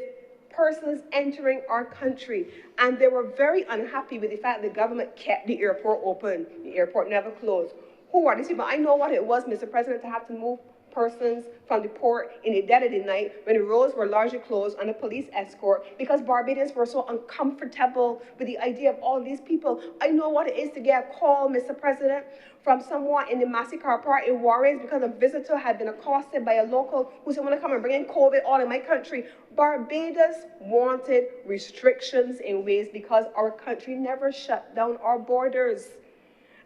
persons entering our country. And they were very unhappy with the fact the government kept the airport open. The airport never closed. Who are these people? I know what it was, Mr. President, to have to move persons from the port in the dead of the night when the roads were largely closed on a police escort because Barbadians were so uncomfortable with the idea of all these people. I know what it is to get a call, Mr. President, from someone in the Massacre Park in Warriors because a visitor had been accosted by a local who said, "I want to come and bring in COVID all in my country." Barbados wanted restrictions in ways because our country never shut down our borders.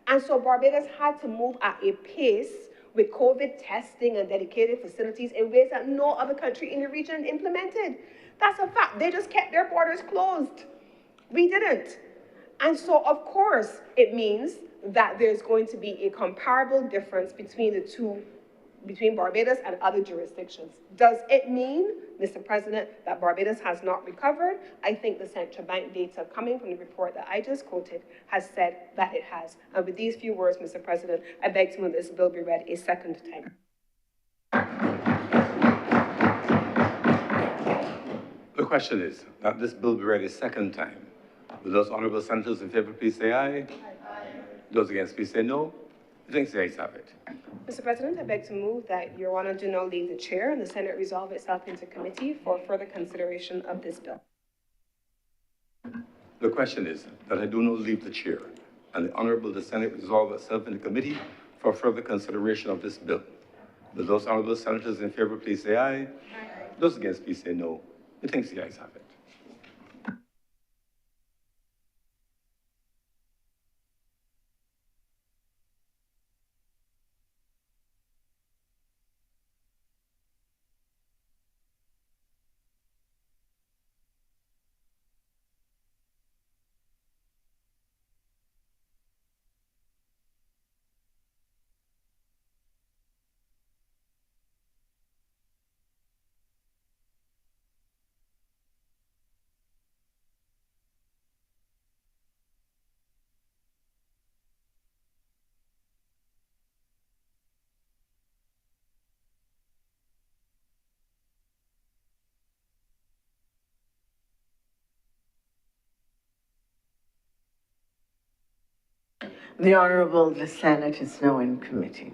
And so Barbados had to move at a pace with COVID testing and dedicated facilities in ways that no other country in the region implemented. That's a fact. They just kept their borders closed. We didn't. And so, of course, it means that there's going to be a comparable difference between the two, between Barbados and other jurisdictions. Does it mean, Mr. President, that Barbados has not recovered? I think the central bank data coming from the report that I just quoted has said that it has. And with these few words, Mr. President, I beg to move this bill be read a second time. The question is that this bill be read a second time. Will those honorable senators in favor please say aye? Aye. Those against please say no. I think the ayes have it. Mr. President, I beg to move that Your Honor do now leave the chair and the Senate resolve itself into committee for further consideration of this bill. The question is that I do not leave the chair and the Senate resolve itself into committee for further consideration of this bill. Will those honorable senators in favor please say aye? Aye. Those against please say no. I think the ayes have it. The Honorable, the Senate is now in committee.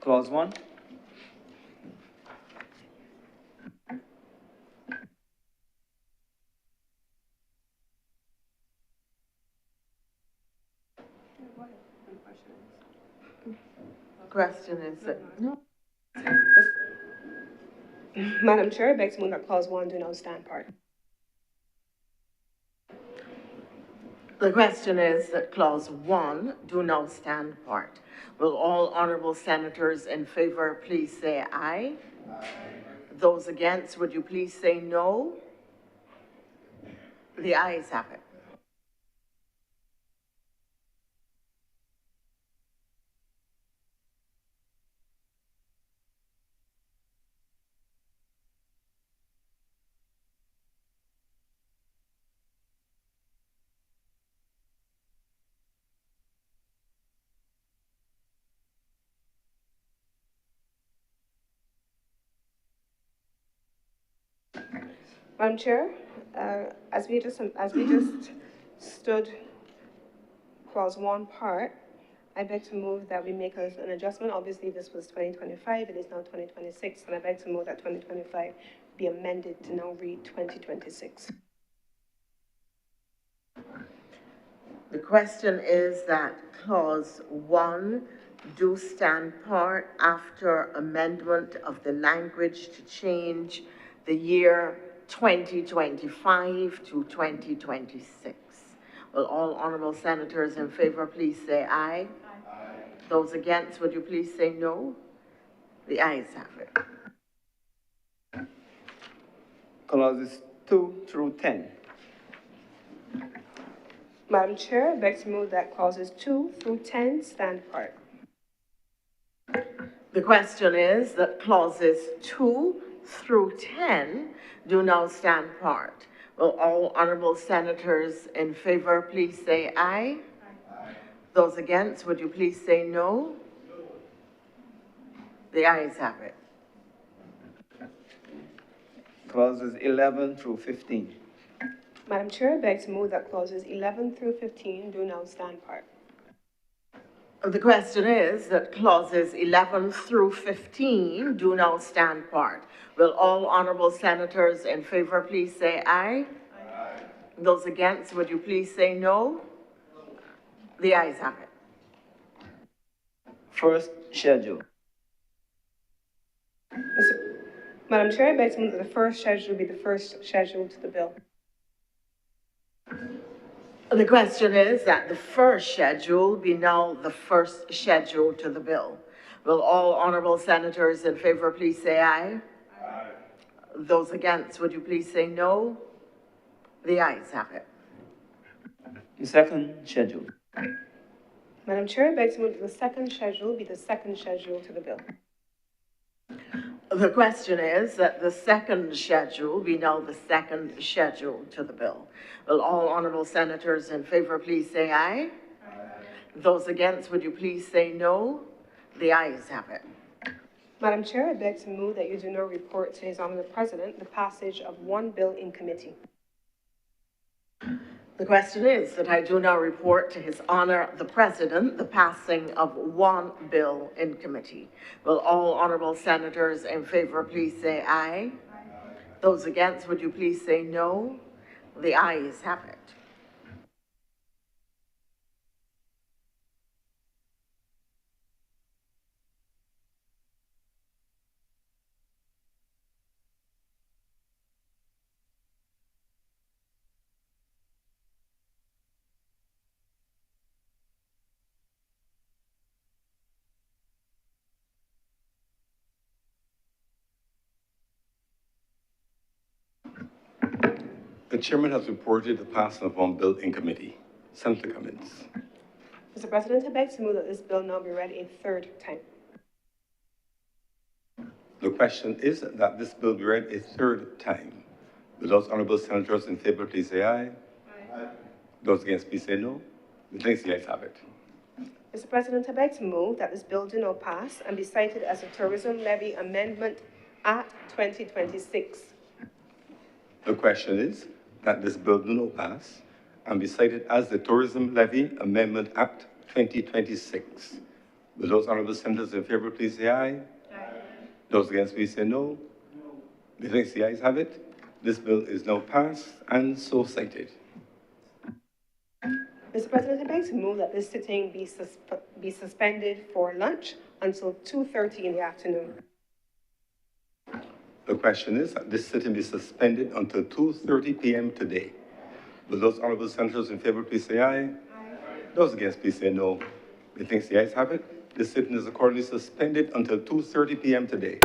Clause 1. Question is that, no. Madam Chair, I beg to move that clause 1 do now stand part. The question is that clause 1 do now stand part. Will all honorable senators in favor please say aye? Aye. Those against, would you please say no? The ayes have it. Madam Chair, as we just stood clause 1 part, I beg to move that we make an adjustment. Obviously, this was 2025, it is now 2026, and I beg to move that 2025 be amended to now read 2026. The question is that clause 1 do stand part after amendment of the language to change the year 2025 to 2026. Will all honorable senators in favor please say aye? Aye. Those against, would you please say no? The ayes have it. Clauses 2 through 10. Madam Chair, I beg to move that clauses 2 through 10 stand part. The question is that clauses 2 through 10 do now stand part. Will all honorable senators in favor please say aye? Aye. Those against, would you please say no? No. The ayes have it. Clauses 11 through 15. Madam Chair, I beg to move that clauses 11 through 15 do now stand part. The question is that clauses 11 through 15 do now stand part. Will all honorable senators in favor please say aye? Aye. Those against, would you please say no? No. The ayes have it. First schedule. Madam Chair, I beg to move that the first schedule be the first schedule to the bill. The question is that the first schedule be now the first schedule to the bill. Will all honorable senators in favor please say aye? Aye. Those against, would you please say no? The ayes have it. The second schedule. Madam Chair, I beg to move that the second schedule be the second schedule to the bill. The question is that the second schedule be now the second schedule to the bill. Will all honorable senators in favor please say aye? Aye. Those against, would you please say no? The ayes have it. Madam Chair, I beg to move that you do not report to His Honor the President the passage of one bill in committee. The question is that I do now report to His Honor the President the passing of one bill in committee. Will all honorable senators in favor please say aye? Aye. Those against, would you please say no? The ayes have it. The chairman has reported the passing of one bill in committee. Senator Cummins. Mr. President, I beg to move that this bill now be read a third time. The question is that this bill be read a third time. Will those honorable senators in favor please say aye? Aye. Those against please say no. The ayes have it. Mr. President, I beg to move that this bill do not pass and be cited as a Tourism Levy Amendment Act 2026. The question is that this bill do not pass and be cited as the Tourism Levy Amendment Act 2026. Will those honorable senators in favor please say aye? Aye. Those against please say no. No. The ayes have it. This bill is now passed and so cited. Mr. President, I beg to move that this sitting be suspended for lunch until 2:30 in the afternoon. The question is that this sitting be suspended until 2:30 p.m. today. Will those honorable senators in favor please say aye? Aye. Those against please say no. The ayes have it. This sitting is accordingly suspended until 2:30 p.m. today.